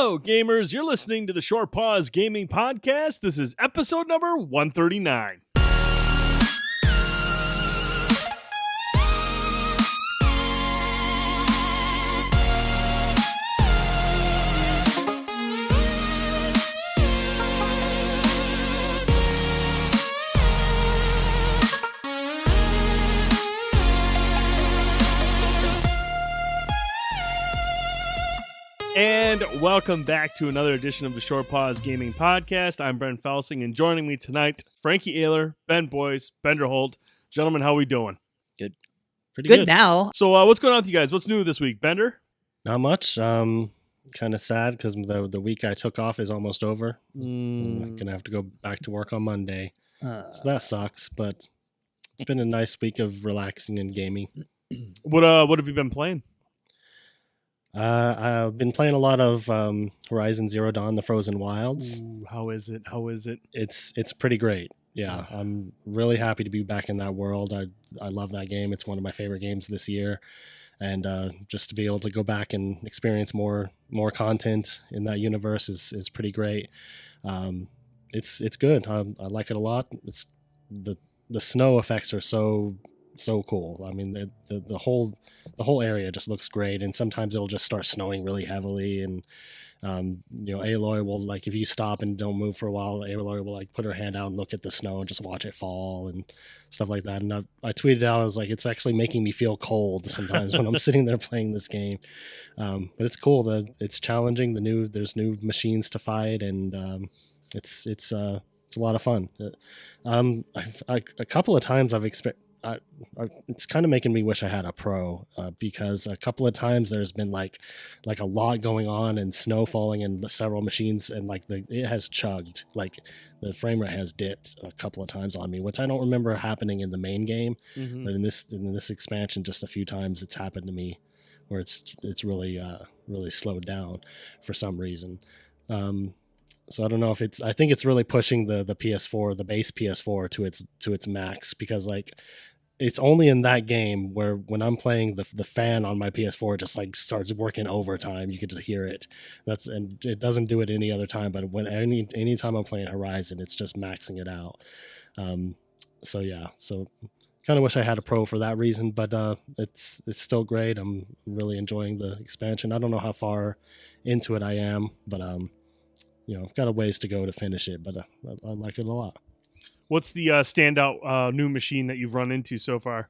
Hello, gamers. You're listening to the Short Pause Gaming Podcast. This is episode number 139. And welcome back to another edition of the Short Pause Gaming Podcast. I'm Brent Felsing, and joining me tonight, Frankie Ehler, Ben Boyce, Bender Holt. Gentlemen, how we doing? Good. Pretty good now. So what's going on with you guys? What's new this week? Bender? Not much. Kind of sad because the week I took off is almost over. I'm going to have to go back to work on Monday. So that sucks, but it's been a nice week of relaxing and gaming. What have you been playing? I've been playing a lot of Horizon Zero Dawn: The Frozen Wilds. Ooh, how is it? It's pretty great. Yeah, I'm really happy to be back in that world. I love that game. It's one of my favorite games this year, and just to be able to go back and experience more content in that universe is pretty great. It's good. I like it a lot. It's the snow effects are so cool. I mean, the whole area just looks great, and sometimes it'll just start snowing really heavily, and Aloy will, like, if you stop and don't move for a while, Aloy will like put her hand out and look at the snow and just watch it fall and stuff like that. And I tweeted out, I was like, it's actually making me feel cold sometimes when I'm sitting there playing this game. But it's cool. It's challenging. There's new machines to fight, and it's a lot of fun. A couple of times it's kind of making me wish I had a Pro, because a couple of times there's been like a lot going on and snow falling and several machines, and it has chugged, like the frame rate has dipped a couple of times on me, which I don't remember happening in the main game. Mm-hmm. But in this expansion, just a few times it's happened to me where it's really slowed down for some reason. So I don't know if I think it's really pushing the PS4, the base PS4 to its max, because like it's only in that game where when I'm playing the fan on my PS4 just like starts working overtime. You can just hear it. And it doesn't do it any other time, but when any time I'm playing Horizon, it's just maxing it out. So kind of wish I had a Pro for that reason, but it's still great. I'm really enjoying the expansion. I don't know how far into it I am, but I've got a ways to go to finish it, but I like it a lot. What's the standout new machine that you've run into so far?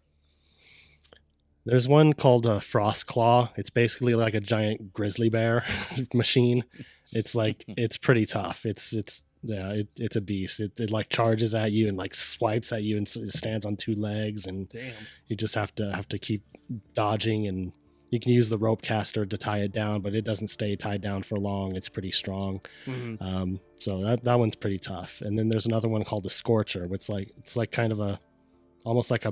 There's one called Frost Claw. It's basically like a giant grizzly bear machine. It's like it's pretty tough. It's a beast. It like charges at you and like swipes at you and stands on two legs, and damn, you just have to keep dodging, and you can use the rope caster to tie it down, but it doesn't stay tied down for long. It's pretty strong. Mm-hmm. So that one's pretty tough. And then there's another one called the Scorcher, which it's like kind of almost like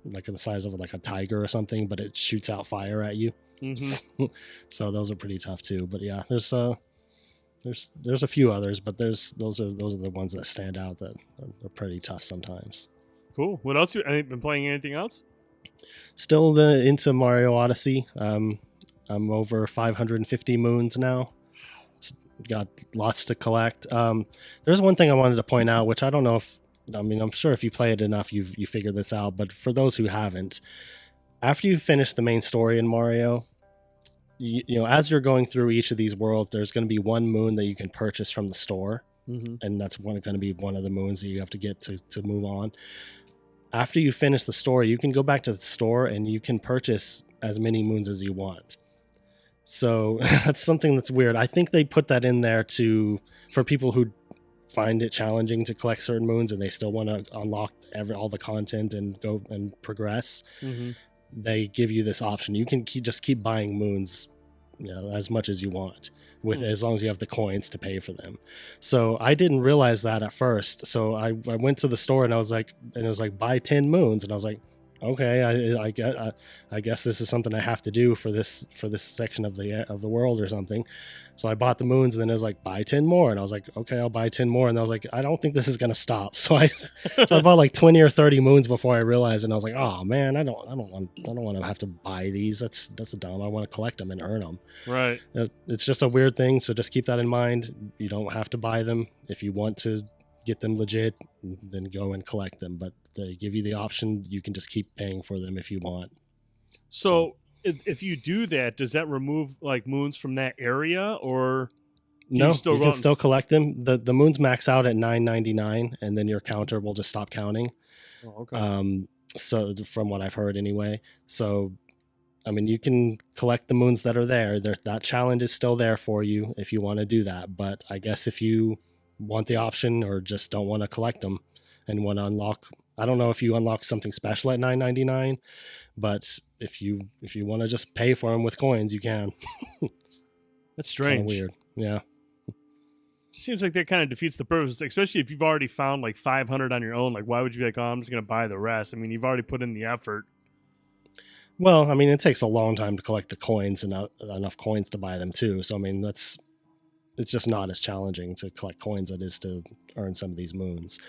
the size of like a tiger or something, but it shoots out fire at you. Mm-hmm. So those are pretty tough too. But yeah, there's a few others, but those are the ones that stand out that are pretty tough sometimes. Cool. What else? Have you been playing anything else? Still into Mario Odyssey. I'm over 550 moons now. Got lots to collect. There's one thing I wanted to point out, which I don't know I'm sure if you play it enough, you figure this out. But for those who haven't, after you finish the main story in Mario, as you're going through each of these worlds, there's going to be one moon that you can purchase from the store. Mm-hmm. And that's going to be one of the moons that you have to get to move on. After you finish the story, you can go back to the store and you can purchase as many moons as you want. So that's something that's weird. I think they put that in there for people who find it challenging to collect certain moons and they still want to unlock all the content and go and progress. Mm-hmm. They give you this option. You can just keep buying moons, as much as you want, as long as you have the coins to pay for them. So I didn't realize that at first. So I went to the store and it was like buy 10 moons, and I was like, okay, I guess this is something I have to do for this section of the world or something. So I bought the moons, and then it was like buy 10 more, and I was like, okay, I'll buy 10 more, and I was like, I don't think this is gonna stop. So I bought like 20 or 30 moons before I realized, and I was like, oh man, I don't want to have to buy these. That's dumb. I want to collect them and earn them. Right. It's just a weird thing. So just keep that in mind. You don't have to buy them if you want to get them legit, then go and collect them, but they give you the option. You can just keep paying for them if you want. So if you do that, does that remove like moons from that area, or no, you can still collect them. The moons max out at $9.99, and then your counter will just stop counting. Oh, okay. So from what I've heard anyway. So I mean, you can collect the moons that are there. That challenge is still there for you if you want to do that. But I guess if you want the option or just don't want to collect them and want to unlock, I don't know if you unlock something special at $9.99, but if you want to just pay for them with coins, you can. That's strange. Weird. Yeah. Seems like that kind of defeats the purpose, especially if you've already found like 500 on your own. Like, why would you be like, oh, I'm just going to buy the rest? I mean, you've already put in the effort. Well, I mean, it takes a long time to collect the coins and enough coins to buy them too. So, I mean, it's just not as challenging to collect coins as it is to earn some of these moons.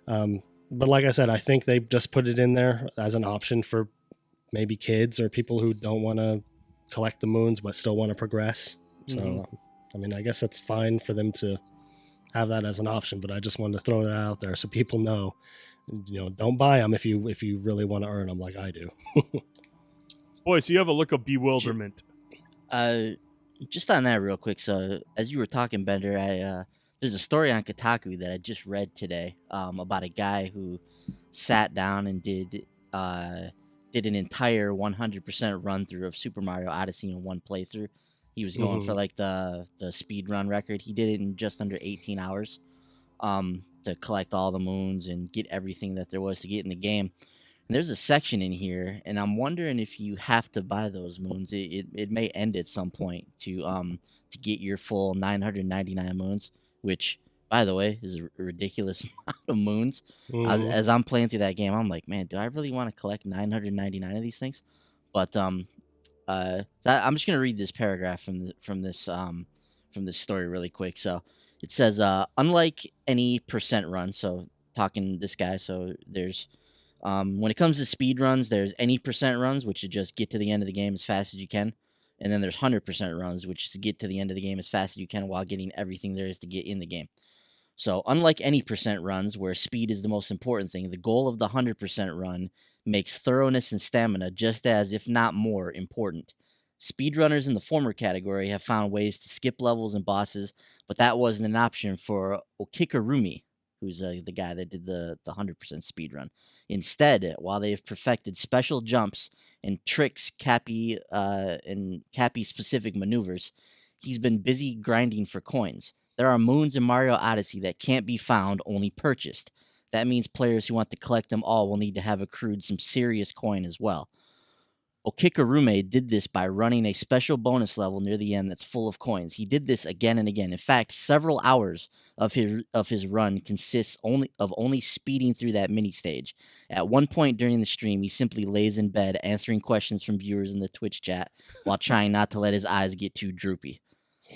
But like I said, I think they just put it in there as an option for maybe kids or people who don't want to collect the moons but still want to progress. So, I mean, I guess that's fine for them to have that as an option, but I just wanted to throw that out there so people know, don't buy them if you really want to earn them like I do. Boy, so you have a look of bewilderment. Just on that real quick. So as you were talking, Bender, there's a story on Kotaku that I just read today about a guy who sat down and did an entire 100% run through of Super Mario Odyssey in one playthrough. He was going for like the speedrun record. He did it in just under 18 hours to collect all the moons and get everything that there was to get in the game. And there's a section in here, and I'm wondering if you have to buy those moons. It may end at some point to get your full 999 moons, which, by the way, is a ridiculous amount of moons. As I'm playing through that game, I'm like, man, do I really want to collect 999 of these things? But I'm just gonna read this paragraph from this story really quick. So it says, unlike any percent run, so talking this guy, so there's when it comes to speed runs, there's any percent runs, which is just get to the end of the game as fast as you can, and then there's 100% runs, which is to get to the end of the game as fast as you can while getting everything there is to get in the game. So unlike any percent runs, where speed is the most important thing, the goal of the 100% run makes thoroughness and stamina just as, if not more, important. Speedrunners in the former category have found ways to skip levels and bosses, but that wasn't an option for Okikurumi, who's the guy that did the 100% speedrun. Instead, while they have perfected special jumps and tricks, Cappy-specific maneuvers, he's been busy grinding for coins. There are moons in Mario Odyssey that can't be found, only purchased. That means players who want to collect them all will need to have accrued some serious coin as well. Okikurume did this by running a special bonus level near the end that's full of coins. He did this again and again. In fact, several hours of his run consists only speeding through that mini stage. At one point during the stream, he simply lays in bed answering questions from viewers in the Twitch chat while trying not to let his eyes get too droopy.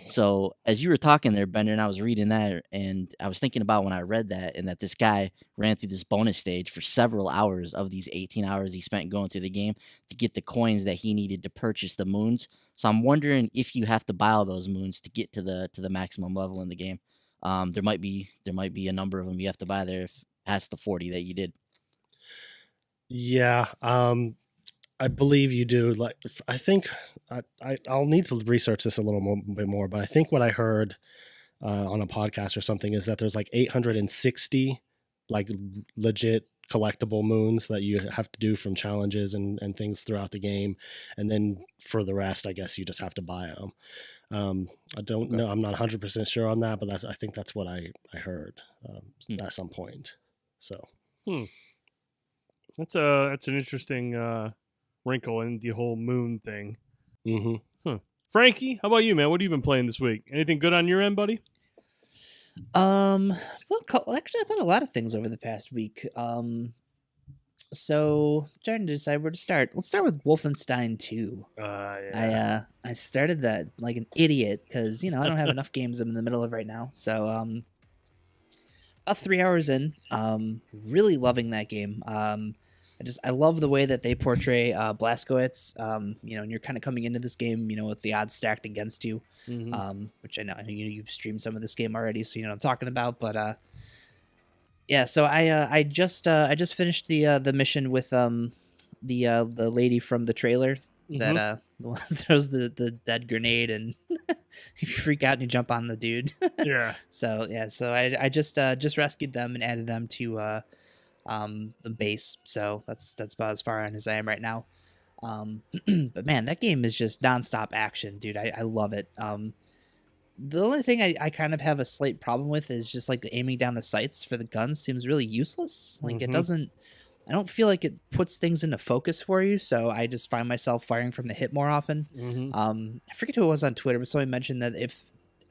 So as you were talking there, Bender, and I was reading that, and I was thinking about when I read that, and that this guy ran through this bonus stage for several hours of these 18 hours he spent going through the game to get the coins that he needed to purchase the moons. So I'm wondering if you have to buy all those moons to get to the maximum level in the game. There might be a number of them you have to buy there if past the 40 that you did. Yeah. I believe you do. Like, I think I'll need to research this a little bit more, but I think what I heard on a podcast or something is that there's like 860 like legit collectible moons that you have to do from challenges and things throughout the game, and then for the rest, I guess you just have to buy them. I don't know. I'm not 100% sure on that, but I think that's what I heard at some point. So that's an interesting wrinkle in the whole moon thing. Frankie, how about you, man? What have you been playing this week? Anything good on your end, buddy? Well, actually, I've done a lot of things over the past week. So trying to decide where to start. Let's start with Wolfenstein 2. Yeah. I started that like an idiot because I don't have enough games I'm in the middle of right now. So about 3 hours in, really loving that game. I love the way that they portray Blazkowicz. And you're kind of coming into this game, with the odds stacked against you. Which I know you've streamed some of this game already, so you know what I'm talking about. But yeah, so I just finished the mission with the lady from the trailer that the one that throws the dead grenade, and if you freak out and you jump on the dude. Yeah. So I just rescued them and added them to the base. So that's about as far on as I am right now. But man, that game is just nonstop action, dude. I love it. The only thing I kind of have a slight problem with is just like the aiming down the sights for the guns seems really useless. Like it doesn't, I don't feel like it puts things into focus for you. So I just find myself firing from the hip more often. I forget who it was on Twitter, but somebody mentioned that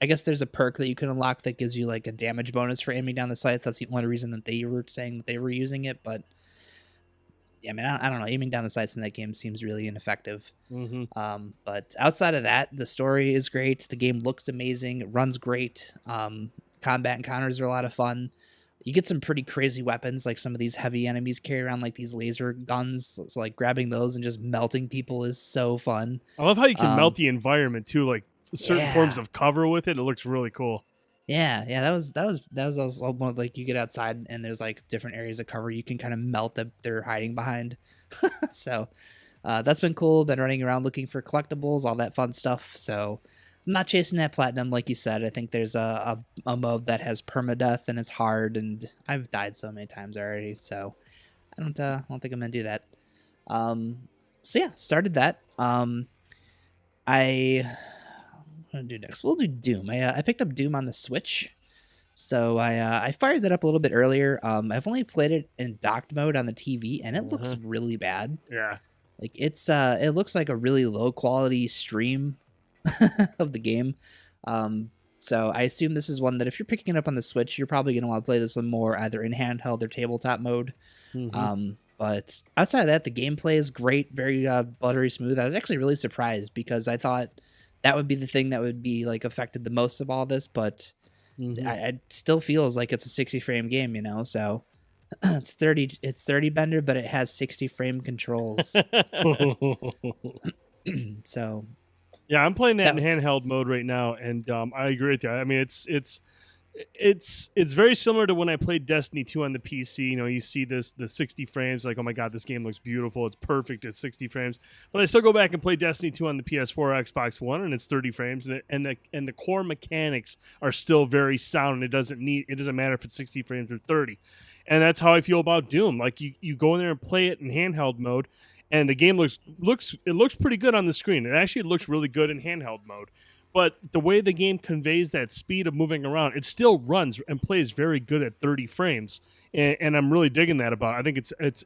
I guess there's a perk that you can unlock that gives you like a damage bonus for aiming down the sights. That's the only reason that they were saying that they were using it. But yeah, I mean, I don't know. Aiming down the sights in that game seems really ineffective. But outside of that, the story is great. The game looks amazing. It runs great. Combat encounters are a lot of fun. You get some pretty crazy weapons, like some of these heavy enemies carry around like these laser guns. So like grabbing those and just melting people is so fun. I love how you can melt the environment too, like certain forms of cover with it. It looks really cool. Yeah, that was also one of, like, you get outside and there's like different areas of cover you can kind of melt that they're hiding behind. So that's been cool. Been running around looking for collectibles, all that fun stuff. So I'm not chasing that platinum like you said. I think there's a mode that has permadeath and it's hard, and I've died so many times already. So I don't think I'm gonna do that. So yeah, started that. What do next? We'll do Doom. I picked up Doom on the Switch, so I fired that up a little bit earlier. I've only played it in docked mode on the TV, and it looks really bad. Yeah, like it looks like a really low quality stream of the game. So I assume this is one that if you're picking it up on the Switch, you're probably gonna want to play this one more either in handheld or tabletop mode. But outside of that, the gameplay is great, very buttery smooth. I was actually really surprised because I thought that would be the thing that would be like affected the most of all this, but it still feels like it's a 60 frame game, so it's 30 Bender, but it has 60 frame controls. So yeah, I'm playing that in handheld mode right now, and I agree with you. I mean, it's very similar to when I played Destiny 2 on the PC. You see the 60 frames, like, oh my god, this game looks beautiful. It's perfect at 60 frames. But I still go back and play Destiny 2 on the PS4 or Xbox One, and it's 30 frames, and the core mechanics are still very sound. It doesn't matter if it's 60 frames or 30. And that's how I feel about Doom. Like you go in there and play it in handheld mode, and the game looks pretty good on the screen. It actually looks really good in handheld mode. But the way the game conveys that speed of moving around, it still runs and plays very good at 30 frames, and I'm really digging that about it. I think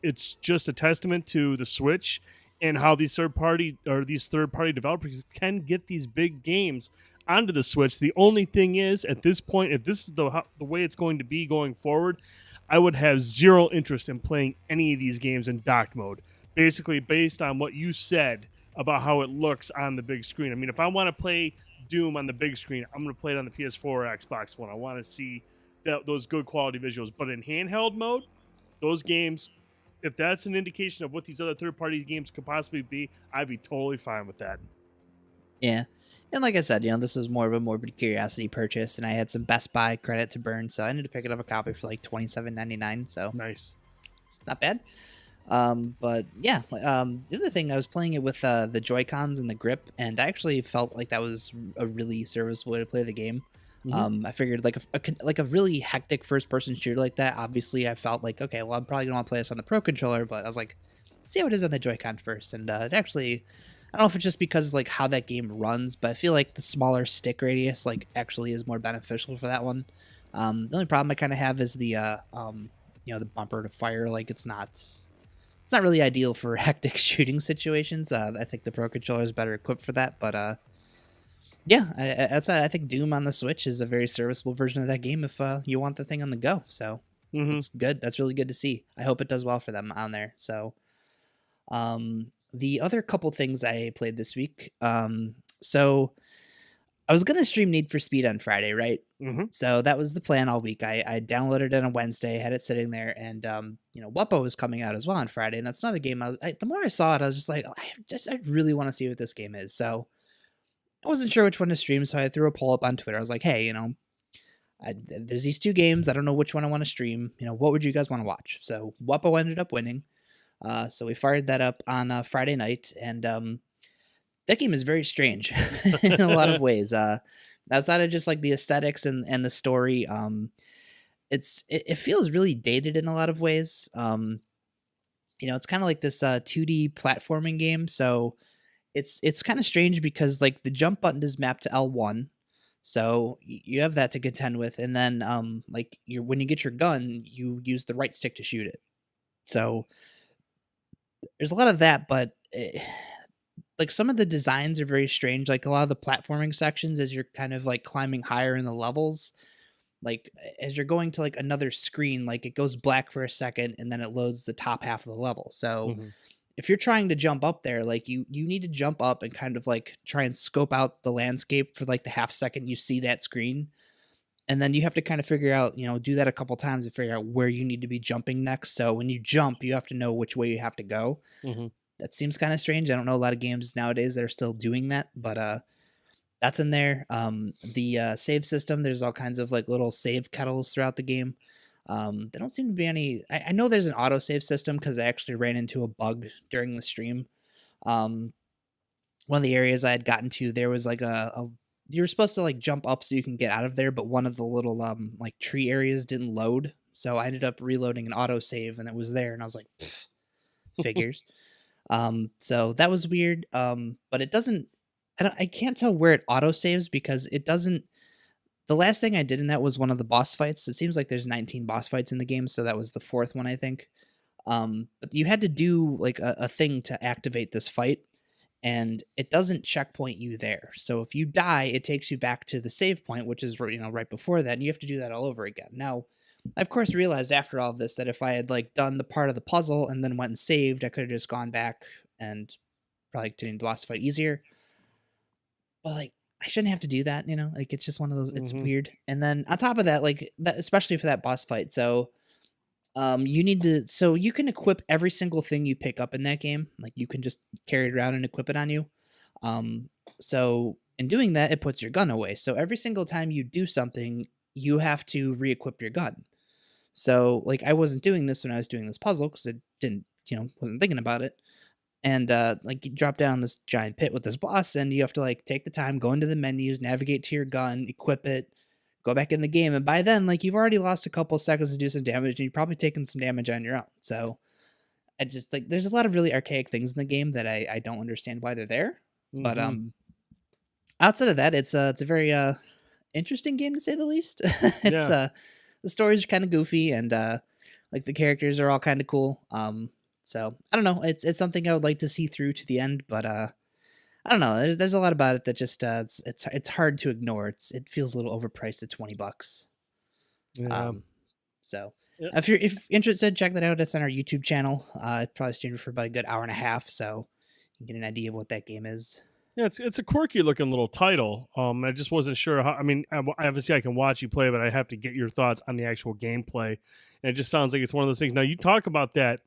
it's just a testament to the Switch and how these third party developers can get these big games onto the Switch. The only thing is, at this point, if this is the way it's going to be going forward, I would have zero interest in playing any of these games in docked mode. Basically, based on what you said about how it looks on the big screen. I mean, if I want to play Doom on the big screen, I'm going to play it on the PS4 or Xbox One. I want to see those good quality visuals. But in handheld mode, those games, if that's an indication of what these other third-party games could possibly be, I'd be totally fine with that. Yeah. And like I said, this is more of a morbid curiosity purchase, and I had some Best Buy credit to burn, so I ended up picking up a copy for like $27.99. So nice. It's not bad. But yeah, the other thing, I was playing it with the Joy-Cons and the grip, and I actually felt like that was a really serviceable way to play the game. I figured like a really hectic first-person shooter like that, obviously I felt like, okay, well, I'm probably going to want to play this on the Pro Controller, but I was like, see how it is on the Joy-Con first. And it actually, I don't know if it's just because like how that game runs, but I feel like the smaller stick radius like actually is more beneficial for that one. The only problem I kind of have is the the bumper to fire. Like it's not really ideal for hectic shooting situations. I think the Pro Controller is better equipped for that. But yeah, I think Doom on the Switch is a very serviceable version of that game if you want the thing on the go. So Mhm. That's good. That's really good to see. I hope it does well for them on there. So, the other couple things I played this week. So I was gonna stream Need for Speed on Friday, right? Mhm. So that was the plan all week. I downloaded it on Wednesday, had it sitting there, and Wuppo was coming out as well on Friday, and that's another game. The more I saw it, I was just like, "Oh, I really want to see what this game is. So I wasn't sure which one to stream, so I threw a poll up on Twitter. I was like, hey, there's these two games. I don't know which one I want to stream. What would you guys want to watch? So Wuppo ended up winning. So we fired that up on Friday night, and that game is very strange in a lot of ways. Outside of just like the aesthetics and the story, it feels really dated in a lot of ways. It's kind of like this 2D platforming game, so it's kind of strange because like the jump button is mapped to L1, so you have that to contend with, and then when you get your gun, you use the right stick to shoot it. So there's a lot of that, but like some of the designs are very strange. Like a lot of the platforming sections, as you're kind of like climbing higher in the levels, like as you're going to like another screen, like it goes black for a second and then it loads the top half of the level. So Mhm. if you're trying to jump up there, like you need to jump up and kind of like try and scope out the landscape for like the half second you see that screen. And then you have to kind of figure out, do that a couple times to figure out where you need to be jumping next. So when you jump, you have to know which way you have to go. Mhm. That seems kind of strange. I don't know a lot of games nowadays that are still doing that, but that's in there. The save system, there's all kinds of like little save kettles throughout the game. There don't seem to be any. I know there's an auto save system because I actually ran into a bug during the stream. Um, One of the areas I had gotten to, there was like you were supposed to like jump up so you can get out of there, but one of the little like tree areas didn't load, so I ended up reloading an auto save and it was there, and I was like, figures. So that was weird. But it doesn't. I can't tell where it auto saves because it doesn't. The last thing I did in that was one of the boss fights. It seems like there's 19 boss fights in the game, so that was the fourth one, I think. But you had to do like a thing to activate this fight, and it doesn't checkpoint you there. So if you die, it takes you back to the save point, which is right before that, and you have to do that all over again. Now, I of course realized after all of this that if I had like done the part of the puzzle and then went and saved, I could have just gone back and probably doing the boss fight easier. But like I shouldn't have to do that, like it's just one of those, it's Mhm. weird. And then on top of that, like that, especially for that boss fight, so you can equip every single thing you pick up in that game. Like you can just carry it around and equip it on you. Um, so in doing that, it puts your gun away. So every single time you do something, you have to re-equip your gun. So like I wasn't doing this when I was doing this puzzle because I didn't, wasn't thinking about it. And like you drop down this giant pit with this boss, and you have to like take the time, go into the menus, navigate to your gun, equip it, go back in the game, and by then, like you've already lost a couple seconds to do some damage, and you've probably taken some damage on your own. So I just like there's a lot of really archaic things in the game that I don't understand why they're there. But Mhm. outside of that, it's a very interesting game to say the least. It's Yeah. the stories are kind of goofy, and like the characters are all kind of cool. So I don't know. It's something I would like to see through to the end, but I don't know. There's a lot about it that just it's hard to ignore. It feels a little overpriced at $20. Yeah. So Yeah. if interested, check that out. It's on our YouTube channel. It probably streamed for about a good hour and a half, so you can get an idea of what that game is. Yeah, it's a quirky looking little title. I just wasn't sure how. I mean, obviously I can watch you play, but I have to get your thoughts on the actual gameplay. And it just sounds like it's one of those things. Now you talk about that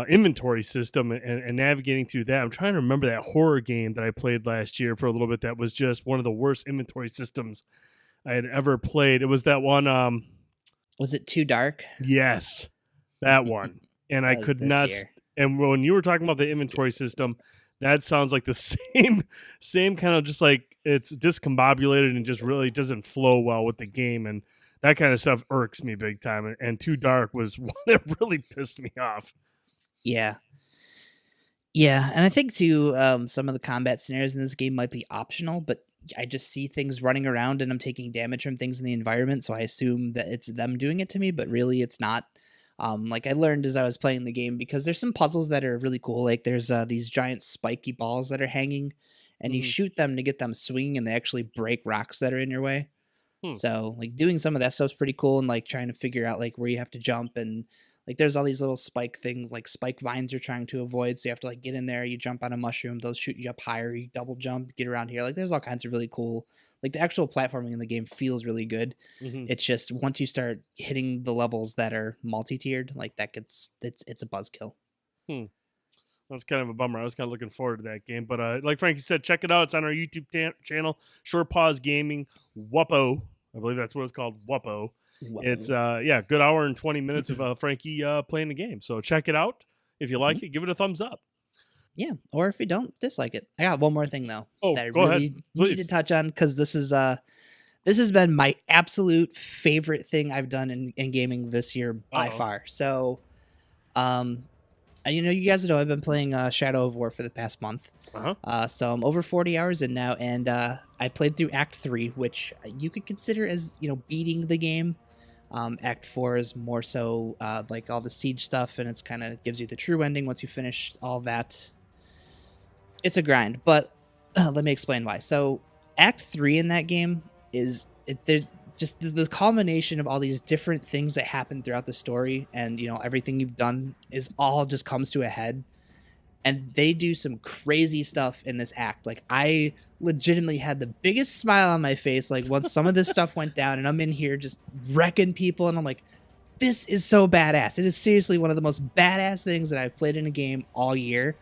inventory system and navigating through that. I'm trying to remember that horror game that I played last year for a little bit. That was just one of the worst inventory systems I had ever played. It was that one. Was it Too Dark? Yes, that one. And I That was could this not. year. And when you were talking about the inventory system, that sounds like the same kind of just like it's discombobulated and just really doesn't flow well with the game. And that kind of stuff irks me big time. And Too Dark was one that really pissed me off. Yeah. Yeah, and I think too, some of the combat scenarios in this game might be optional, but I just see things running around and I'm taking damage from things in the environment, so I assume that it's them doing it to me, but really it's not. Like I learned as I was playing the game, because there's some puzzles that are really cool. Like there's these giant spiky balls that are hanging, and you Mhm. shoot them to get them swinging, and they actually break rocks that are in your way. So like doing some of that stuff's pretty cool, and like trying to figure out like where you have to jump, and like there's all these little spike things, like spike vines you're trying to avoid. So you have to like get in there, you jump on a mushroom, those shoot you up higher, you double jump, get around here. Like there's all kinds of really cool, like the actual platforming in the game feels really good. It's just once you start hitting the levels that are multi-tiered, like that gets it's a buzzkill. That's kind of a bummer. I was kind of looking forward to that game. But like Frankie said, check it out. It's on our YouTube channel, Short Pause Gaming, Wuppo. I believe that's what it's called, Wuppo. It's, good hour and 20 minutes of Frankie playing the game. So check it out. If you like it, give it a thumbs up. Yeah, or if you don't, dislike it. I got one more thing, though, that I go ahead, really need to touch on, because this has been my absolute favorite thing I've done in gaming this year by far. So, you guys know I've been playing Shadow of War for the past month. So I'm over 40 hours in now, and I played through Act 3, which you could consider as, beating the game. Act 4 is more so like all the siege stuff, and it's kind of gives you the true ending once you finish all that. It's a grind, but let me explain why. So Act 3 in that game is just the culmination of all these different things that happen throughout the story, and everything you've done is all just comes to a head, and they do some crazy stuff in this act. Like I legitimately had the biggest smile on my face like once some of this stuff went down, and I'm in here just wrecking people, and I'm like, this is so badass. It is seriously one of the most badass things that I've played in a game all year.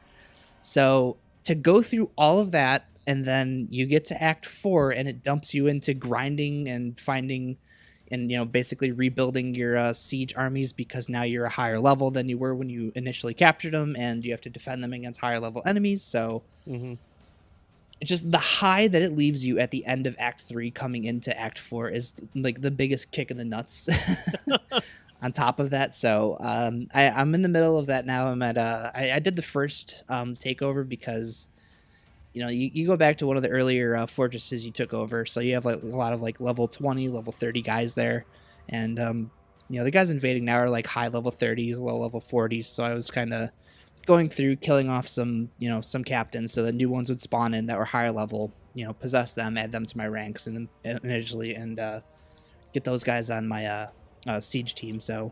So to go through all of that, and then you get to Act 4, and it dumps you into grinding and finding and, basically rebuilding your siege armies, because now you're a higher level than you were when you initially captured them, and you have to defend them against higher level enemies. So it's just the high that it leaves you at the end of Act 3 coming into Act 4 is like the biggest kick in the nuts on top of that. So I'm in the middle of that now. I'm at I did the first takeover, because you go back to one of the earlier fortresses you took over, so you have like a lot of like level 20, level 30 guys there, and the guys invading now are like high level 30s, low level 40s. So I was kind of going through, killing off some some captains, so the new ones would spawn in that were higher level, possess them, add them to my ranks, and initially and get those guys on my siege team. So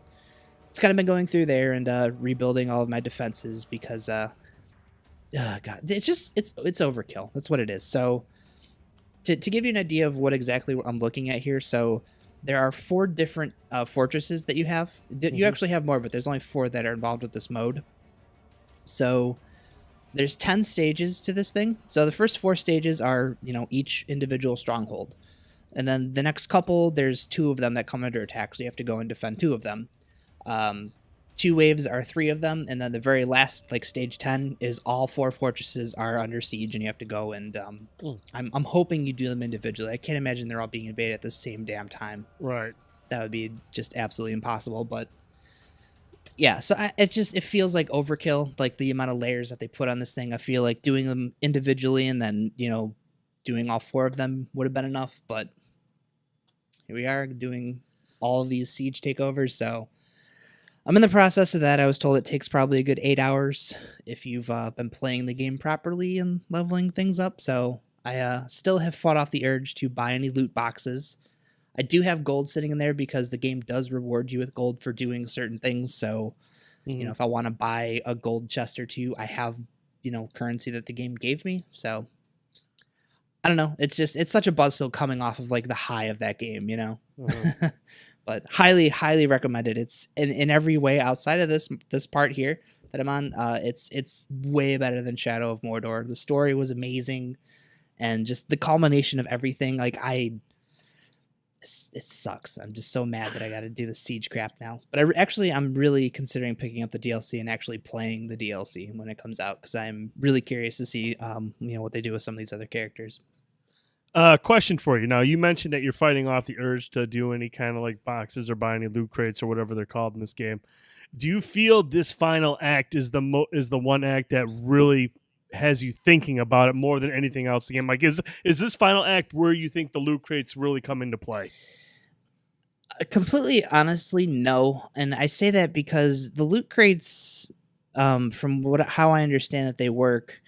it's kind of been going through there and rebuilding all of my defenses, because God, it's overkill. That's what it is. So to give you an idea of what exactly I'm looking at here, so there are 4 different fortresses that you have. You actually have more, but there's only 4 that are involved with this mode. So there's 10 stages to this thing. So the first 4 stages are, each individual stronghold. And then the next couple, there's 2 of them that come under attack, so you have to go and defend 2 of them. 2 waves are 3 of them, and then the very last, like stage 10, is all 4 fortresses are under siege, and you have to go and I'm hoping you do them individually. I can't imagine they're all being invaded at the same damn time. Right. That would be just absolutely impossible. But yeah, so it feels like overkill, like the amount of layers that they put on this thing. I feel like doing them individually and then doing all 4 of them would have been enough. But here we are doing all of these siege takeovers, so I'm in the process of that. I was told it takes probably a good 8 hours if you've been playing the game properly and leveling things up. So I still have fought off the urge to buy any loot boxes. I do have gold sitting in there, because the game does reward you with gold for doing certain things. So, if I want to buy a gold chest or 2, I have, currency that the game gave me. So I don't know. It's such a buzzkill coming off of like the high of that game, But highly, highly recommended. It's in every way outside of this part here that I'm on. It's way better than Shadow of Mordor. The story was amazing, and just the culmination of everything. Like it sucks. I'm just so mad that I got to do the siege crap now. But I'm really considering picking up the DLC and actually playing the DLC when it comes out, because I'm really curious to see what they do with some of these other characters. Question for you. Now, you mentioned that you're fighting off the urge to do any kind of like boxes or buy any loot crates or whatever they're called in this game. Do you feel this final act is the one act that really has you thinking about it more than anything else in the game? Like, is this final act where you think the loot crates really come into play? Completely honestly, no. And I say that because the loot crates, from how I understand that they work,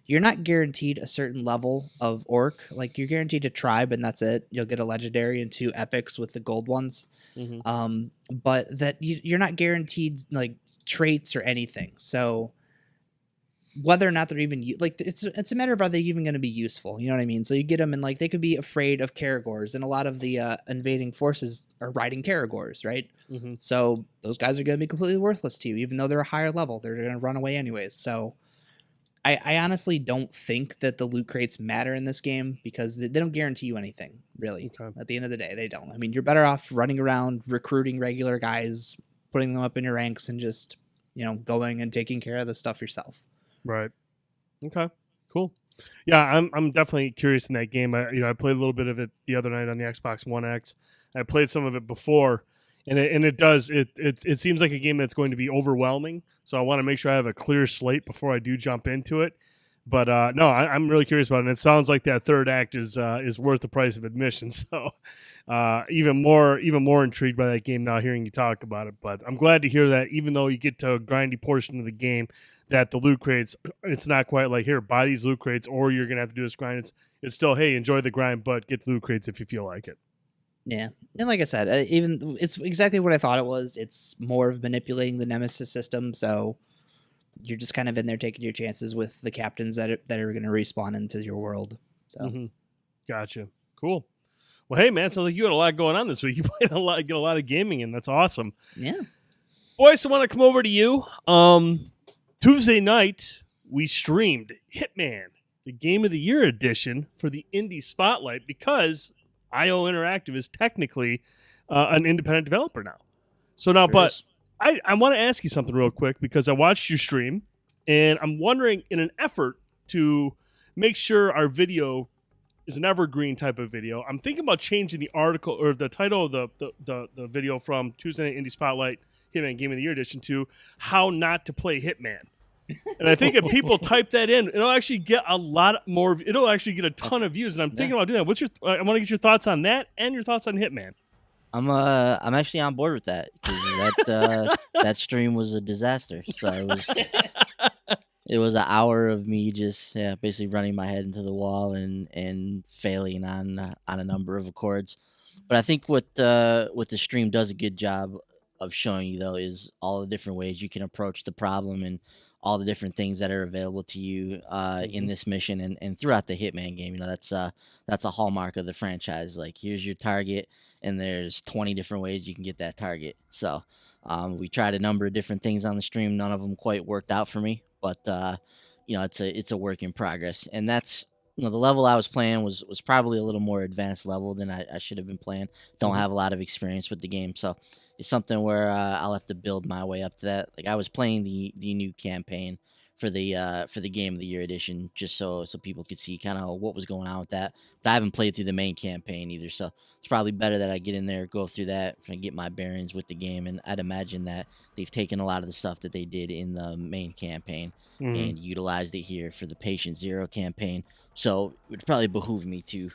you're not guaranteed a certain level of orc. Like you're guaranteed a tribe, and that's it. You'll get a legendary and 2 epics with the gold ones. But that you're not guaranteed like traits or anything. So whether or not they're even like it's a matter of are they even going to be useful, you know what I mean? So you get them and like they could be afraid of Caragors, and a lot of the invading forces are riding Caragors, right? So those guys are going to be completely worthless to you, even though they're a higher level. They're going to run away anyways. So I honestly don't think that the loot crates matter in this game because they don't guarantee you anything, really. At the end of the day, they don't. I mean, you're better off running around recruiting regular guys, putting them up in your ranks, and just going and taking care of the stuff yourself. Right. Okay. Cool. Yeah, I'm definitely curious in that game. I played a little bit of it the other night on the Xbox One X. I played some of it before, and it seems like a game that's going to be overwhelming. So I want to make sure I have a clear slate before I do jump into it. But no, I'm really curious about it. And it sounds like that third act is worth the price of admission. So even more intrigued by that game now, hearing you talk about it. But I'm glad to hear that even though you get to a grindy portion of the game, that the loot crates, it's not quite like, here, buy these loot crates or you're going to have to do this grind. It's still, hey, enjoy the grind, but get the loot crates if you feel like it. Yeah. And like I said, even it's exactly what I thought it was. It's more of manipulating the Nemesis system. So you're just kind of in there taking your chances with the captains that are going to respawn into your world. So Gotcha. Cool. Well, hey, man, sounds like you had a lot going on this week. You played get a lot of gaming in. That's awesome. Yeah. Boys, I want to come over to you. Tuesday night, we streamed Hitman, the Game of the Year edition for the Indie Spotlight, because IO Interactive is technically an independent developer now. So now, but I want to ask you something real quick, because I watched your stream, and I'm wondering, in an effort to make sure our video is an evergreen type of video, I'm thinking about changing the article or the title of the video from Tuesday Night Indie Spotlight Hitman Game of the Year edition to How Not to Play Hitman. And I think if people type that in, it'll actually get a lot more. It'll actually get a ton of views. And I'm thinking about doing that. I want to get your thoughts on that and your thoughts on Hitman. I'm actually on board with that, because that stream was a disaster. So it was an hour of me just basically running my head into the wall and failing on a number of accords. But I think what the stream does a good job of showing you, though, is all the different ways you can approach the problem and all the different things that are available to you in this mission and throughout the Hitman game. That's a hallmark of the franchise. Like, here's your target, and there's 20 different ways you can get that target. So we tried a number of different things on the stream. None of them quite worked out for me, but it's a work in progress. And that's the level I was playing was probably a little more advanced level than I should have been playing. Don't have a lot of experience with the game, so it's something where I'll have to build my way up to that. Like, I was playing the new campaign for the Game of the Year edition, just so people could see kind of what was going on with that. But I haven't played through the main campaign either, so it's probably better that I get in there, go through that, and get my bearings with the game. And I'd imagine that they've taken a lot of the stuff that they did in the main campaign and utilized it here for the Patient Zero campaign. So it would probably behoove me to,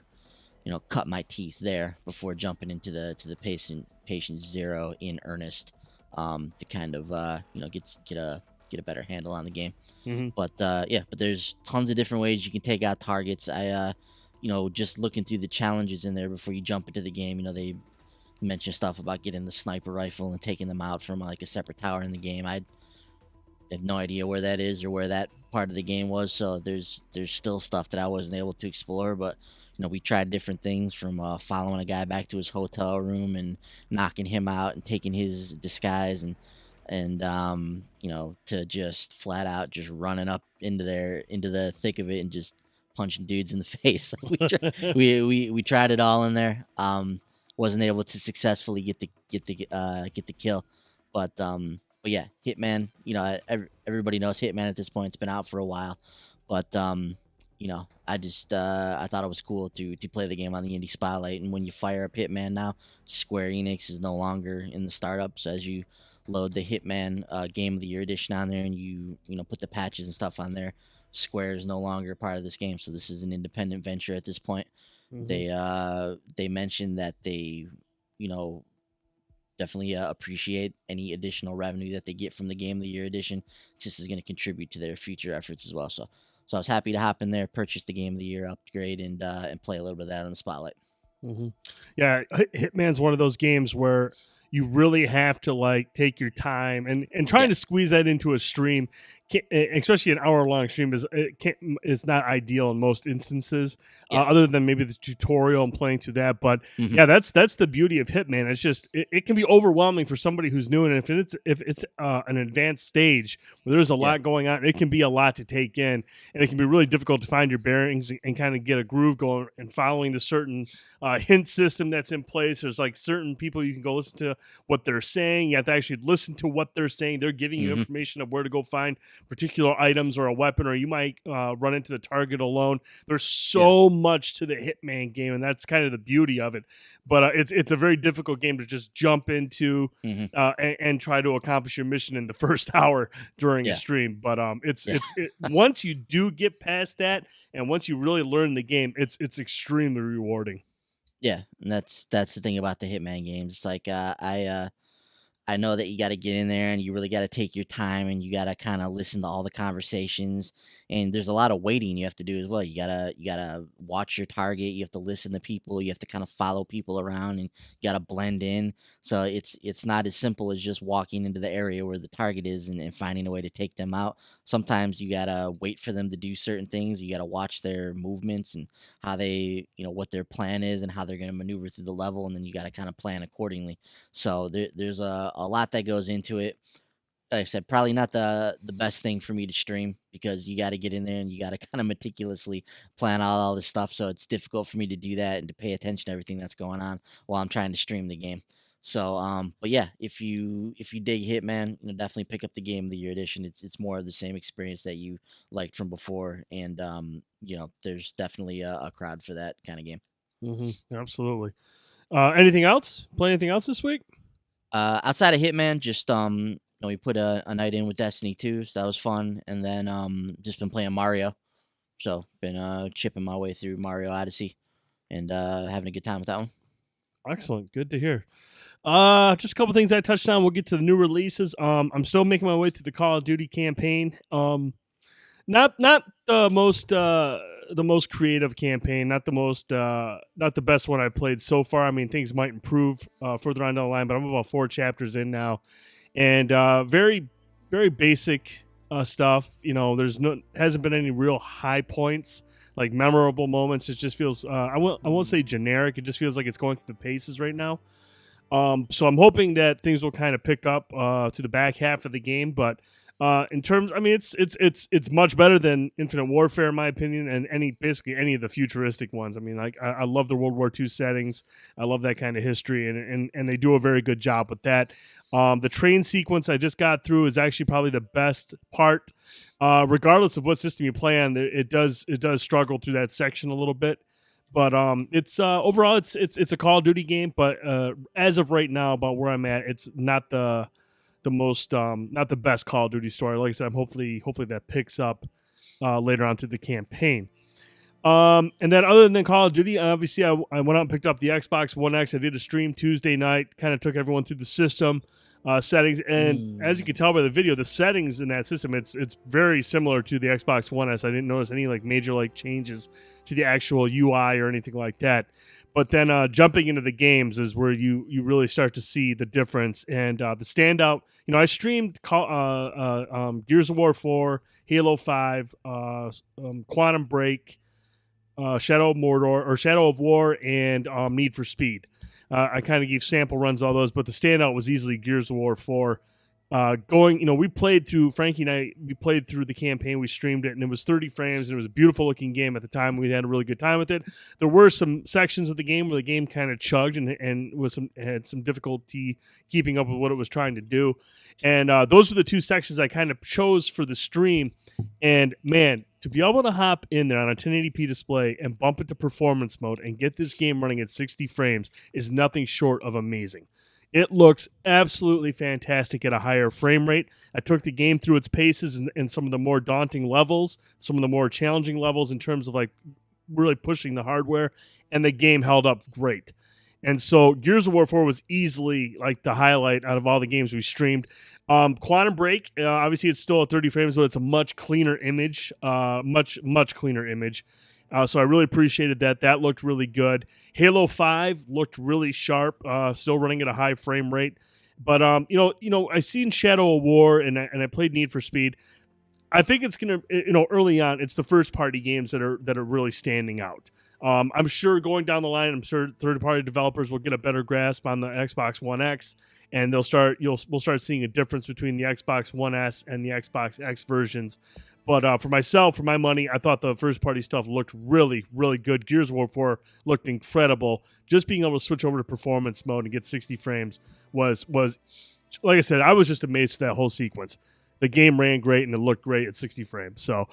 cut my teeth there before jumping into the Patient Zero in earnest, to kind of get a better handle on the game. But there's tons of different ways you can take out targets. I just looking through the challenges in there before you jump into the game, they mention stuff about getting the sniper rifle and taking them out from like a separate tower in the game. I have no idea where that is or where that part of the game was, so there's still stuff that I wasn't able to explore. But we tried different things, from following a guy back to his hotel room and knocking him out and taking his disguise, and to just flat out just running up into the thick of it and just punching dudes in the face. we tried it all in there. Wasn't able to successfully get the kill, but yeah, Hitman. Everybody knows Hitman at this point. It's been out for a while, but I just I thought it was cool to play the game on the Indie Spotlight. And when you fire up Hitman now, Square Enix is no longer in the startup. So as you load the Hitman Game of the Year edition on there, and you put the patches and stuff on there, Square is no longer part of this game. So this is an independent venture at this point. They mentioned that they definitely appreciate any additional revenue that they get from the Game of the Year edition. This is going to contribute to their future efforts as well. So So I was happy to hop in there, purchase the Game of the Year upgrade, and play a little bit of that on the Spotlight. Mm-hmm. Yeah, Hitman's one of those games where you really have to like take your time and trying to squeeze that into a stream, especially an hour-long stream, is not ideal in most instances. Other than maybe the tutorial and playing through that. But yeah, that's the beauty of Hitman. It's just it can be overwhelming for somebody who's new, and if it's an advanced stage where there's a lot going on, it can be a lot to take in, and it can be really difficult to find your bearings and kind of get a groove going and following the certain hint system that's in place. There's like certain people you can go listen to what they're saying. You have to actually listen to what they're saying. They're giving you information of where to go find particular items or a weapon, or you might run into the target alone. There's so much to the Hitman game, and that's kind of the beauty of it. But it's a very difficult game to just jump into and try to accomplish your mission in the first hour during a stream. But once you do get past that, and once you really learn the game, it's extremely rewarding. Yeah, and that's the thing about the Hitman games. It's like I know that you got to get in there and you really got to take your time and you got to kind of listen to all the conversations, and there's a lot of waiting you have to do as well. You gotta watch your target. You have to listen to people. You have to kind of follow people around, and you got to blend in. So it's not as simple as just walking into the area where the target is and finding a way to take them out. Sometimes you gotta wait for them to do certain things. You gotta watch their movements and how they, what their plan is and how they're gonna maneuver through the level, and then you gotta kind of plan accordingly. So there's a lot that goes into it. Like I said, probably not the best thing for me to stream, because you got to get in there and you got to kind of meticulously plan out all this stuff. So it's difficult for me to do that and to pay attention to everything that's going on while I'm trying to stream the game. So, but yeah, if you dig Hitman, definitely pick up the Game of the Year edition. It's more of the same experience that you liked from before, and there's definitely a crowd for that kind of game. Absolutely. Anything else? Play anything else this week? Outside of Hitman, just we put a night in with Destiny 2, so that was fun, and then just been playing Mario, so been chipping my way through Mario Odyssey, and having a good time with that one. Excellent, good to hear. Just a couple things I touched on. We'll get to the new releases. I'm still making my way through the Call of Duty campaign. Not the most creative campaign, not the best one I've played so far. I mean, things might improve further on down the line, but I'm about 4 chapters in now, and very, very basic stuff. There's hasn't been any real high points, like memorable moments. It just feels I won't say generic. It just feels like it's going through the paces right now. So I'm hoping that things will kind of pick up to the back half of the game, but. In terms, I mean, it's much better than Infinite Warfare, in my opinion, and basically any of the futuristic ones. I mean, like I love the World War II settings. I love that kind of history, and they do a very good job with that. The train sequence I just got through is actually probably the best part. Regardless of what system you play on, it does struggle through that section a little bit. But it's overall it's a Call of Duty game. But as of right now, about where I'm at, it's not the most not the best Call of Duty story. Like I said, hopefully that picks up later on through the campaign. And then other than Call of Duty, obviously I went out and picked up the Xbox One X. I did a stream Tuesday night, kind of took everyone through the system settings, and as you can tell by the video, the settings in that system, it's very similar to the Xbox One S. I didn't notice any like major changes to the actual UI or anything like that. But then jumping into the games is where you really start to see the difference. And the standout, I streamed Gears of War 4, Halo 5, Quantum Break, Shadow of Mordor, or Shadow of War, and Need for Speed. I kind of gave sample runs all those, but the standout was easily Gears of War 4. We played through, Frankie and I, we played through the campaign, we streamed it, and it was 30 frames, and it was a beautiful looking game at the time. We had a really good time with it. There were some sections of the game where the game kind of chugged and had some difficulty keeping up with what it was trying to do. And those were the 2 sections I kind of chose for the stream. And man, to be able to hop in there on a 1080p display and bump it to performance mode and get this game running at 60 frames is nothing short of amazing. It looks absolutely fantastic at a higher frame rate. I took the game through its paces and some of the more daunting levels, some of the more challenging levels in terms of really pushing the hardware, and the game held up great. And so Gears of War 4 was easily the highlight out of all the games we streamed. Quantum Break, obviously it's still at 30 frames, but it's a much cleaner image, much cleaner image. So I really appreciated that. That looked really good. Halo 5 looked really sharp, still running at a high frame rate. But I've seen Shadow of War and I played Need for Speed. I think it's gonna, early on, it's the first party games that are really standing out. I'm sure going down the line, I'm sure third party developers will get a better grasp on the Xbox One X, and we'll start seeing a difference between the Xbox One S and the Xbox X versions. But for myself, for my money, I thought the first party stuff looked really, really good. Gears of War 4 looked incredible. Just being able to switch over to performance mode and get 60 frames was like I said, I was just amazed with that whole sequence. The game ran great and it looked great at 60 frames. So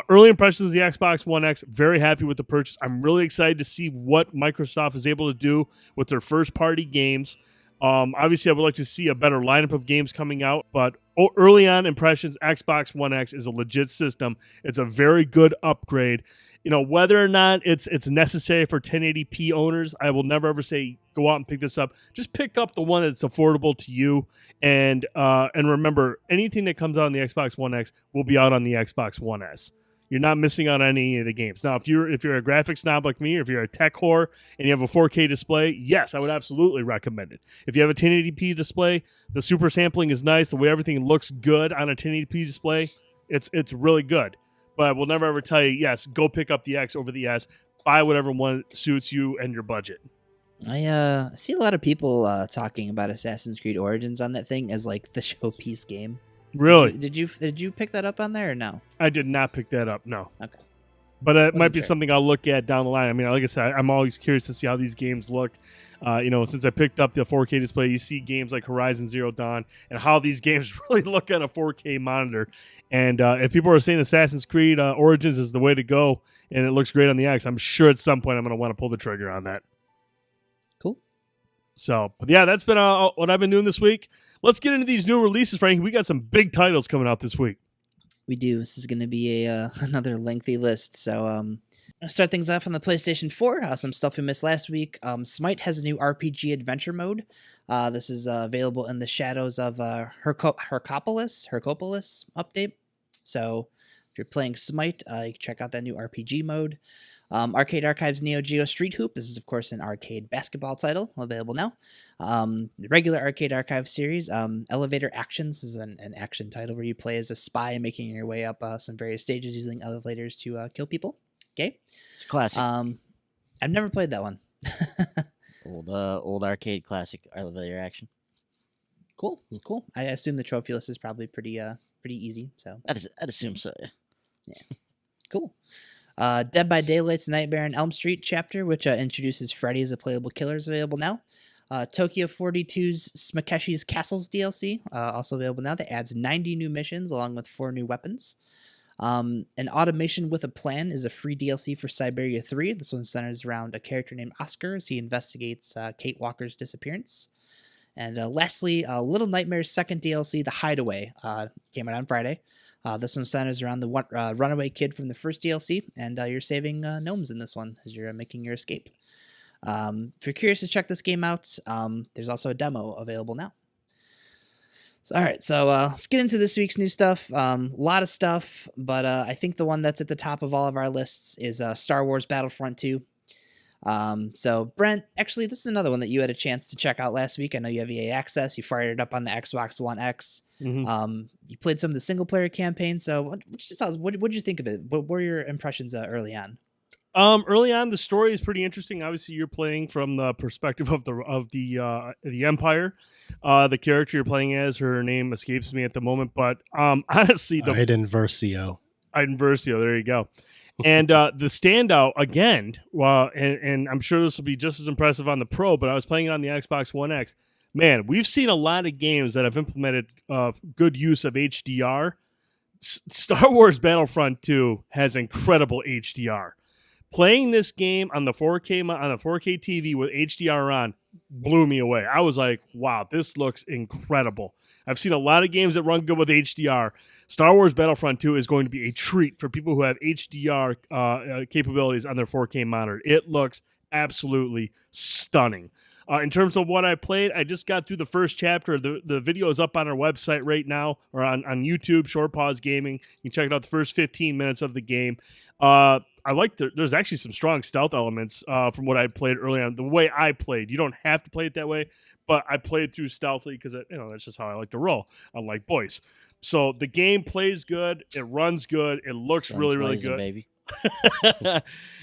early impressions of the Xbox One X, very happy with the purchase. I'm really excited to see what Microsoft is able to do with their first-party games. Obviously, I would like to see a better lineup of games coming out, but early on impressions, Xbox One X is a legit system. It's a very good upgrade. Whether or not it's necessary for 1080p owners, I will never ever say go out and pick this up. Just pick up the one that's affordable to you, and remember, anything that comes out on the Xbox One X will be out on the Xbox One S. You're not missing out on any of the games. Now, if you're a graphics snob like me, or if you're a tech whore and you have a 4K display, yes, I would absolutely recommend it. If you have a 1080p display, the super sampling is nice. The way everything looks good on a 1080p display, it's really good. But I will never ever tell you, yes, go pick up the X over the S. Buy whatever one suits you and your budget. I see a lot of people talking about Assassin's Creed Origins on that thing as like the showpiece game. Really? Did you pick that up on there or no? I did not pick that up, no. Okay. But it might be something I'll look at down the line. I mean, like I said, I'm always curious to see how these games look. Since I picked up the 4K display, you see games like Horizon Zero Dawn and how these games really look on a 4K monitor. And if people are saying Assassin's Creed Origins is the way to go and it looks great on the X, I'm sure at some point I'm going to want to pull the trigger on that. Cool. So, but yeah, that's been what I've been doing this week. Let's get into these new releases, Frankie. We got some big titles coming out this week. We do. This is going to be another lengthy list. So I'll start things off on the PlayStation 4. Some stuff we missed last week. Smite has a new RPG adventure mode. This is available in the shadows of Hercopolis update. So if you're playing Smite, you can check out that new RPG mode. Arcade Archives Neo Geo Street Hoop. This is, of course, an arcade basketball title available now. The regular Arcade Archive series. Elevator Actions is an action title where you play as a spy making your way up some various stages using elevators to kill people. Okay, It's a classic. I've never played that one. Old arcade classic elevator action. Cool. I assume the trophy list is probably pretty easy. So I'd assume so. Yeah. Cool. Dead by Daylight's Nightmare on Elm Street chapter, which introduces Freddy as a playable killer, is available now. Tokyo 42's Smekeshi's Castles DLC, also available now. That adds 90 new missions along with 4 new weapons. An Automation with a Plan is a free DLC for Siberia 3. This one centers around a character named Oscar as he investigates Kate Walker's disappearance. And lastly, Little Nightmares' second DLC, The Hideaway, came out on Friday. This one centers around the runaway kid from the first DLC, and you're saving gnomes in this one as you're making your escape. If you're curious to check this game out, there's also a demo available now. So, all right, so let's get into this week's new stuff. A lot of stuff, but I think the one that's at the top of all of our lists is Star Wars Battlefront II. So, Brent, actually, this is another one that you had a chance to check out last week. I know you have EA Access. You fired it up on the Xbox One X. Mm-hmm. You played some of the single-player campaign. So, just tell us, what did you think of it? What were your impressions early on? Early on, the story is pretty interesting. Obviously, you're playing from the perspective of the Empire. The character you're playing as, her name escapes me at the moment, but honestly, Iden Versio. There you go. And the standout again, and I'm sure this will be just as impressive on the Pro, but I was playing it on the Xbox One X. Man, we've seen a lot of games that have implemented good use of HDR. Star Wars Battlefront 2 has incredible HDR. Playing this game on the 4K TV with HDR on blew me away. I was like, wow, this looks incredible. I've seen a lot of games that run good with HDR. Star Wars Battlefront 2 is going to be a treat for people who have HDR capabilities on their 4K monitor. It looks absolutely stunning. In terms of what I played, I just got through the first chapter. The video is up on our website right now, or on YouTube, Short Pause Gaming. You can check it out, the first 15 minutes of the game. I like there's actually some strong stealth elements from what I played early on. The way I played, you don't have to play it that way, but I played through stealthily because that's just how I like to roll, unlike boys. So the game plays good, it runs good, it looks really, really good. Baby.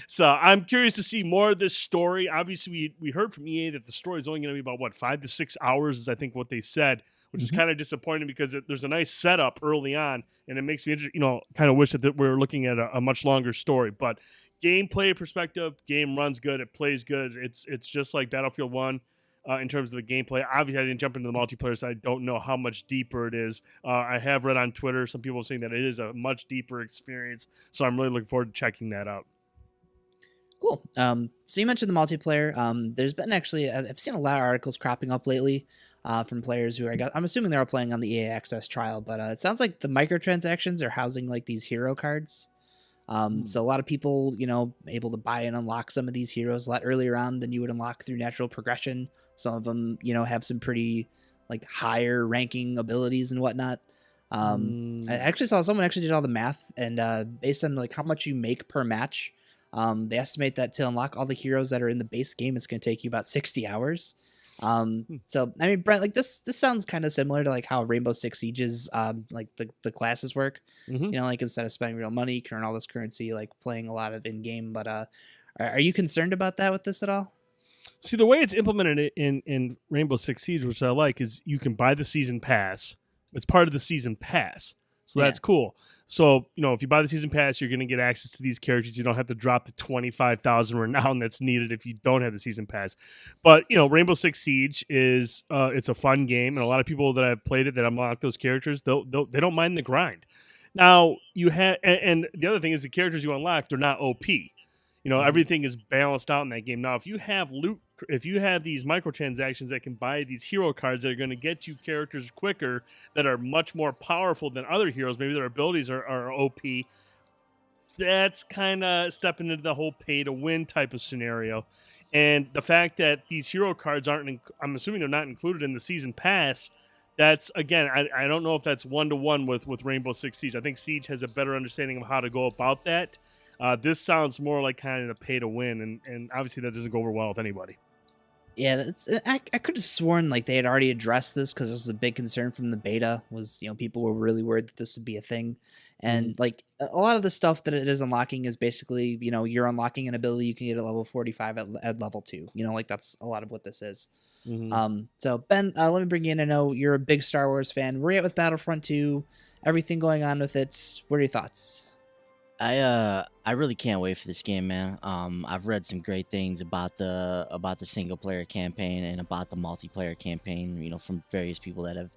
So I'm curious to see more of this story. Obviously, we heard from EA that the story is only going to be about 5 to 6 hours, is I think what they said, which is kind of disappointing because there's a nice setup early on, and it makes me kind of wish that we're looking at a much longer story. But gameplay perspective, game runs good, it plays good. It's just like Battlefield 1. In terms of the gameplay, obviously I didn't jump into the multiplayer, so I don't know how much deeper it is. I have read on Twitter some people saying that it is a much deeper experience, so I'm really looking forward to checking that out. Cool. So you mentioned the multiplayer. There's been actually, I've seen a lot of articles cropping up lately from players who I'm assuming they're all playing on the EA Access trial, but it sounds like the microtransactions are housing like these hero cards. So a lot of people, able to buy and unlock some of these heroes a lot earlier on than you would unlock through natural progression. Some of them, have some pretty like higher ranking abilities and whatnot. I actually saw someone actually did all the math, and based on like how much you make per match, they estimate that to unlock all the heroes that are in the base game, it's going to take you about 60 hours. So I mean, Brent, like this sounds kind of similar to like how Rainbow Six Siege's like the classes work. Like instead of spending real money, you can earn all this currency, like playing a lot of in-game. But are you concerned about that with this at all? See, the way it's implemented in Rainbow Six Siege, which I like, is you can buy the season pass. It's part of the season pass, so that's cool. So, if you buy the season pass, you're going to get access to these characters. You don't have to drop the 25,000 renown that's needed if you don't have the season pass. But, Rainbow Six Siege is it's a fun game, and a lot of people that have played it that unlock those characters, they don't mind the grind. Now, you have, and the other thing is the characters you unlock, they're not OP. Everything is balanced out in that game. Now, if you have these microtransactions that can buy these hero cards that are going to get you characters quicker, that are much more powerful than other heroes, maybe their abilities are OP, that's kind of stepping into the whole pay-to-win type of scenario. And the fact that these hero cards I'm assuming they're not included in the season pass, that's, again, I don't know if that's one-to-one with Rainbow Six Siege. I think Siege has a better understanding of how to go about that. This sounds more like kind of a pay-to-win, and obviously that doesn't go over well with anybody. Yeah, I could have sworn like they had already addressed this because this was a big concern from the beta. Was people were really worried that this would be a thing, and like a lot of the stuff that it is unlocking is basically you're unlocking an ability you can get at level 45 at level 2. Like that's a lot of what this is. So Ben, let me bring you in. I know you're a big Star Wars fan. Where are you at with Battlefront 2? Everything going on with it. What are your thoughts? I really can't wait for this game, man. I've read some great things about the single player campaign and about the multiplayer campaign, from various people that have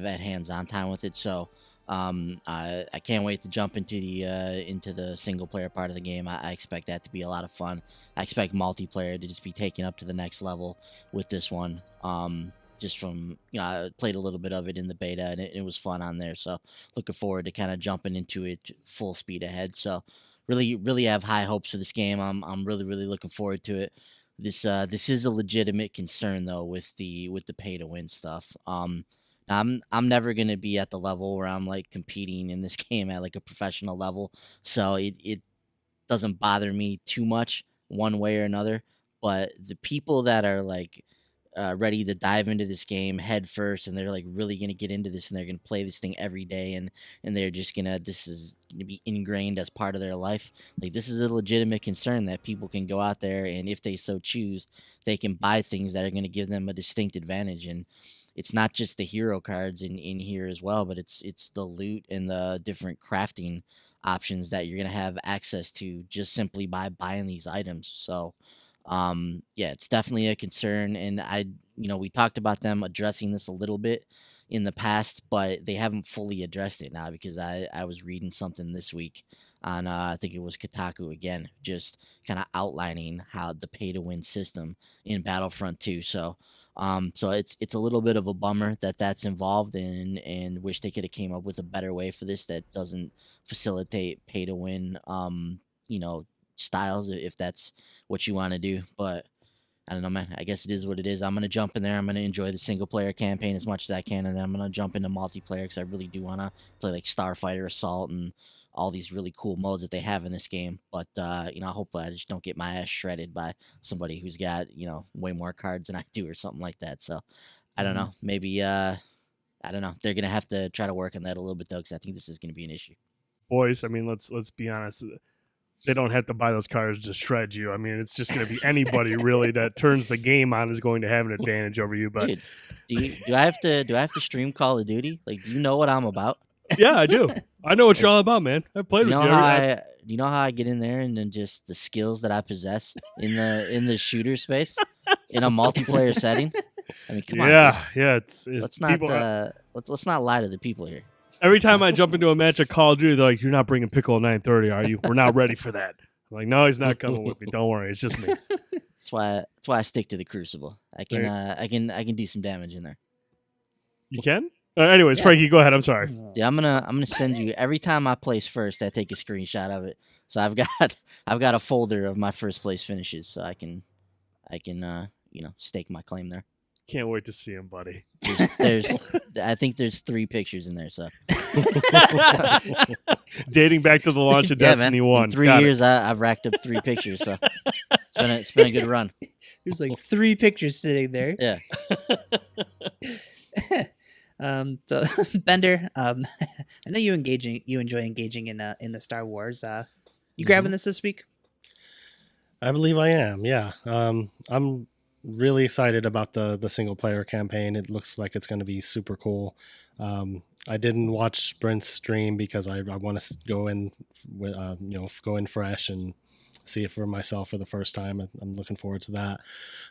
had hands-on time with it. So I can't wait to jump into the single player part of the game. I expect that to be a lot of fun. I expect multiplayer to just be taken up to the next level with this one. Just from, I played a little bit of it in the beta, and it was fun on there. So looking forward to kind of jumping into it full speed ahead. So really have high hopes for this game. I'm really looking forward to it. This is a legitimate concern though with the pay to win stuff. I'm never gonna be at the level where I'm like competing in this game at like a professional level. So it doesn't bother me too much one way or another. But the people that are like ready to dive into this game head first, and they're like really gonna get into this, and they're gonna play this thing every day, and they're just this is gonna be ingrained as part of their life. Like this is a legitimate concern that people can go out there, and if they so choose, they can buy things that are gonna give them a distinct advantage. And it's not just the hero cards in here as well, but it's the loot and the different crafting options that you're gonna have access to just simply by buying these items. So yeah, it's definitely a concern, and we talked about them addressing this a little bit in the past, but they haven't fully addressed it now, because I was reading something this week on I think it was Kotaku again, just kind of outlining how the pay to win system in Battlefront 2. So so it's a little bit of a bummer that that's involved, and wish they could have came up with a better way for this that doesn't facilitate pay to win styles if that's what you want to do. But I don't know, man. I guess it is what it is. I'm gonna jump in there. I'm gonna enjoy the single player campaign as much as I can, and then I'm gonna jump into multiplayer because I really do want to play like Starfighter Assault and all these really cool modes that they have in this game. But hopefully I just don't get my ass shredded by somebody who's got way more cards than I do or something like that. So I don't know. Maybe I don't know. They're gonna have to try to work on that a little bit though, because I think this is gonna be an issue. Boys, I mean, let's be honest. They don't have to buy those cards to shred you. I mean, it's just going to be anybody really that turns the game on is going to have an advantage over you. But dude, do I have to stream Call of Duty? Like, do you know what I'm about? Yeah, I do. I know what you're all about, man. I've played with you. You know how I get in there and then just the skills that I possess in the shooter space in a multiplayer setting. I mean, come on. Yeah. Let's not lie to the people here. Every time I jump into a match of Call of Duty, they're like, "You're not bringing Pickle at 9:30, are you? We're not ready for that." I'm like, "No, he's not coming with me. Don't worry, it's just me." That's why I stick to the Crucible. I can do some damage in there. You can? Anyways, yeah. Frankie, go ahead. I'm sorry. Yeah, I'm gonna send you every time I place first. I take a screenshot of it. So I've got a folder of my first place finishes, so I can stake my claim there. Can't wait to see him, buddy. I think there's 3 pictures in there. So dating back to the launch of Destiny 1. In 3 years, I've racked up 3 pictures. So it's been a good run. There's like 3 pictures sitting there. Yeah. So Bender, I know you enjoy engaging in the Star Wars. You grabbing this week? I believe I am. Yeah. I'm really excited about the single player campaign. It looks like it's going to be super cool. I didn't watch Brent's stream because I want to go in fresh and see it for myself for the first time. I'm looking forward to that.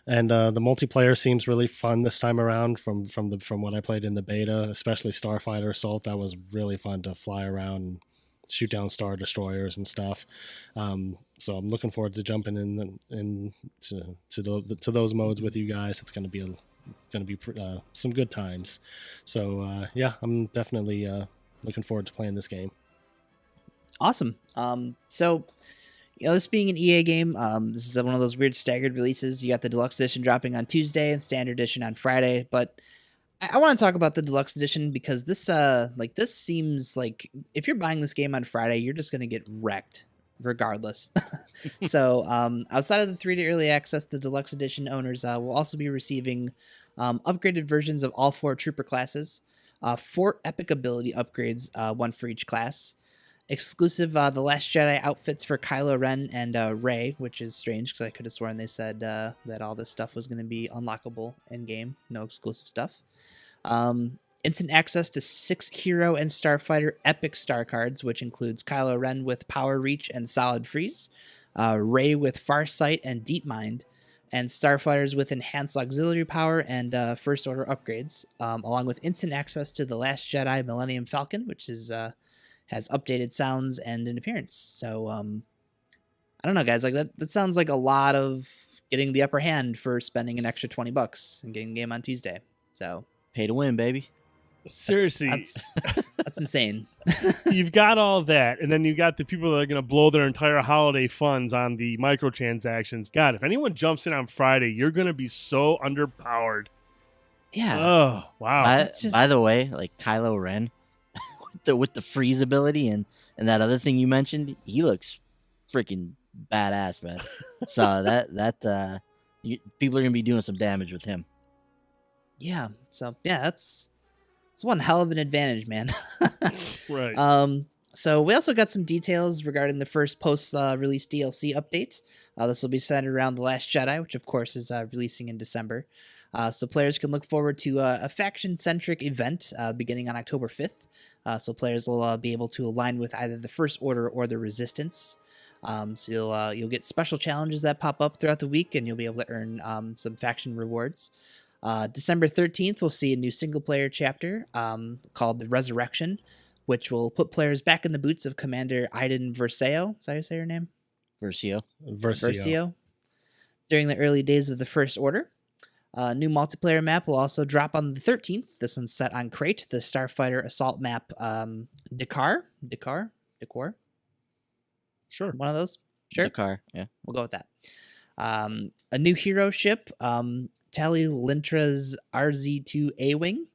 And the multiplayer seems really fun this time around from what I played in the beta, especially Starfighter Assault. That was really fun to fly around and shoot down Star Destroyers and stuff. So I'm looking forward to jumping to those modes with you guys. It's going to be some good times. So I'm definitely looking forward to playing this game. Awesome. So this being an EA game, this is one of those weird staggered releases. You got the Deluxe Edition dropping on Tuesday and Standard Edition on Friday, but I want to talk about the Deluxe Edition because this seems like if you're buying this game on Friday, you're just going to get wrecked regardless. So outside of the 3-day early access, the Deluxe Edition owners will also be receiving upgraded versions of all 4 trooper classes, 4 epic ability upgrades, 1 for each class, exclusive The Last Jedi outfits for Kylo Ren and Rey, which is strange because I could have sworn they said that all this stuff was going to be unlockable in-game, no exclusive stuff. Instant access to 6 Hero and Starfighter Epic Star cards, which includes Kylo Ren with Power Reach and Solid Freeze, Rey with Farsight and Deep Mind, and Starfighters with Enhanced Auxiliary Power and First Order upgrades, along with instant access to The Last Jedi Millennium Falcon, which is has updated sounds and an appearance. So I don't know, guys, like that sounds like a lot of getting the upper hand for spending an extra $20 and getting the game on Tuesday. So pay to win, baby. Seriously, that's insane. You've got all that, and then you got the people that are going to blow their entire holiday funds on the microtransactions. God, if anyone jumps in on Friday, you're going to be so underpowered. Yeah. Oh, wow. By the way, like Kylo Ren with the freeze ability and that other thing you mentioned, he looks freaking badass, man. So that people are going to be doing some damage with him. Yeah. So yeah, it's one hell of an advantage, man. Right. So we also got some details regarding the first post-release DLC update. This will be centered around The Last Jedi, which of course is releasing in December. So players can look forward to a faction-centric event beginning on October 5th. So players will be able to align with either the First Order or the Resistance. So you'll get special challenges that pop up throughout the week, and you'll be able to earn some faction rewards. December 13th, we'll see a new single-player chapter called The Resurrection, which will put players back in the boots of Commander Iden Versio. Is that how you say her name? Versio. During the early days of the First Order. New multiplayer map will also drop on the 13th. This one's set on Crate, the Starfighter Assault map Dakar? Sure. One of those. Sure. The car. Yeah. We'll go with that. A new hero ship, Tally Lintra's RZ2 A-Wing.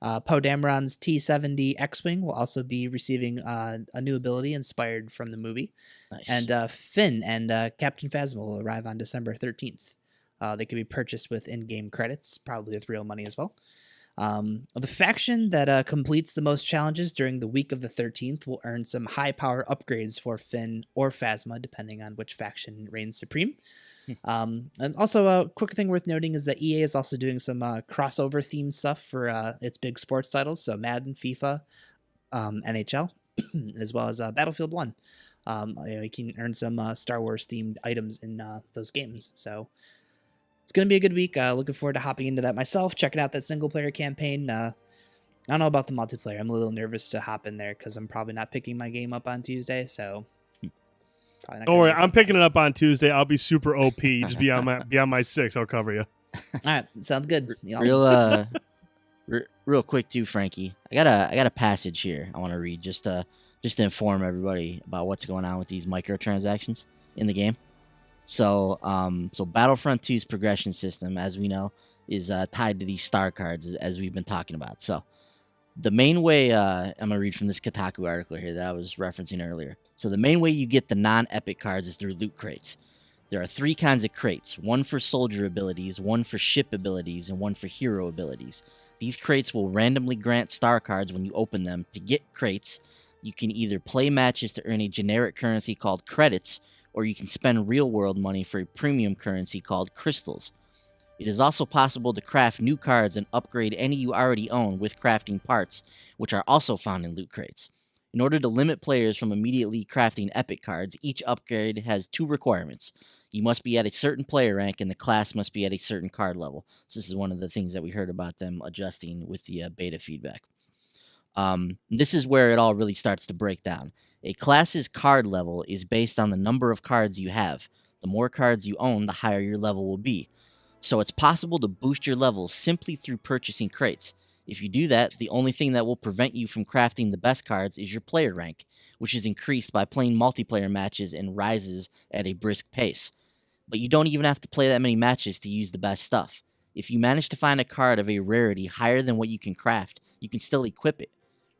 Poe Dameron's T-70 X-Wing will also be receiving a new ability inspired from the movie. Nice. And Finn and Captain Phasma will arrive on December 13th. They can be purchased with in-game credits, probably with real money as well. The faction that completes the most challenges during the week of the 13th will earn some high-power upgrades for Finn or Phasma, depending on which faction reigns supreme. And also a quick thing worth noting is that EA is also doing some crossover themed stuff for its big sports titles. So Madden, FIFA, NHL, as well as Battlefield 1. You can earn some Star Wars themed items in those games. So it's going to be a good week. Looking forward to hopping into that myself, checking out that single player campaign. I don't know about the multiplayer. I'm a little nervous to hop in there because I'm probably not picking my game up on Tuesday. So don't worry, I'm picking it up on Tuesday. I'll be super OP. You just be on my 6. I'll cover you. All right, sounds good. Real quick too, Frankie. I got a passage here I want to read just to inform everybody about what's going on with these microtransactions in the game. So Battlefront 2's progression system, as we know, is tied to these star cards, as we've been talking about. So the main way, I'm going to read from this Kotaku article here that I was referencing earlier. So the main way you get the non-epic cards is through loot crates. There are 3 kinds of crates, one for soldier abilities, one for ship abilities, and one for hero abilities. These crates will randomly grant star cards when you open them. To get crates, you can either play matches to earn a generic currency called credits, or you can spend real-world money for a premium currency called crystals. It is also possible to craft new cards and upgrade any you already own with crafting parts, which are also found in loot crates. In order to limit players from immediately crafting epic cards, each upgrade has 2 requirements. You must be at a certain player rank, and the class must be at a certain card level. So this is one of the things that we heard about them adjusting with the beta feedback. This is where it all really starts to break down. A class's card level is based on the number of cards you have. The more cards you own, the higher your level will be. So it's possible to boost your levels simply through purchasing crates. If you do that, the only thing that will prevent you from crafting the best cards is your player rank, which is increased by playing multiplayer matches and rises at a brisk pace. But you don't even have to play that many matches to use the best stuff. If you manage to find a card of a rarity higher than what you can craft, you can still equip it.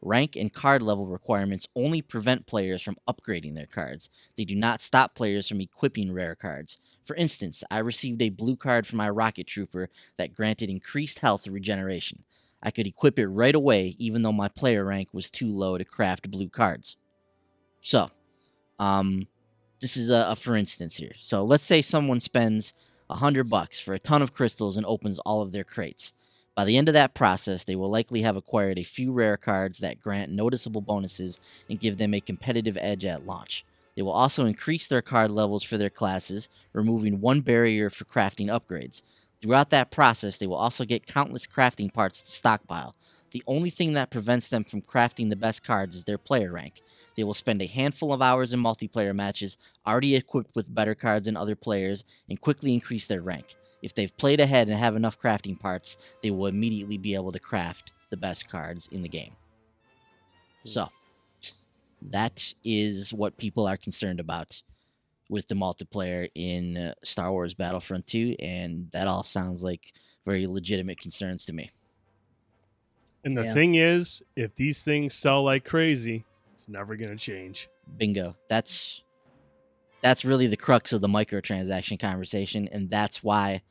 Rank and card level requirements only prevent players from upgrading their cards. They do not stop players from equipping rare cards. For instance, I received a blue card from my Rocket Trooper that granted increased health regeneration. I could equip it right away, even though my player rank was too low to craft blue cards. So, this is a for instance here. So let's say someone spends $100 for a ton of crystals and opens all of their crates. By the end of that process, they will likely have acquired a few rare cards that grant noticeable bonuses and give them a competitive edge at launch. They will also increase their card levels for their classes, removing one barrier for crafting upgrades. Throughout that process, they will also get countless crafting parts to stockpile. The only thing that prevents them from crafting the best cards is their player rank. They will spend a handful of hours in multiplayer matches, already equipped with better cards than other players, and quickly increase their rank. If they've played ahead and have enough crafting parts, they will immediately be able to craft the best cards in the game. So, that is what people are concerned about with the multiplayer in Star Wars Battlefront 2, and that all sounds like very legitimate concerns to me. And the thing is, if these things sell like crazy, it's never going to change. Bingo. That's really the crux of the microtransaction conversation, and that's why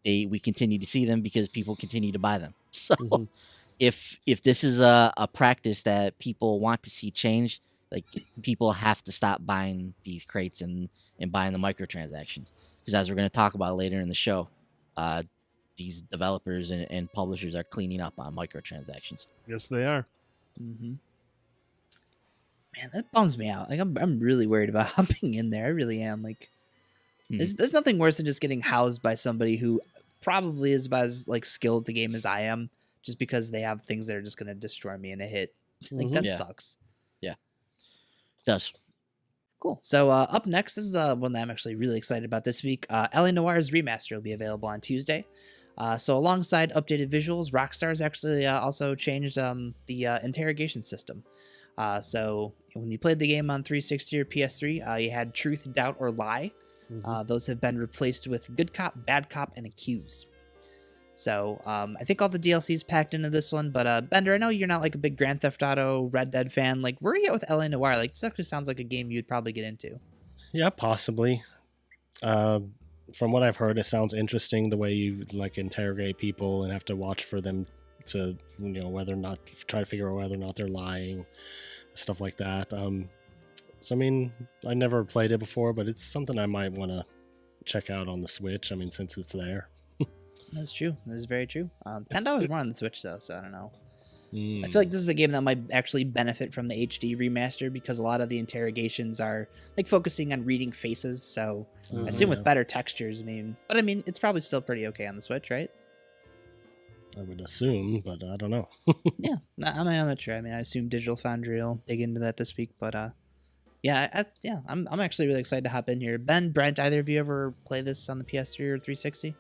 we continue to see them, because people continue to buy them. So if this is a practice that people want to see change, like, people have to stop buying these crates and buying the microtransactions, because as we're going to talk about later in the show, these developers and publishers are cleaning up on microtransactions. Yes, they are. Mm-hmm. Man, that bums me out. Like, I'm really worried about hopping in there. I really am. Like, there's nothing worse than just getting housed by somebody who probably is about as like skilled at the game as I am, just because they have things that are just going to destroy me in a hit. Like, that sucks. Yeah, it does. Cool. So up next, this is one that I'm actually really excited about this week. LA Noire's Remaster will be available on Tuesday. So alongside updated visuals, Rockstar's actually also changed the interrogation system. So when you played the game on 360 or PS3, you had Truth, Doubt, or Lie. Those have been replaced with Good Cop, Bad Cop, and Accuse. So I think all the DLCs packed into this one. But Bender, I know you're not like a big Grand Theft Auto, Red Dead fan. Like, where are you at with LA Noire? Like, this actually sounds like a game you'd probably get into. Yeah, possibly. From what I've heard, it sounds interesting the way you like interrogate people and have to watch for them to, whether or not try to figure out whether or not they're lying, stuff like that. So I mean, I never played it before, but it's something I might want to check out on the Switch. I mean, since it's there. That's true. That is very true. $10 more on the Switch though, so I don't know. I feel like this is a game that might actually benefit from the HD remaster because a lot of the interrogations are like focusing on reading faces. So I assume with better textures. But it's probably still pretty okay on the Switch, right? I would assume, but I don't know. Yeah, I'm not sure. I assume Digital Foundry will dig into that this week, but I'm actually really excited to hop in here. Ben, Brent, either of you ever play this on the PS3 or 360?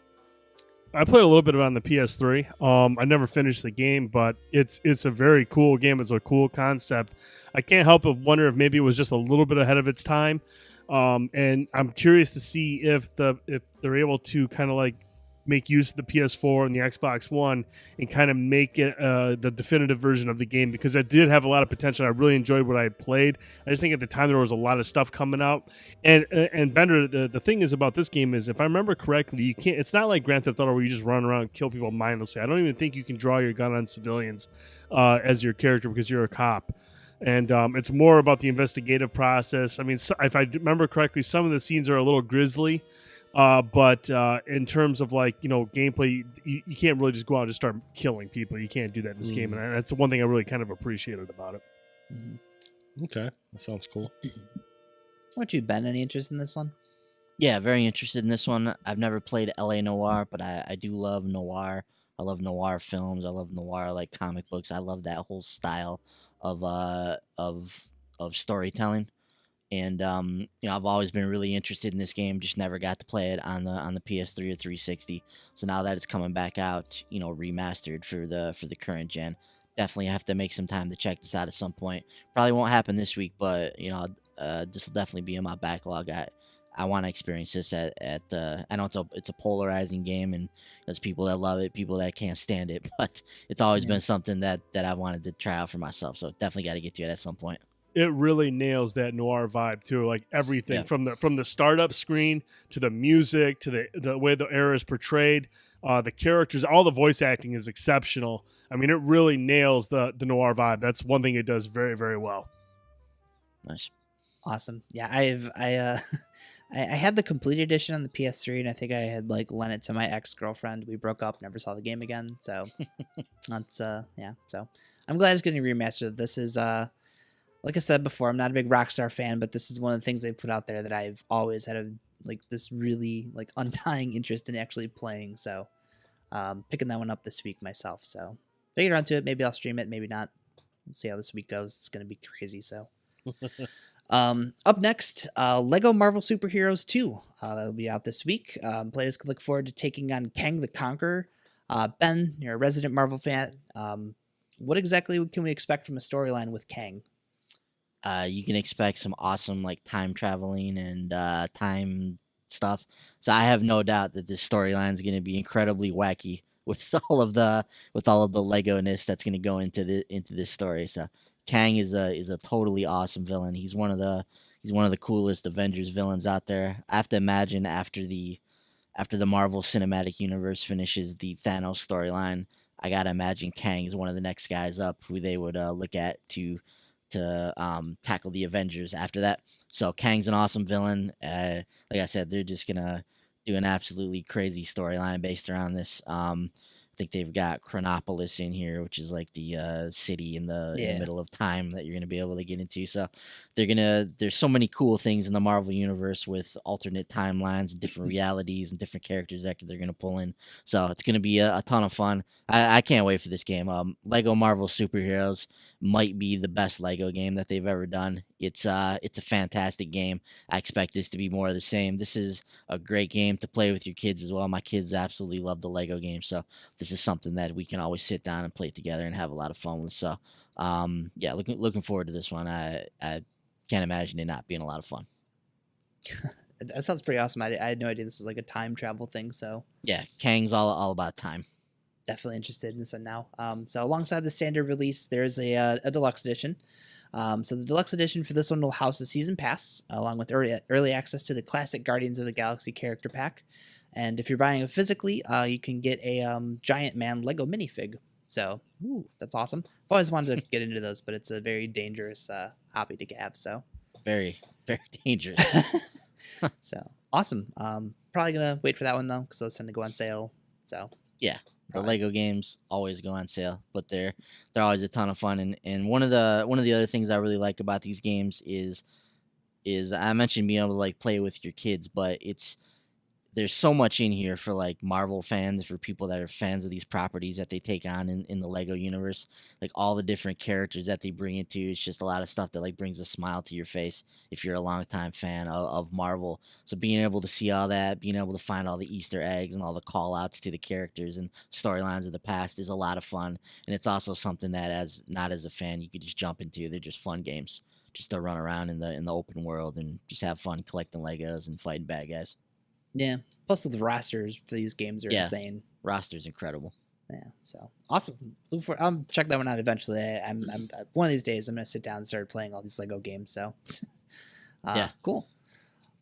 I played a little bit of it on the PS3. I never finished the game, but it's a very cool game. It's a cool concept. I can't help but wonder if maybe it was just a little bit ahead of its time. And I'm curious to see if they're able to kind of like make use of the PS4 and the Xbox One and kind of make it the definitive version of the game, because it did have a lot of potential. I really enjoyed what I played. I just think at the time there was a lot of stuff coming out. And Bender, the thing is about this game is, if I remember correctly, you can't. It's not like Grand Theft Auto where you just run around and kill people mindlessly. I don't even think you can draw your gun on civilians as your character because you're a cop. And it's more about the investigative process. I mean, if I remember correctly, some of the scenes are a little grisly. But in terms of like, gameplay, you can't really just go out and just start killing people. You can't do that in this game. And that's the one thing I really kind of appreciated about it. Okay. That sounds cool. What about you, Ben? Any interest in this one? Yeah, very interested in this one. I've never played LA Noire, but I do love noir. I love noir films. I love noir like comic books. I love that whole style of storytelling. And I've always been really interested in this game. Just never got to play it on the PS3 or 360. So now that it's coming back out, remastered for the current gen, definitely have to make some time to check this out at some point. Probably won't happen this week, but this will definitely be in my backlog. I want to experience this at I know it's a polarizing game, and there's people that love it, people that can't stand it, but it's always been something that I wanted to try out for myself. So definitely got to get to it at some point. It really nails that noir vibe too, like everything from the startup screen to the music to the way the era is portrayed, the characters, all the voice acting is exceptional. I mean, it really nails the noir vibe. That's one thing it does very, very well. Nice, awesome. Yeah, I had the complete edition on the PS3, and I think I had like lent it to my ex-girlfriend. We broke up, never saw the game again. So that's So I'm glad it's getting remastered. This is like I said before, I'm not a big Rockstar fan, but this is one of the things they put out there that I've always had this really like undying interest in actually playing. So picking that one up this week myself. So if I get around to it, maybe I'll stream it, maybe not. We'll see how this week goes. It's going to be crazy. So up next, Lego Marvel Superheroes 2. That'll be out this week. Players can look forward to taking on Kang the Conqueror. Ben, you're a resident Marvel fan. What exactly can we expect from a storyline with Kang? You can expect some awesome like time traveling and time stuff. So I have no doubt that this storyline is going to be incredibly wacky with all of the Lego-ness that's going to go into this story. So Kang is a totally awesome villain. He's one of the coolest Avengers villains out there. I have to imagine after the Marvel Cinematic Universe finishes the Thanos storyline, I gotta imagine Kang is one of the next guys up who they would look at to tackle the Avengers after that. So Kang's an awesome villain. Like I said, they're just gonna do an absolutely crazy storyline based around this. I think they've got Chronopolis in here, which is like the city in the middle of time that you're gonna be able to get into. So there's so many cool things in the Marvel universe with alternate timelines, and different realities, and different characters that they're gonna pull in. So it's gonna be a ton of fun. I can't wait for this game. Lego Marvel Superheroes might be the best Lego game that they've ever done. It's a fantastic game. I expect this to be more of the same. This is a great game to play with your kids as well. My kids absolutely love the Lego game, so this this is something that we can always sit down and play together and have a lot of fun with. So, yeah, looking forward to this one. I can't imagine it not being a lot of fun. That sounds pretty awesome. I had no idea this was like a time travel thing. So Yeah, Kang's all about time. definitely interested in this one now. So alongside the standard release, there's a deluxe edition. So the deluxe edition for this one will house a season pass along with early access to the classic Guardians of the Galaxy character pack. And if you're buying it physically, you can get a Giant Man Lego minifig. So that's awesome. I've always wanted to get into those, but it's a very dangerous hobby to have. So Very, very dangerous. so awesome. Probably gonna wait for that one though, because those tend to go on sale. So Yeah, the Probably. Lego games always go on sale, but they're always a ton of fun. And one of the other things I really like about these games is I mentioned being able to like play with your kids, but there's so much in here for like Marvel fans, for people that are fans of these properties that they take on in the Lego universe, like all the different characters that they bring into. It's just a lot of stuff that like brings a smile to your face if you're a longtime fan of Marvel. So being able to see all that, being able to find all the Easter eggs and all the call outs to the characters and storylines of the past is a lot of fun. And it's also something that not as a fan, you could just jump into. They're just fun games just to run around in the open world and just have fun collecting Legos and fighting bad guys. yeah. Plus the rosters for these games are insane. Roster's incredible. Yeah, so awesome. I'll check that one out eventually. I'm one of these days I'm gonna sit down and start playing all these Lego games. So, Yeah. cool.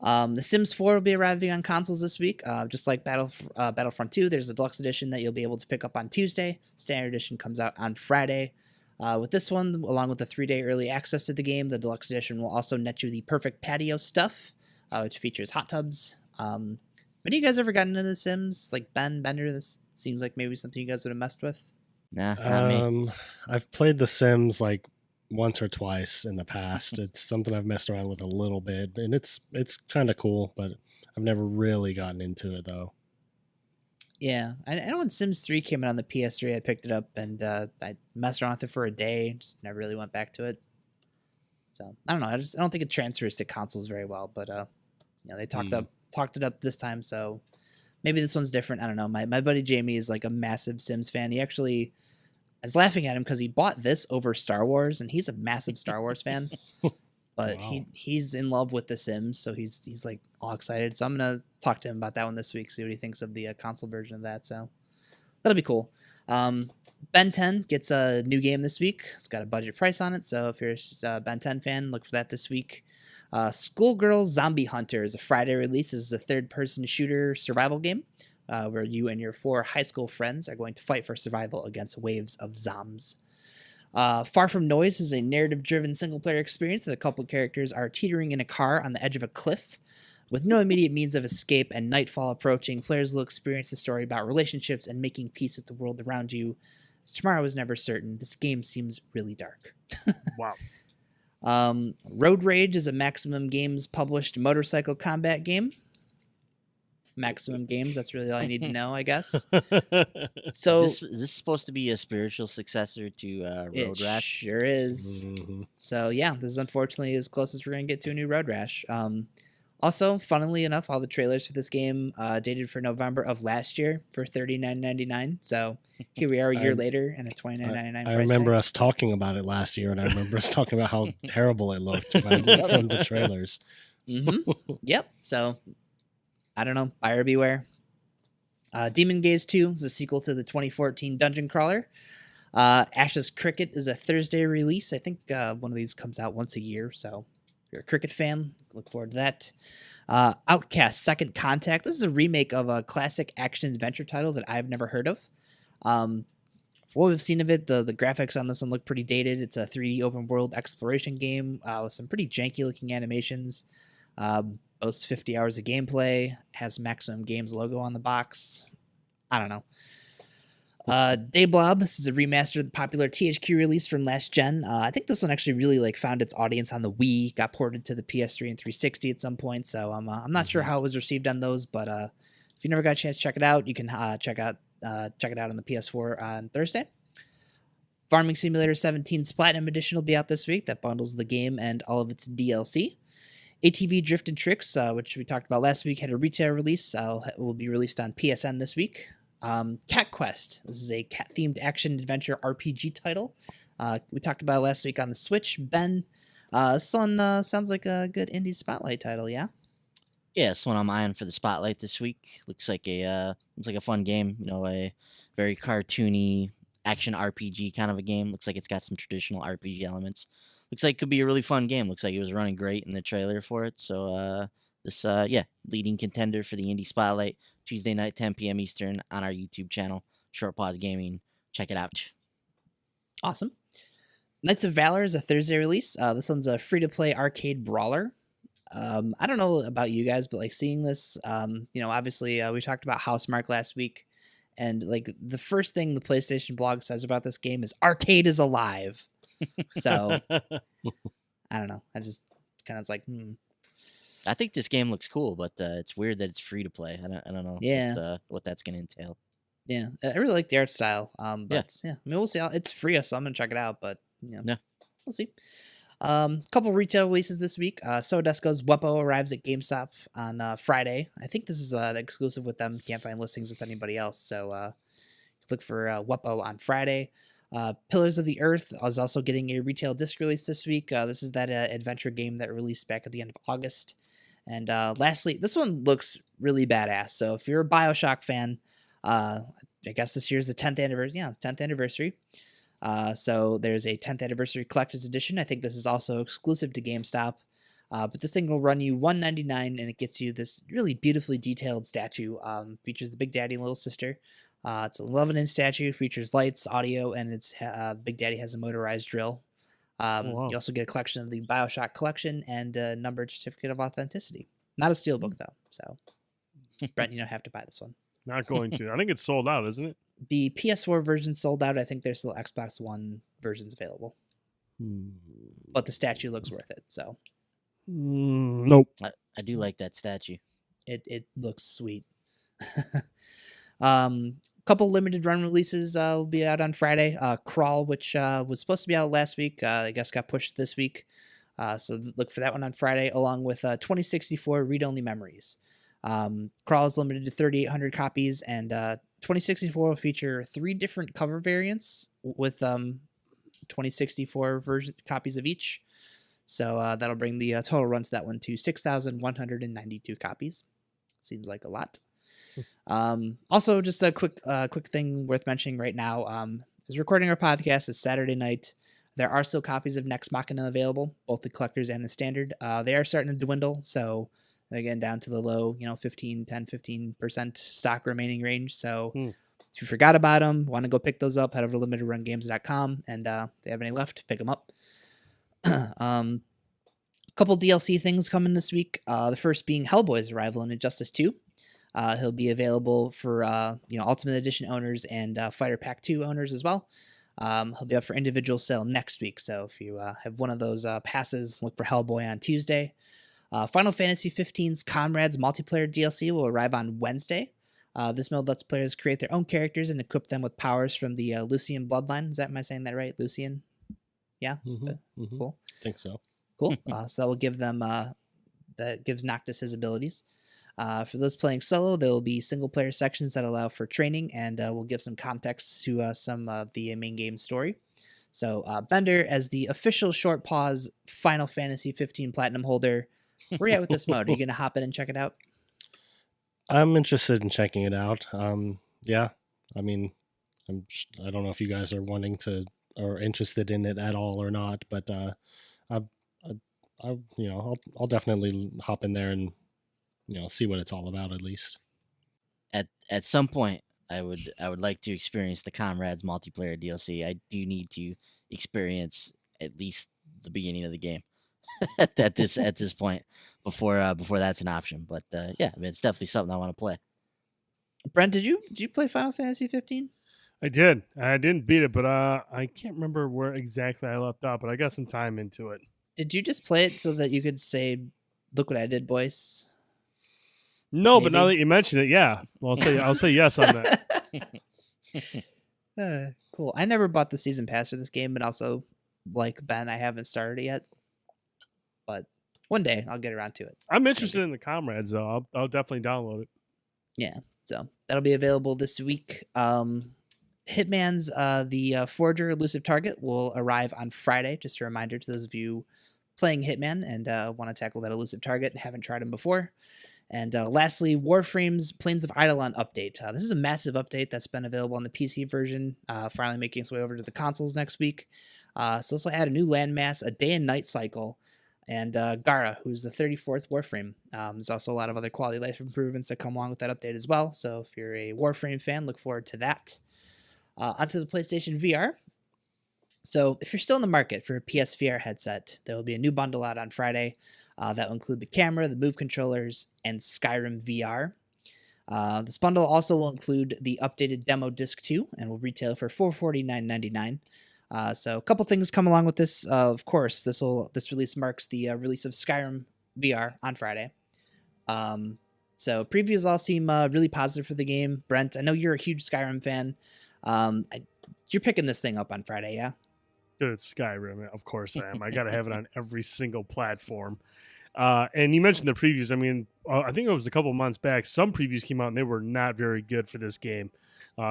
The Sims 4 will be arriving on consoles this week. Just like Battlefront 2, there's a deluxe edition that you'll be able to pick up on Tuesday. Standard edition comes out on Friday. With this one, along with the 3-day early access to the game, the deluxe edition will also net you the perfect patio stuff, which features hot tubs. Have you guys ever gotten into The Sims? Like Bender, this seems like maybe something you guys would have messed with. Nah, not me. I've played The Sims like once or twice in the past. It's something I've messed around with a little bit, and it's kind of cool, but I've never really gotten into it though. Yeah, I know when Sims 3 came out on the PS3, I picked it up and I messed around with it for a day, just never really went back to it. So I don't know. I don't think it transfers to consoles very well, but they talked it up this time, so maybe this one's different. I don't know. My buddy Jamie is like a massive Sims fan. He actually, I was laughing at him because he bought this over Star Wars, and he's a massive Star Wars fan. But Wow. he's in love with The Sims, so he's like all excited. So I'm gonna talk to him about that one this week, see what he thinks of the console version of that. So that'll be cool. Ben 10 gets a new game this week. It's got a budget price on it, so if you're a Ben 10 fan, look for that this week. Schoolgirl Zombie Hunter is a Friday release. This is a third-person shooter survival game where you and your 4 high school friends are going to fight for survival against waves of zombs. Far From Noise is a narrative-driven single-player experience that a couple of characters are teetering in a car on the edge of a cliff. With no immediate means of escape and nightfall approaching, players will experience a story about relationships and making peace with the world around you. As tomorrow is never certain, this game seems really dark. Wow. Road Rage is a Maximum Games published motorcycle combat game. Maximum Games, that's really all I need to know, I guess. So Is this supposed to be a spiritual successor to Road it Rash? sure is. Mhm. So yeah, this is unfortunately as close as we're gonna get to a new Road Rash. Also, funnily enough, all the trailers for this game dated for November of last year for $39.99. So here we are a year later and a $29.99 price I remember tag. us talking about it last year, and I remember us talking about how terrible it looked from the trailers. Yep. So I don't know. Buyer beware. Demon Gaze 2 is a sequel to the 2014 dungeon crawler. Ash's Cricket is a Thursday release. I think one of these comes out once a year. So if you're a cricket fan, look forward to that. Outcast Second Contact. This is a remake of a classic action adventure title that I've never heard of. For what we've seen of it, the graphics on this one look pretty dated. It's a 3D open world exploration game with some pretty janky looking animations. Boasts 50 hours of gameplay, has Maximum Games logo on the box. I don't know. Dayblob, this is a remaster of the popular THQ release from last gen. I think this one actually really found its audience on the Wii, got ported to the PS3 and 360 at some point, so I'm not sure how it was received on those, but if you never got a chance to check it out, you can check it out on the PS4 on Thursday. Farming Simulator 17's Platinum Edition will be out this week. That bundles the game and all of its DLC. ATV Drift and Tricks, which we talked about last week, had a retail release. Will be released on PSN this week. Cat Quest. This is a cat-themed action-adventure RPG title. We talked about it last week on the Switch. Ben, this one sounds like a good indie spotlight title, yeah? Yeah, it's one I'm eyeing for the spotlight this week. Looks like a fun game. A very cartoony action RPG kind of a game. Looks like it's got some traditional RPG elements. Looks like it could be a really fun game. Looks like it was running great in the trailer for it. So leading contender for the indie spotlight Tuesday night, 10 p.m. Eastern on our YouTube channel, Short Pause Gaming. Check it out. Awesome. Knights of Valor is a Thursday release. This one's a free-to-play arcade brawler. I don't know about you guys, but like seeing this, obviously we talked about Housemarque last week, and like the first thing the PlayStation blog says about this game is arcade is alive. So I don't know. I just kind of was like, I think this game looks cool, but it's weird that it's free to play. I don't know. Yeah. What that's gonna entail. Yeah, I really like the art style. But yeah, I mean, we'll see. It's free, so I'm gonna check it out. But we'll see. Couple retail releases this week. Sodesco's Weppo arrives at GameStop on Friday. I think this is exclusive with them. Can't find listings with anybody else, so look for Weppo on Friday. Pillars of the Earth is also getting a retail disc release this week. This is that adventure game that released back at the end of August. And lastly, this one looks really badass. So if you're a BioShock fan, I guess this year's the 10th anniversary. Yeah, 10th anniversary. So there's a 10th anniversary collector's edition. I think this is also exclusive to GameStop. But this thing will run you $199, and it gets you this really beautifully detailed statue. Features the Big Daddy and Little Sister. It's an 11-inch statue, features lights, audio, and it's Big Daddy has a motorized drill. You also get a collection of the BioShock collection and a numbered certificate of authenticity. Not a steelbook, though. So, Brent, you don't have to buy this one. Not going to. I think it's sold out, isn't it? The PS4 version sold out. I think there's still Xbox One versions available. But the statue looks worth it. So, nope. I do like that statue. It looks sweet. Couple limited run releases will be out on Friday. Crawl, which was supposed to be out last week, I guess got pushed this week. So look for that one on Friday, along with 2064 Read-Only Memories. Crawl is limited to 3,800 copies, and 2064 will feature 3 different cover variants with 2064 version copies of each. So that'll bring the total run to that one to 6,192 copies. Seems like a lot. Also, just a quick thing worth mentioning right now is recording our podcast is Saturday night. There are still copies of Nex Machina available, both the collectors and the standard. They are starting to dwindle, so again down to the low 15% stock remaining range. So if you forgot about them, want to go pick those up, head over to limitedrungames.com, and if they have any left, pick them up. Couple DLC things coming this week. The first being Hellboy's arrival in Injustice 2. He'll be available for Ultimate Edition owners and Fighter Pack 2 owners as well. He'll be up for individual sale next week. So if you have one of those passes, look for Hellboy on Tuesday. Final Fantasy XV's Comrades multiplayer DLC will arrive on Wednesday. This mode lets players create their own characters and equip them with powers from the Lucian bloodline. Am I saying that right? Lucian? Yeah? Cool. I think so. Cool. So that will give them, that gives Noctis his abilities. For those playing solo, there will be single-player sections that allow for training, and will give some context to some of the main game story. So, Bender, as the official Short Pause Final Fantasy 15 Platinum holder, where are you at with this mode? Are you going to hop in and check it out? I'm interested in checking it out. Yeah, I mean, I don't know if you guys are wanting to or interested in it at all or not, but I'll definitely hop in there and see what it's all about at least. At some point, I would like to experience the Comrades multiplayer DLC. I do need to experience at least the beginning of the game at this point before that's an option. But yeah, I mean, it's definitely something I want to play. Brent, did you play Final Fantasy 15? I did. I didn't beat it, but I can't remember where exactly I left off. But I got some time into it. Did you just play it so that you could say, "Look what I did, boys"? No, Maybe. But now that you mention it, yeah, well, I'll say yes on that. Cool. I never bought the season pass for this game, but also, like Ben, I haven't started it yet. But one day I'll get around to it. I'm interested in the Comrades, though. I'll definitely download it. Yeah. So that'll be available this week. Hitman's the Forger Elusive Target will arrive on Friday. Just a reminder to those of you playing Hitman and want to tackle that elusive target and haven't tried him before. And lastly, Warframe's Plains of Eidolon update. This is a massive update that's been available on the PC version, finally making its way over to the consoles next week. So this will add a new landmass, a day and night cycle, and Gara, who's the 34th Warframe. There's also a lot of other quality of life improvements that come along with that update as well. So if you're a Warframe fan, look forward to that. Onto the PlayStation VR. So if you're still in the market for a PSVR headset, there will be a new bundle out on Friday that will include the camera, the Move controllers, and Skyrim VR. This bundle also will include the updated demo disc 2 and will retail for $449.99. So a couple things come along with this. Of course, this release marks the release of Skyrim VR on Friday. So previews all seem really positive for the game. Brent, I know you're a huge Skyrim fan. You're picking this thing up on Friday, yeah? Dude, it's Skyrim. Of course I am. I got to have it on every single platform. And you mentioned the previews. I mean, I think it was a couple months back. Some previews came out and they were not very good for this game.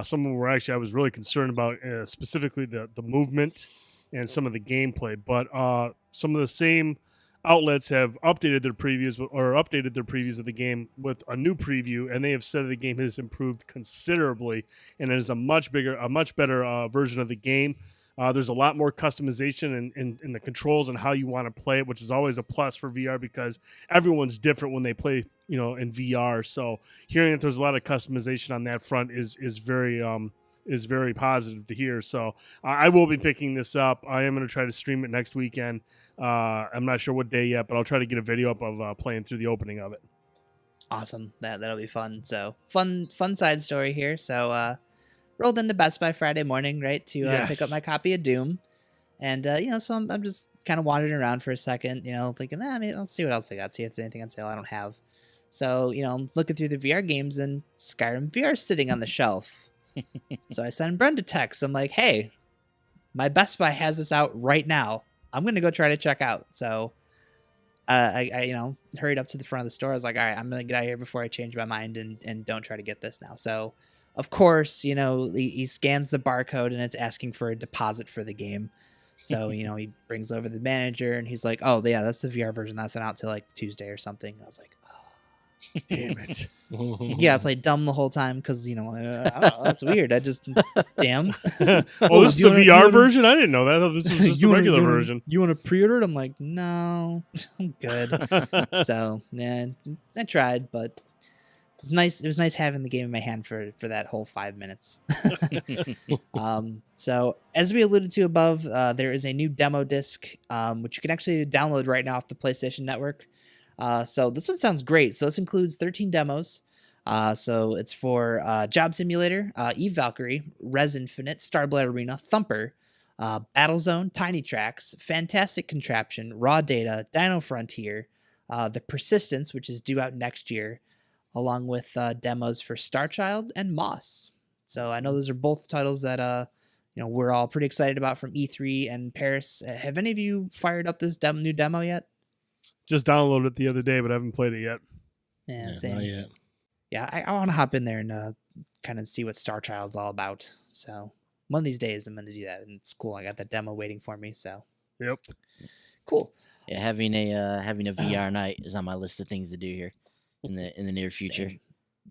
Some of them were actually, I was really concerned about specifically the movement and some of the gameplay. But some of the same outlets have updated their previews of the game with a new preview, and they have said the game has improved considerably and it is a much better version of the game. There's a lot more customization in the controls and how you want to play it, which is always a plus for VR because everyone's different when they play, in VR. So hearing that there's a lot of customization on that front is very positive to hear. So I will be picking this up. I am going to try to stream it next weekend. I'm not sure what day yet, but I'll try to get a video up of playing through the opening of it. Awesome. That'll be fun. So fun side story here. So rolled into Best Buy Friday morning, right, to pick up my copy of Doom. And, so I'm just kind of wandering around for a second, thinking, let's see what else I got, see if there's anything on sale I don't have. So, I'm looking through the VR games and Skyrim VR is sitting on the shelf. So I send Brent a text. I'm like, hey, my Best Buy has this out right now. I'm going to go try to check out. So I hurried up to the front of the store. I was like, all right, I'm going to get out of here before I change my mind and don't try to get this now. So, of course, he scans the barcode and it's asking for a deposit for the game. So, he brings over the manager and he's like, oh, yeah, that's the VR version. That's not out till like Tuesday or something. And I was like, oh, damn it. Yeah, I played dumb the whole time because, I don't know, that's weird. I just, damn. Oh, this is the VR version? I didn't know that. I thought this was just the regular version. You want to pre-order it? I'm like, no, I'm good. So, yeah, I tried, but it was nice. It was nice having the game in my hand for that whole 5 minutes. So as we alluded to above, there is a new demo disc, which you can actually download right now off the PlayStation Network. So this one sounds great. So this includes 13 demos. So it's for Job Simulator, Eve Valkyrie, Res Infinite, Starblade Arena, Thumper, Battlezone, Tiny Tracks, Fantastic Contraption, Raw Data, Dino Frontier, The Persistence, which is due out next year, along with demos for Starchild and Moss. So I know those are both titles that we're all pretty excited about from E3 and Paris. Have any of you fired up this new demo yet? Just downloaded it the other day, but I haven't played it yet. Yeah, Yeah, same. not yet. Yeah, I want to hop in there and kind of see what Starchild's all about. So one of these days I'm going to do that, and it's cool. I got that demo waiting for me. So Yep. Cool. Yeah, having a VR night is on my list of things to do here in the near future. Same.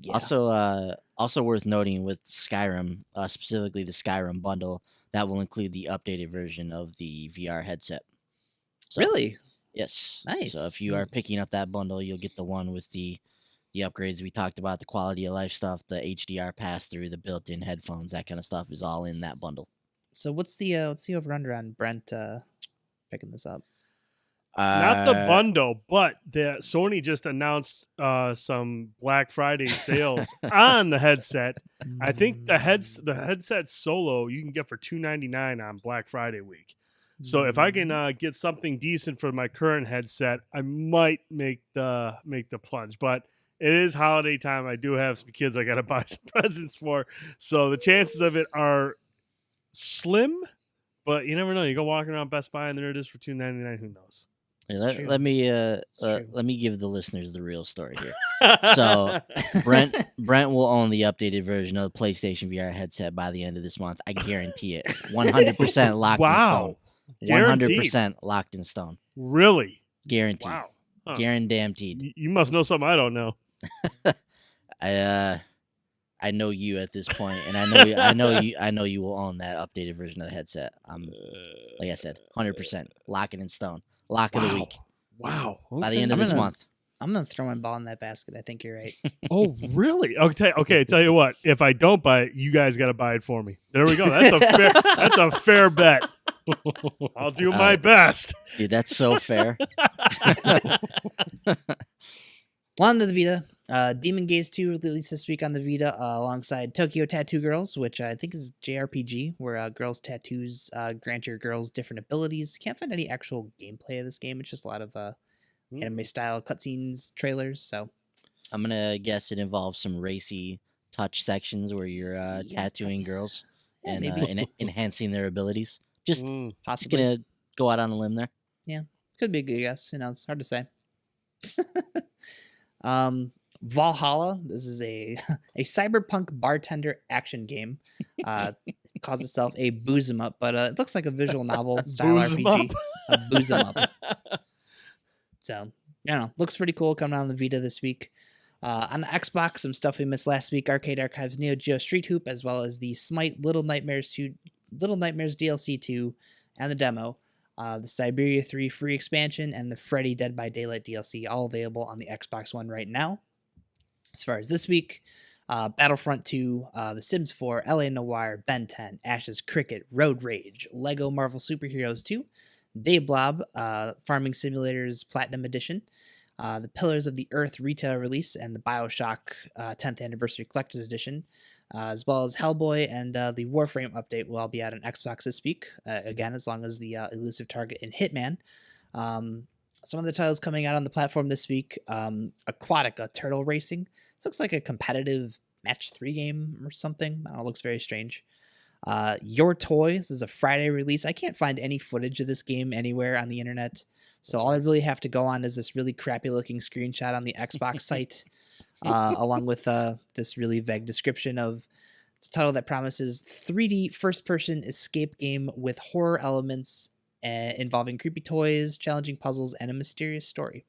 Yeah. Also worth noting with Skyrim, specifically the Skyrim bundle, that will include the updated version of the VR headset. So, Really? Yes. Nice. So if you are picking up that bundle, you'll get the one with the upgrades we talked about, the quality of life stuff, the HDR pass through, the built-in headphones, that kind of stuff is all in that bundle. So what's the over/under on Brent picking this up? Not the bundle, but Sony just announced some Black Friday sales on the headset. I think the headset Solo you can get for $299 on Black Friday week. So if I can get something decent for my current headset, I might make the plunge. But it is holiday time. I do have some kids I got to buy some presents for. So the chances of it are slim, but you never know. You go walking around Best Buy and there it is for $299. Who knows? Let me give the listeners the real story here. So Brent will own the updated version of the PlayStation VR headset by the end of this month. I guarantee it. 100% locked in stone. 100% locked in stone. Really? Guaranteed. Wow. Huh. Guaranteed. You must know something I don't know. I know you at this point, and I know you will own that updated version of the headset. Like I said, 100% lock it in stone. Lock of the week. Wow. Okay. By the end of this month. I'm gonna throw my ball in that basket. I think you're right. Oh, really? Okay. Tell you what. If I don't buy it, you guys got to buy it for me. There we go. That's a fair bet. I'll do my best. Dude, that's so fair. On to the Vita. Demon Gaze 2 released this week on the Vita alongside Tokyo Tattoo Girls, which I think is JRPG, where girls' tattoos grant your girls different abilities. Can't find any actual gameplay of this game. It's just a lot of anime-style cutscenes, trailers. So I'm going to guess it involves some racy touch sections where you're tattooing girls and enhancing their abilities. Just possibly going to go out on a limb there. Yeah, could be a good guess. It's hard to say. Valhalla. This is a cyberpunk bartender action game. It calls itself a booze 'em up, but it looks like a visual novel style RPG. A booze 'em up. So looks pretty cool. Coming out on the Vita this week. On the Xbox, some stuff we missed last week: Arcade Archives Neo Geo Street Hoop, as well as the Smite Little Nightmares DLC 2, and the demo. The Siberia 3 free expansion and the Freddy Dead by Daylight DLC, all available on the Xbox One right now. As far as this week, Battlefront 2, The Sims 4, LA Noire, Ben 10, Ashes Cricket, Road Rage, Lego Marvel Superheroes 2, Dayblob, Farming Simulators Platinum Edition, the Pillars of the Earth retail release, and the BioShock 10th Anniversary Collector's Edition, as well as Hellboy and the Warframe update will all be out on Xbox this week, again, as long as the Elusive Target and Hitman. Some of the titles coming out on the platform this week: Aquatica Turtle Racing. This looks like a competitive match 3 game or something. I don't know, it looks very strange. Your Toy. This is a Friday release. I can't find any footage of this game anywhere on the internet, so all I really have to go on is this really crappy looking screenshot on the Xbox site, along with this really vague description of it's a title that promises 3D first-person escape game with horror elements involving creepy toys, challenging puzzles, and a mysterious story.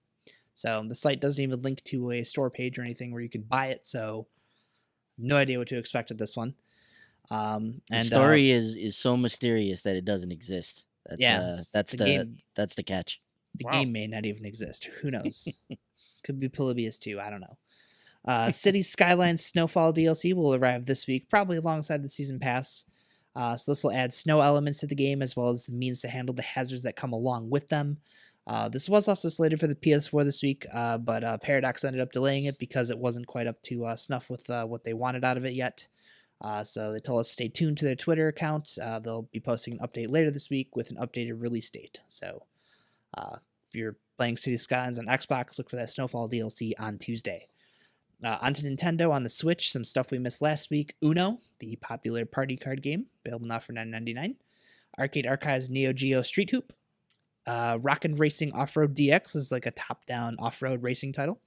So the site doesn't even link to a store page or anything where you can buy it, so no idea what to expect with this one. The story is so mysterious that it doesn't exist. That's the catch. The game may not even exist. Who knows? This could be Polybius 2. I don't know. City Skylines Snowfall DLC will arrive this week, probably alongside the Season Pass. So this will add snow elements to the game, as well as the means to handle the hazards that come along with them. This was also slated for the PS4 this week, but Paradox ended up delaying it because it wasn't quite up to snuff with what they wanted out of it yet. So they told us stay tuned to their Twitter account. They'll be posting an update later this week with an updated release date. So if you're playing City Skylines on Xbox, look for that Snowfall DLC on Tuesday. Onto Nintendo on the Switch, some stuff we missed last week. Uno, the popular party card game, available now for $9.99. Arcade Archives Neo Geo Street Hoop. Rockin' Racing Off-Road DX is like a top-down off-road racing title.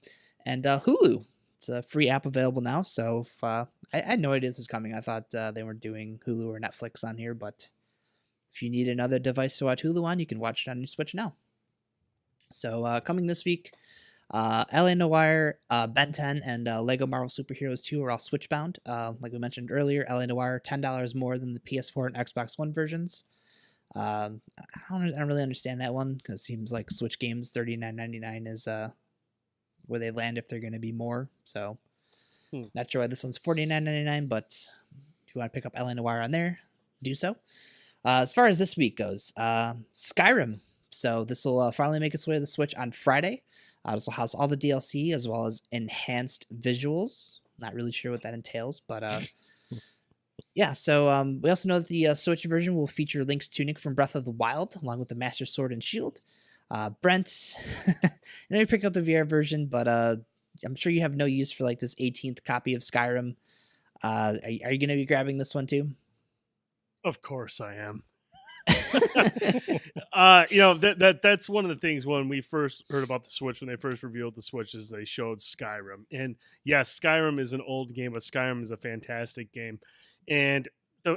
And Hulu, it's a free app available now. So if, I had no idea this was coming. I thought they weren't doing Hulu or Netflix on here, but if you need another device to watch Hulu on, you can watch it on your Switch now. So coming this week, LA Noire, Ben 10, and Lego Marvel Superheroes 2 are all Switch-bound. Like we mentioned earlier, LA Noire, $10 more than the PS4 and Xbox One versions. I don't really understand that one, because it seems like Switch games $39.99 is where they land if they're going to be more. So not sure why this one's $49.99, but if you want to pick up LA Noire on there, do so. As far as this week goes, Skyrim. So this will finally make its way to the Switch on Friday. This will house all the DLC as well as enhanced visuals. Not really sure what that entails, but yeah. So we also know that the Switch version will feature Link's tunic from Breath of the Wild, along with the Master Sword and Shield. Brent, I know you picked up the VR version, but I'm sure you have no use for like this 18th copy of Skyrim. Are you going to be grabbing this one too? Of course I am. That's one of the things when we first heard about the Switch, when they first revealed the Switch, is they showed Skyrim. And yes, Skyrim is an old game, but Skyrim is a fantastic game. And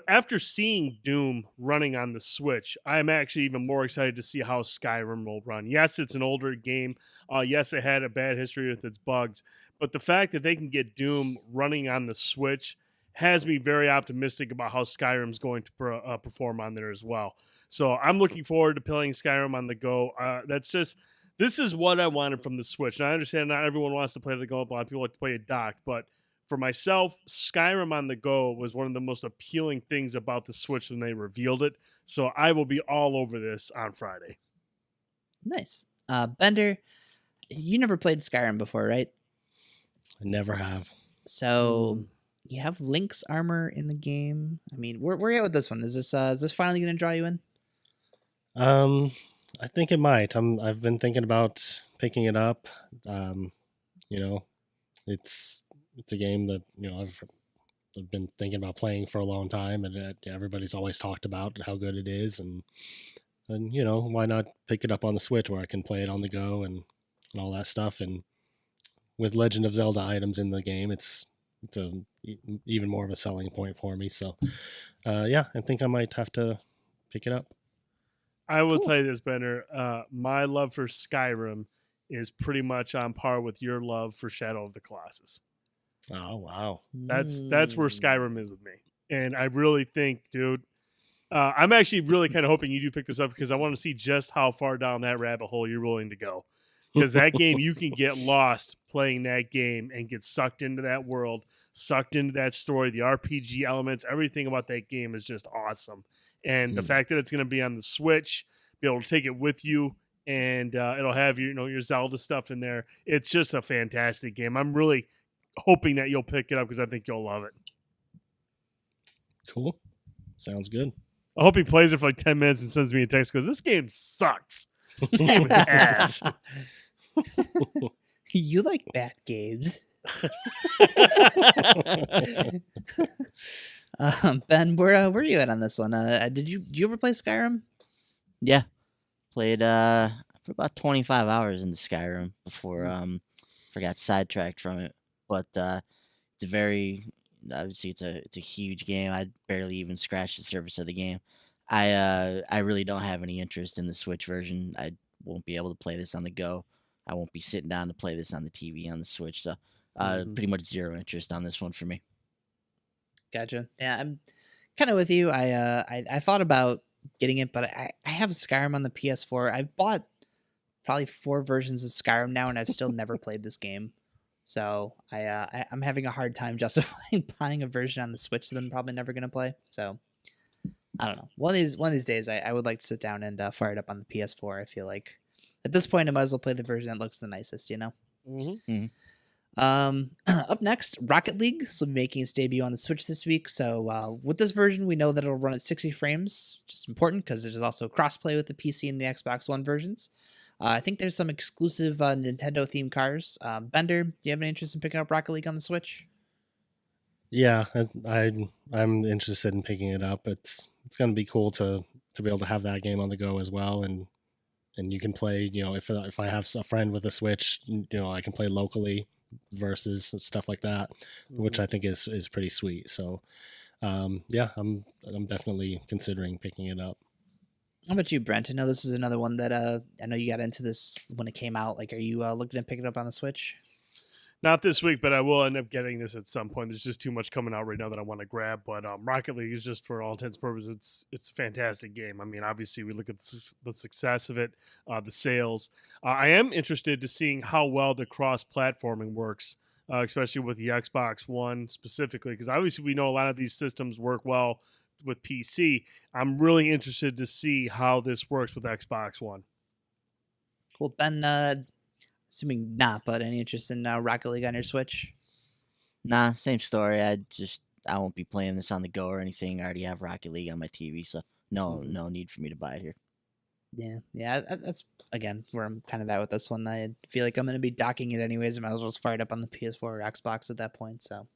after seeing Doom running on the Switch, I'm actually even more excited to see how Skyrim will run. Yes, it's an older game. Yes, it had a bad history with its bugs, but the fact that they can get Doom running on the Switch has me very optimistic about how Skyrim's going to perform on there as well. So I'm looking forward to playing Skyrim on the go. This is what I wanted from the Switch. And I understand not everyone wants to play it on the go. A lot of people like to play it docked, but for myself, Skyrim on the go was one of the most appealing things about the Switch when they revealed it. So I will be all over this on Friday. Nice. Bender, you never played Skyrim before, right? I never have. So you have Link's armor in the game. I mean, where are you at with this one? Is this finally going to draw you in? I think it might. I've been thinking about picking it up. It's a game that I've been thinking about playing for a long time, and everybody's always talked about how good it is, and why not pick it up on the Switch where I can play it on the go and all that stuff. And with Legend of Zelda items in the game, it's even more of a selling point for me. So I think I might have to pick it up. I will tell you this, Bender. My love for Skyrim is pretty much on par with your love for Shadow of the Colossus. Oh, wow. That's where Skyrim is with me. And I really think, dude, I'm actually really kind of hoping you do pick this up because I want to see just how far down that rabbit hole you're willing to go. Because that game, you can get lost playing that game and get sucked into that world, sucked into that story, the RPG elements, everything about that game is just awesome. And the fact that it's going to be on the Switch, be able to take it with you, and it'll have your Zelda stuff in there. It's just a fantastic game. I'm really hoping that you'll pick it up because I think you'll love it. Cool. Sounds good. I hope he plays it for like 10 minutes and sends me a text because this game sucks. This game is ass. You like bad games. Ben, where are you at on this one? Did you ever play Skyrim? Yeah, played for about 25 hours into Skyrim before got sidetracked from it. But it's obviously it's a huge game. I barely even scratched the surface of the game. I really don't have any interest in the Switch version. I won't be able to play this on the go. I won't be sitting down to play this on the TV on the Switch. So pretty much zero interest on this one for me. Gotcha. Yeah, I'm kind of with you. I thought about getting it, but I have Skyrim on the PS4. I've bought probably 4 versions of Skyrim now, and I've still never played this game. So I'm having a hard time justifying buying a version on the Switch that I'm probably never going to play. So I don't know. One of these days, I would like to sit down and fire it up on the PS4. I feel like at this point, I might as well play the version that looks the nicest, Up next, Rocket League. This will be making its debut on the Switch this week. So with this version, we know that it'll run at 60 frames, which is important because it is also crossplay with the PC and the Xbox One versions. I think there's some exclusive Nintendo-themed cars. Bender, do you have any interest in picking up Rocket League on the Switch? Yeah, I'm interested in picking it up. It's going to be cool to be able to have that game on the go as well, and you can play. If I have a friend with a Switch, I can play locally versus stuff like that, which I think is pretty sweet. So, I'm definitely considering picking it up. How about you, Brent? I know this is another one that I know you got into this when it came out. Like, are you looking to pick it up on the Switch? Not this week, but I will end up getting this at some point. There's just too much coming out right now that I want to grab. But Rocket League is just, for all intents and purposes, it's a fantastic game. I mean, obviously, we look at the success of it, the sales. I am interested to seeing how well the cross-platforming works, especially with the Xbox One specifically, because obviously we know a lot of these systems work well with PC. I'm really interested to see how this works with Xbox One. Cool. Ben, assuming not, but any interest in Rocket League on your Switch? Nah, same story. I won't be playing this on the go or anything. I already have Rocket League on my TV, so no need for me to buy it here. Yeah, that's again where I'm kind of at with this one. I feel like I'm going to be docking it anyways. I might as well just fire it up on the PS4 or Xbox at that point. So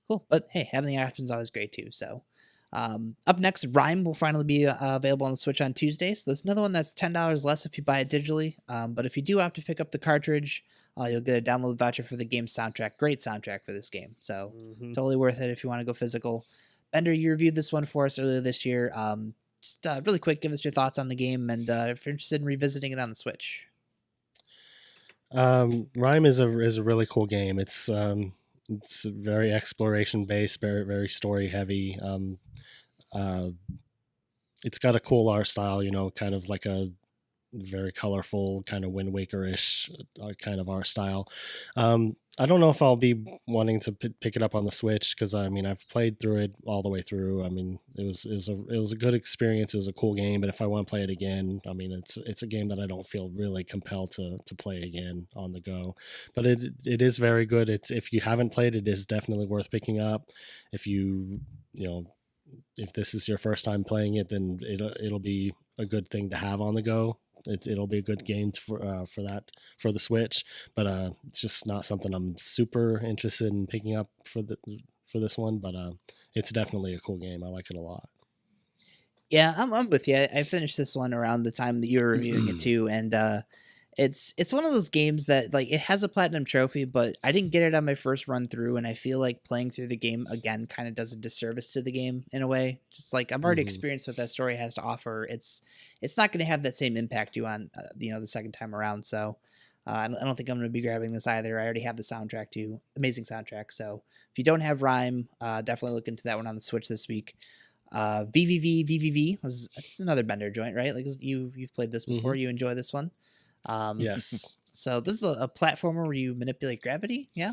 cool, but hey, having the options is always great too. So Up next, Rime will finally be available on the Switch on Tuesday. So there's another one that's $10 less if you buy it digitally. But if you do opt to pick up the cartridge, you'll get a download voucher for the game's soundtrack. Great soundtrack for this game. So totally worth it if you want to go physical. Bender, you reviewed this one for us earlier this year. Just really quick, give us your thoughts on the game, and if you're interested in revisiting it on the Switch. Rime is a really cool game. It's very exploration based, very story heavy. It's got a cool art style, kind of like a very colorful, kind of Wind Waker-ish kind of art style. I don't know if I'll be wanting to pick it up on the Switch, because I've played through it all the way through. It was a good experience. It was a cool game, but if I want to play it again, it's a game that I don't feel really compelled to play again on the go. But it is very good. If you haven't played it, is definitely worth picking up. If if this is your first time playing it, then it'll be a good thing to have on the go. It'll be a good game for the Switch, but it's just not something I'm super interested in picking up for this one. But it's definitely a cool game. I like it a lot. Yeah, I'm with you. I finished this one around the time that you were reviewing it too, and it's one of those games that, like, it has a platinum trophy, but I didn't get it on my first run through, and I feel like playing through the game again kind of does a disservice to the game in a way. Just like I've already experienced what that story has to offer. It's not going to have that same impact you on the second time around. So I don't think I'm going to be grabbing this either. I already have the soundtrack too, amazing soundtrack. So if you don't have Rime, definitely look into that one on the Switch this week. VVV, that's another Bender joint, right? Like you've played this before. You enjoy this one. Yes. So this is a platformer where you manipulate gravity. Yeah.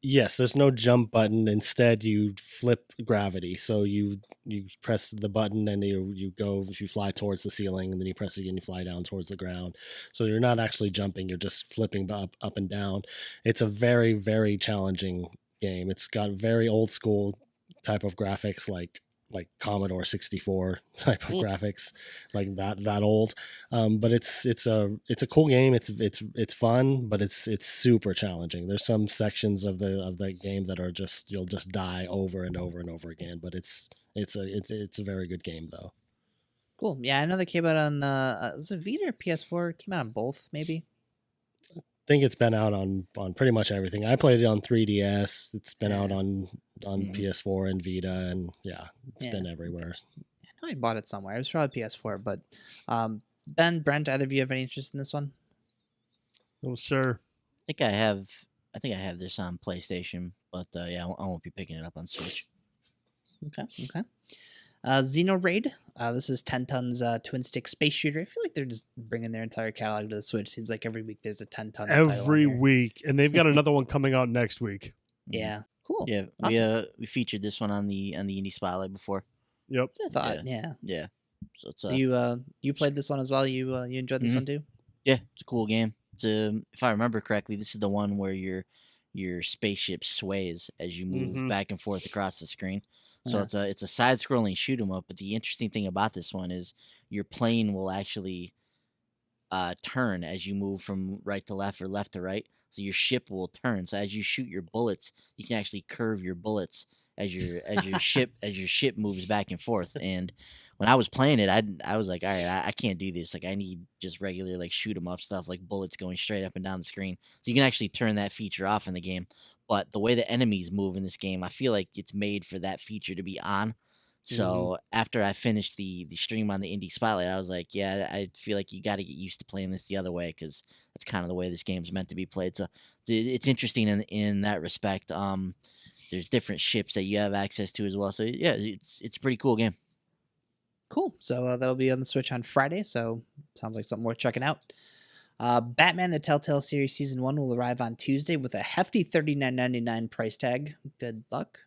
Yes, there's no jump button. Instead, you flip gravity. So you press the button and you fly towards the ceiling, and then you press it again, you fly down towards the ground. So you're not actually jumping, you're just flipping up and down. It's a very, very challenging game. It's got very old school type of graphics, like Commodore 64 type of graphics, like that old. But it's a cool game. It's fun, but it's super challenging. There's some sections of the game that are you'll just die over and over and over again. But it's a very good game though. Cool. Yeah, I know they came out on was it Vita or PS4? It came out on both, maybe. I think it's been out on pretty much everything. I played it on 3DS. It's been out on PS4 and Vita, and it's been everywhere. I know I bought it somewhere. It was probably PS4, but Ben, Brent, either of you have any interest in this one? Oh, sir. I think I have this on PlayStation, but I won't be picking it up on Switch. Okay. Xenoblade. This is 10 Tons twin stick space shooter. I feel like they're just bringing their entire catalog to the Switch. Seems like every week there's a 10 Tons every week, and they've got another one coming out next week. Yeah, cool. Yeah, awesome. we featured this one on the Indie Spotlight before. Yep, I thought. Yeah. So you played this one as well. You enjoyed this one too? Yeah, it's a cool game. If I remember correctly, this is the one where your spaceship sways as you move back and forth across the screen. So it's a side-scrolling shoot 'em up. But the interesting thing about this one is your plane will actually turn as you move from right to left or left to right. So your ship will turn. So as you shoot your bullets, you can actually curve your bullets as your ship moves back and forth. And when I was playing it, I was like, all right, I can't do this. Like, I need just regular like shoot 'em up stuff, like bullets going straight up and down the screen. So you can actually turn that feature off in the game. But the way the enemies move in this game, I feel like it's made for that feature to be on. So after I finished the stream on the Indie Spotlight, I was like, yeah, I feel like you got to get used to playing this the other way, because that's kind of the way this game's meant to be played. So it's interesting in that respect. There's different ships that you have access to as well. So yeah, it's a pretty cool game. Cool. So that'll be on the Switch on Friday. So sounds like something worth checking out. Batman the Telltale series season 1 will arrive on Tuesday with a hefty $39.99 price tag. Good luck.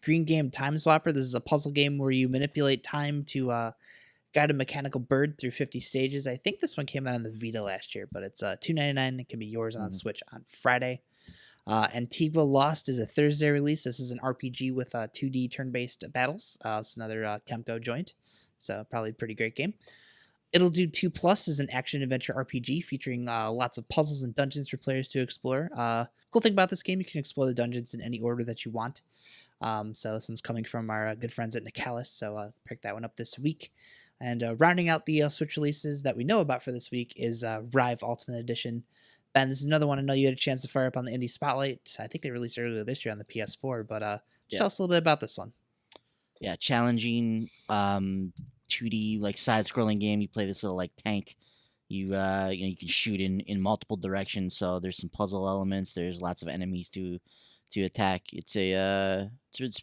Green Game Time Swapper. This is a puzzle game where you manipulate time to guide a mechanical bird through 50 stages. I think this one came out on the Vita last year, but it's $2.99. It can be yours on Switch on Friday. Antigua Lost is a Thursday release. This is an RPG with 2D turn-based battles. It's another Kemco joint, so probably a pretty great game. It'll Do 2 Plus is an action-adventure RPG featuring lots of puzzles and dungeons for players to explore. Cool thing about this game, you can explore the dungeons in any order that you want. So this one's coming from our good friends at Nicalis, so picked that one up this week. And rounding out the Switch releases that we know about for this week is Rive Ultimate Edition. Ben, this is another one I know you had a chance to fire up on the Indie Spotlight. I think they released earlier this year on the PS4, but just tell us a little bit about this one. Yeah, challenging 2D like side-scrolling game. You play this little like tank. You you can shoot in multiple directions. So there's some puzzle elements. There's lots of enemies to attack. It's a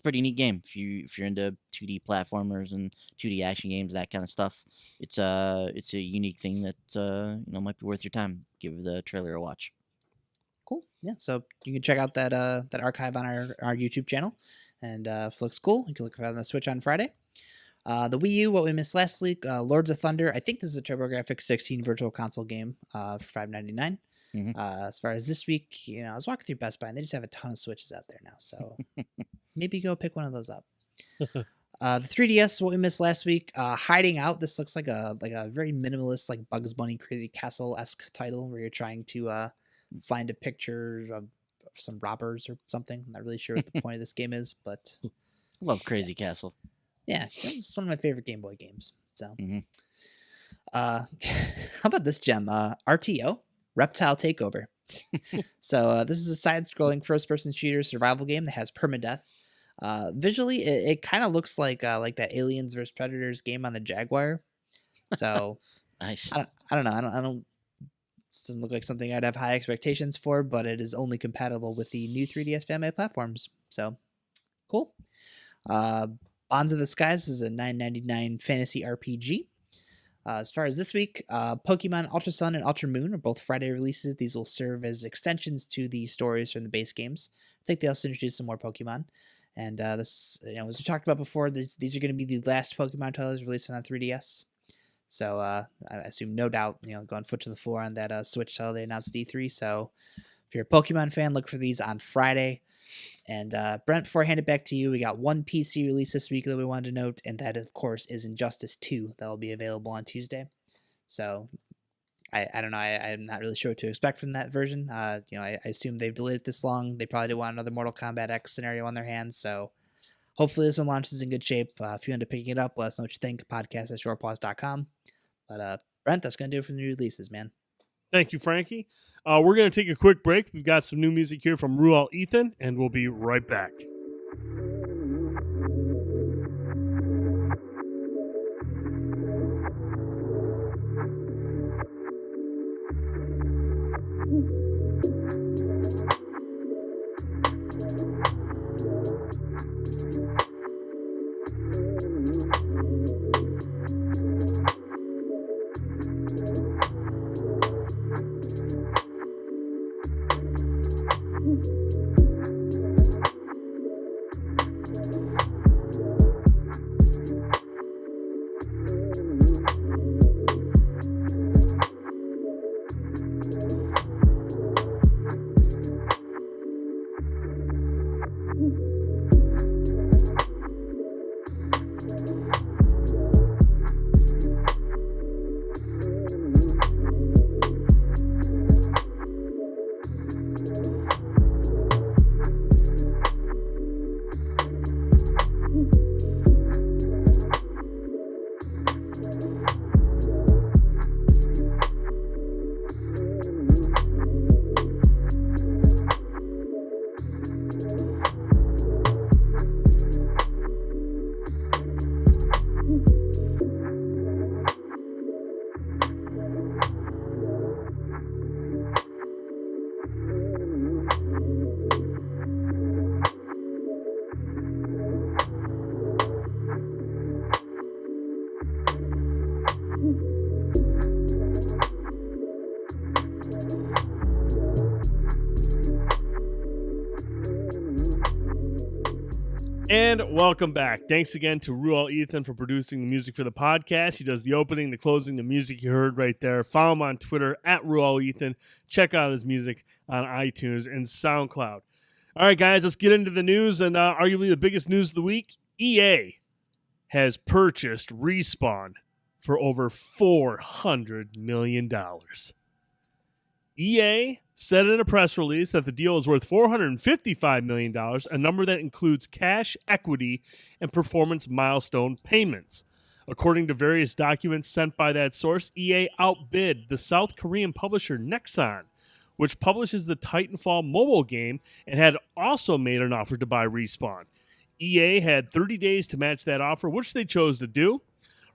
pretty neat game if you're into 2D platformers and 2D action games, that kind of stuff. It's a unique thing that might be worth your time. Give the trailer a watch. Cool. Yeah. So you can check out that archive on our YouTube channel, and if it looks cool, you can look for it on the Switch on Friday. The Wii U, what we missed last week, Lords of Thunder. I think this is a TurboGrafx 16 Virtual Console game for $5.99. As far as this week, I was walking through Best Buy and they just have a ton of Switches out there now, so maybe go pick one of those up. The 3DS, what we missed last week, Hiding Out. This looks like a very minimalist, like Bugs Bunny Crazy Castle-esque title where you're trying to find a picture of some robbers or something. I'm not really sure what the point of this game is, but love Crazy Castle. Yeah, it's one of my favorite Game Boy games. So, how about this gem? RTO. Reptile Takeover. So this is a side-scrolling first-person shooter survival game that has permadeath. Visually, it kind of looks like that Aliens vs Predators game on the Jaguar. So nice. I don't know. I don't. This doesn't look like something I'd have high expectations for, but it is only compatible with the new 3DS family of platforms. So cool. Bonds of the Skies is a $9.99 fantasy RPG. As far as this week, Pokemon Ultra Sun and Ultra Moon are both Friday releases. These will serve as extensions to the stories from the base games. I think they also introduced some more Pokemon. And this, as we talked about before, these are going to be the last Pokemon titles released on 3DS. So I assume, no doubt, going foot to the floor on that Switch title they announced at E3. So if you're a Pokemon fan, look for these on Friday. And Brent, before I hand it back to you, we got one PC release this week that we wanted to note, and that, of course, is Injustice 2. That will be available on Tuesday. So I don't know. I'm not really sure what to expect from that version. I assume they've delayed it this long. They probably didn't want another Mortal Kombat X scenario on their hands. So hopefully this one launches in good shape. If you end up picking it up, let us know what you think. Podcast@shortpause.com. But Brent, that's going to do it for the new releases, man. Thank you, Frankie. We're going to take a quick break. We've got some new music here from Rual Ethan, and we'll be right back. And welcome back. Thanks again to Rual Ethan for producing the music for the podcast. He does the opening, the closing, the music you heard right there. Follow him on Twitter @Rual Ethan. Check out his music on iTunes and SoundCloud. All right, guys, let's get into the news. And arguably the biggest news of the week, EA has purchased Respawn for over $400 million. EA said in a press release that the deal is worth $455 million, a number that includes cash, equity, and performance milestone payments. According to various documents sent by that source, EA outbid the South Korean publisher Nexon, which publishes the Titanfall mobile game and had also made an offer to buy Respawn. EA had 30 days to match that offer, which they chose to do.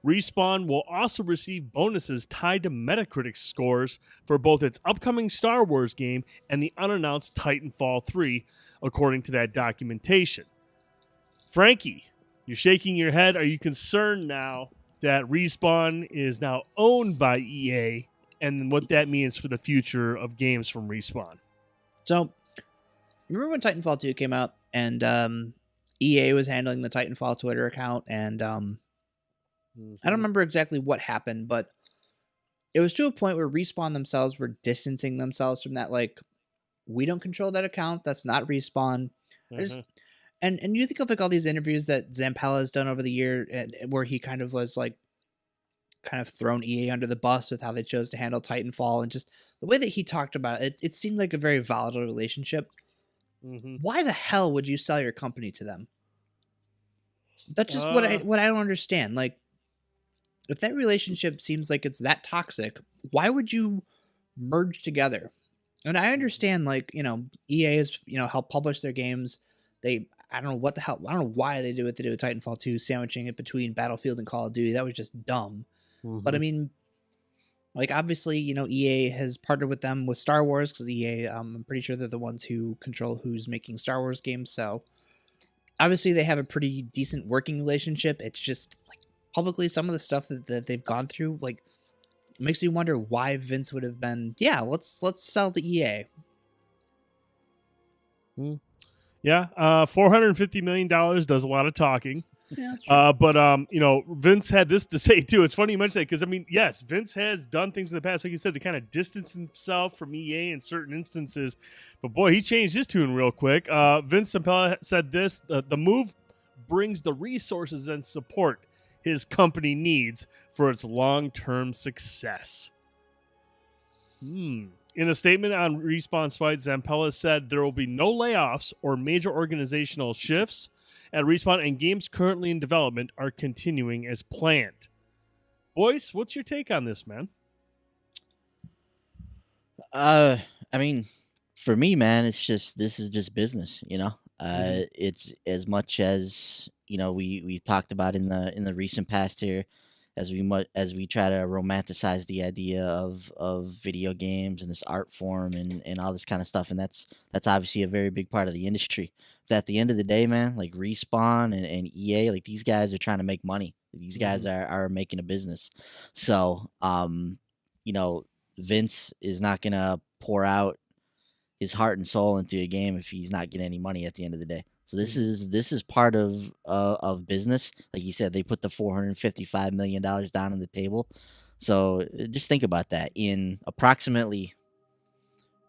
Respawn will also receive bonuses tied to Metacritic scores for both its upcoming Star Wars game and the unannounced Titanfall 3, according to that documentation. Frankie, you're shaking your head. Are you concerned now that Respawn is now owned by EA and what that means for the future of games from Respawn? So, remember when Titanfall 2 came out and EA was handling the Titanfall Twitter account, and I don't remember exactly what happened, but it was to a point where Respawn themselves were distancing themselves from that. Like, we don't control that account. That's not Respawn. And you think of like all these interviews that Zampella has done over the year, and where he kind of was like, kind of thrown EA under the bus with how they chose to handle Titanfall, and just the way that he talked about it, it seemed like a very volatile relationship. Why the hell would you sell your company to them? That's just what I don't understand. Like, if that relationship seems like it's that toxic, why would you merge together? And I understand, like, EA has, helped publish their games. I don't know what the hell, I don't know why they do what they do with Titanfall 2, sandwiching it between Battlefield and Call of Duty. That was just dumb. But I mean, like, obviously, EA has partnered with them with Star Wars, because EA, I'm pretty sure they're the ones who control who's making Star Wars games. So obviously they have a pretty decent working relationship. It's just like, publicly, some of the stuff that they've gone through, like, makes you wonder why Vince would have been, let's sell to EA. Yeah, $450 million does a lot of talking. Yeah, that's true. But Vince had this to say too. It's funny you mention that, because I mean, yes, Vince has done things in the past, like you said, to kind of distance himself from EA in certain instances. But boy, he changed his tune real quick. Vince Zampella said this: the move brings the resources and support his company needs for its long-term success. In a statement on Respawn's fight, Zampella said there will be no layoffs or major organizational shifts at Respawn, and games currently in development are continuing as planned. Boyce, what's your take on this, man? I mean, for me, man, this is just business, It's as much as, we talked about in the recent past here, as we try to romanticize the idea of video games and this art form and all this kind of stuff, and that's obviously a very big part of the industry. But at the end of the day, man, like Respawn and EA, like, these guys are trying to make money. These guys are making a business. So, Vince is not gonna pour out his heart and soul into a game if he's not getting any money at the end of the day. So this is part of business. Like you said, they put the $455 million down on the table. So just think about that. In approximately,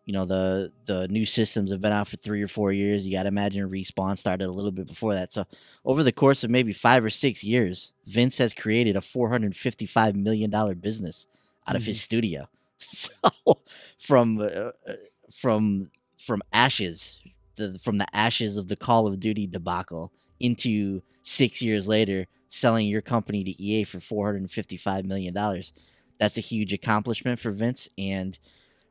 the new systems have been out for 3 or 4 years. You got to imagine Respawn started a little bit before that. So over the course of maybe 5 or 6 years, Vince has created a $455 million business out of his studio. So from ashes. From the ashes of the Call of Duty debacle into 6 years later selling your company to EA for $455 million. That's a huge accomplishment for Vince, and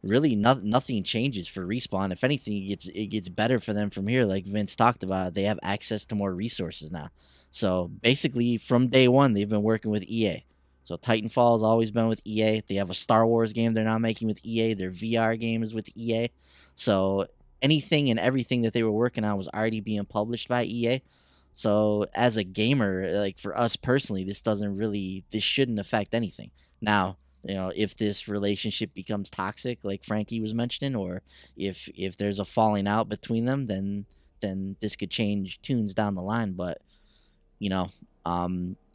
really nothing changes for Respawn. If anything, it gets better for them from here. Like Vince talked about, they have access to more resources now. So basically from day one, they've been working with EA. So Titanfall has always been with EA. They have a Star Wars game they're now making with EA. Their VR game is with EA. So anything and everything that they were working on was already being published by EA. So as a gamer, like for us personally, this shouldn't affect anything. Now, if this relationship becomes toxic, like Frankie was mentioning, or if there's a falling out between them, then this could change tunes down the line. But,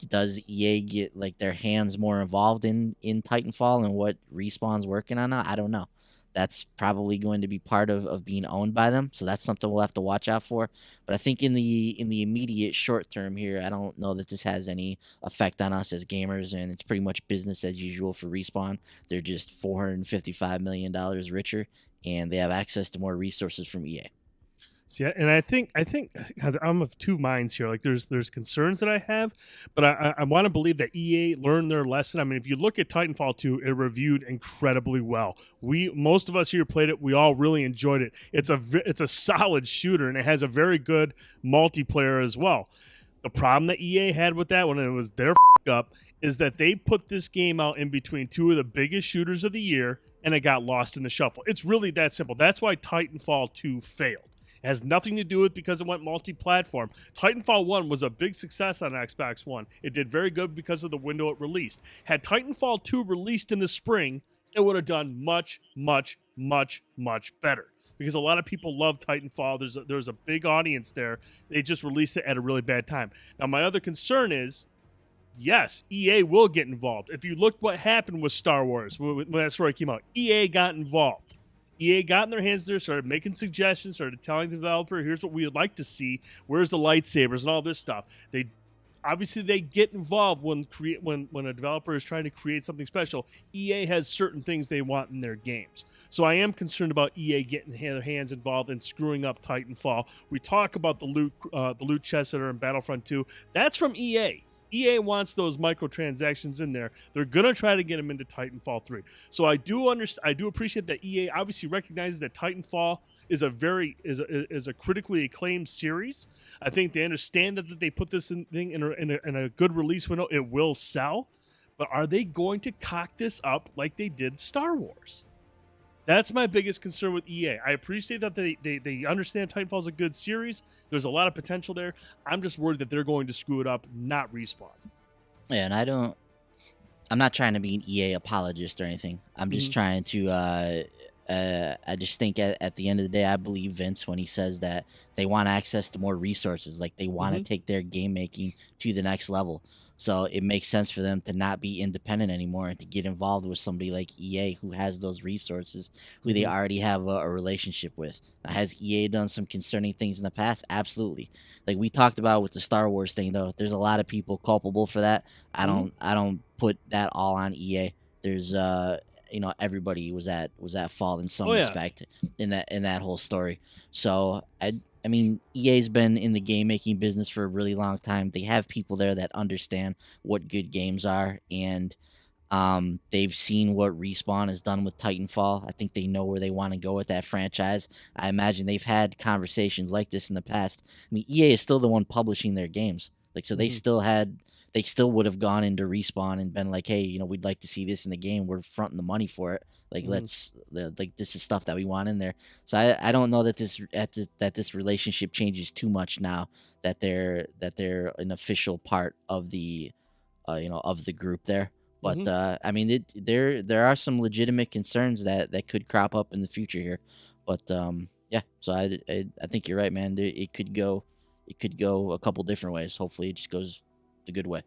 does EA get like their hands more involved in Titanfall and what Respawn's working on now? I don't know. That's probably going to be part of being owned by them. So that's something we'll have to watch out for. But I think in the immediate short term here, I don't know that this has any effect on us as gamers, and it's pretty much business as usual for Respawn. They're just $455 million richer, and they have access to more resources from EA. See, and I think God, I'm of two minds here. Like, there's concerns that I have, but I want to believe that EA learned their lesson. I mean, if you look at Titanfall 2, it reviewed incredibly well. Most of us here played it. We all really enjoyed it. It's a solid shooter, and it has a very good multiplayer as well. The problem that EA had with that when it was their up is that they put this game out in between two of the biggest shooters of the year, and it got lost in the shuffle. It's really that simple. That's why Titanfall 2 failed. It has nothing to do with because it went multi-platform. Titanfall 1 was a big success on Xbox One. It did very good because of the window it released. Had Titanfall 2 released in the spring, it would have done much, much, much, much better. Because a lot of people love Titanfall. There's a big audience there. They just released it at a really bad time. Now, my other concern is, yes, EA will get involved. If you look what happened with Star Wars, when that story came out, EA got involved. EA got in their hands there, started making suggestions, started telling the developer, here's what we would like to see, where's the lightsabers and all this stuff. They get involved when a developer is trying to create something special. EA has certain things they want in their games. So I am concerned about EA getting their hands involved and screwing up Titanfall. We talk about the loot chests that are in Battlefront 2. That's from EA. EA wants those microtransactions in there. They're gonna try to get them into Titanfall 3. So I do appreciate that EA obviously recognizes that Titanfall is a critically acclaimed series. I think they understand that they put this thing in a good release window. It will sell, but are they going to cock this up like they did Star Wars? That's my biggest concern with EA. I appreciate that they understand Titanfall is a good series. There's a lot of potential there. I'm just worried that they're going to screw it up, not Respawn. Yeah, and I'm not trying to be an EA apologist or anything. I'm just trying to, I just think at the end of the day, I believe Vince when he says that they want access to more resources. Like, they want to take their game making to the next level. So it makes sense for them to not be independent anymore and to get involved with somebody like EA who has those resources, who they already have a relationship with. Now, has EA done some concerning things in the past? Absolutely. Like we talked about with the Star Wars thing, though, there's a lot of people culpable for that. I don't put that all on EA. There's everybody was at fault in some respect in that whole story. So I mean, EA's been in the game making business for a really long time. They have people there that understand what good games are, and they've seen what Respawn has done with Titanfall. I think they know where they want to go with that franchise. I imagine they've had conversations like this in the past. I mean, EA is still the one publishing their games, like so they still would have gone into Respawn and been like, hey, we'd like to see this in the game. We're fronting the money for it. Like this is stuff that we want in there. So I don't know that this relationship changes too much now that they're an official part of the of the group there. But I mean, there are some legitimate concerns that could crop up in the future here. But yeah, so I think you're right, man. It could go a couple different ways. Hopefully, it just goes the good way.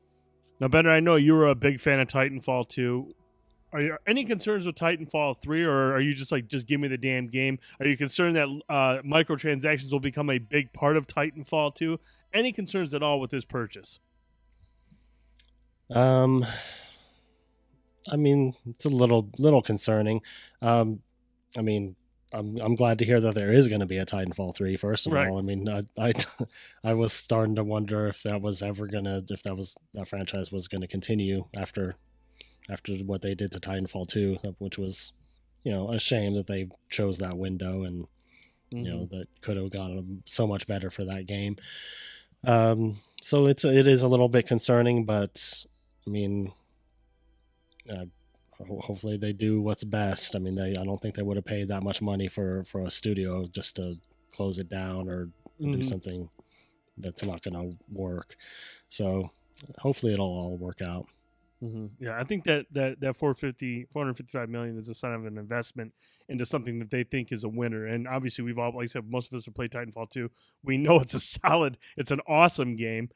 Now, Bender, I know you were a big fan of Titanfall 2. Are you any concerns with Titanfall 3, or are you just like, just give me the damn game? Are you concerned that microtransactions will become a big part of Titanfall 2? Any concerns at all with this purchase? I mean, it's a little concerning. I mean, I'm glad to hear that there is going to be a Titanfall 3. First of all, I mean, I was starting to wonder if that franchise was going to continue after what they did to Titanfall 2, which was, a shame that they chose that window, and that could have gotten so much better for that game. So it is a little bit concerning, but I mean, hopefully they do what's best. I mean, I don't think they would have paid that much money for a studio just to close it down or do something that's not going to work. So hopefully it'll all work out. Yeah, I think that $455 million is a sign of an investment into something that they think is a winner. And obviously, we've all, like I said, most of us have played Titanfall 2. We know it's it's an awesome game.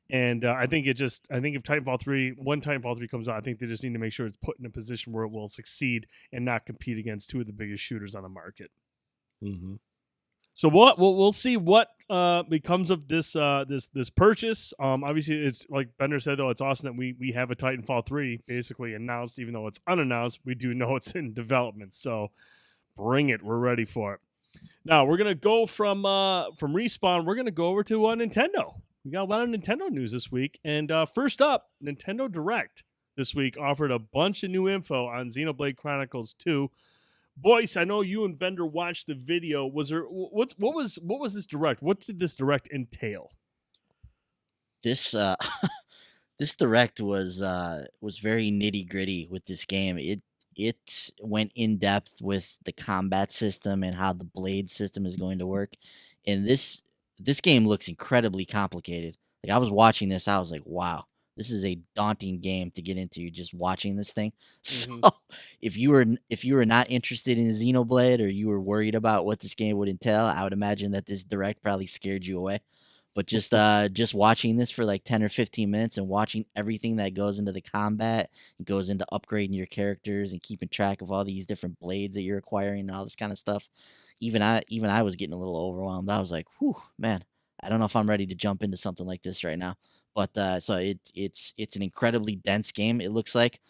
And I think if Titanfall 3, when Titanfall 3 comes out, I think they just need to make sure it's put in a position where it will succeed and not compete against two of the biggest shooters on the market. So we'll see what becomes of this purchase. Obviously, it's like Bender said, though, it's awesome that we have a Titanfall 3 basically announced, even though it's unannounced. We do know it's in development. So Bring it. We're ready for it. Now we're gonna go from Respawn. We're gonna go over to Nintendo. We got a lot of Nintendo news this week, and first up, Nintendo Direct this week offered a bunch of new info on Xenoblade Chronicles 2. Boyce, I know you and Bender watched the video. Was there what was this Direct? What did this Direct entail? This this Direct was very nitty gritty with this game. It went in depth with the combat system and how the blade system is going to work. And this game looks incredibly complicated. Like, I was watching this, I was like, wow, this is a daunting game to get into just watching this thing. Mhm. So if you were not interested in Xenoblade, or you were worried about what this game would entail, I would imagine that this Direct probably scared you away. But just watching this for like 10 or 15 minutes and watching everything that goes into the combat and goes into upgrading your characters and keeping track of all these different blades that you're acquiring and all this kind of stuff, even I was getting a little overwhelmed. I was like, whew, man, I don't know if I'm ready to jump into something like this right now. But so it's an incredibly dense game, it looks like.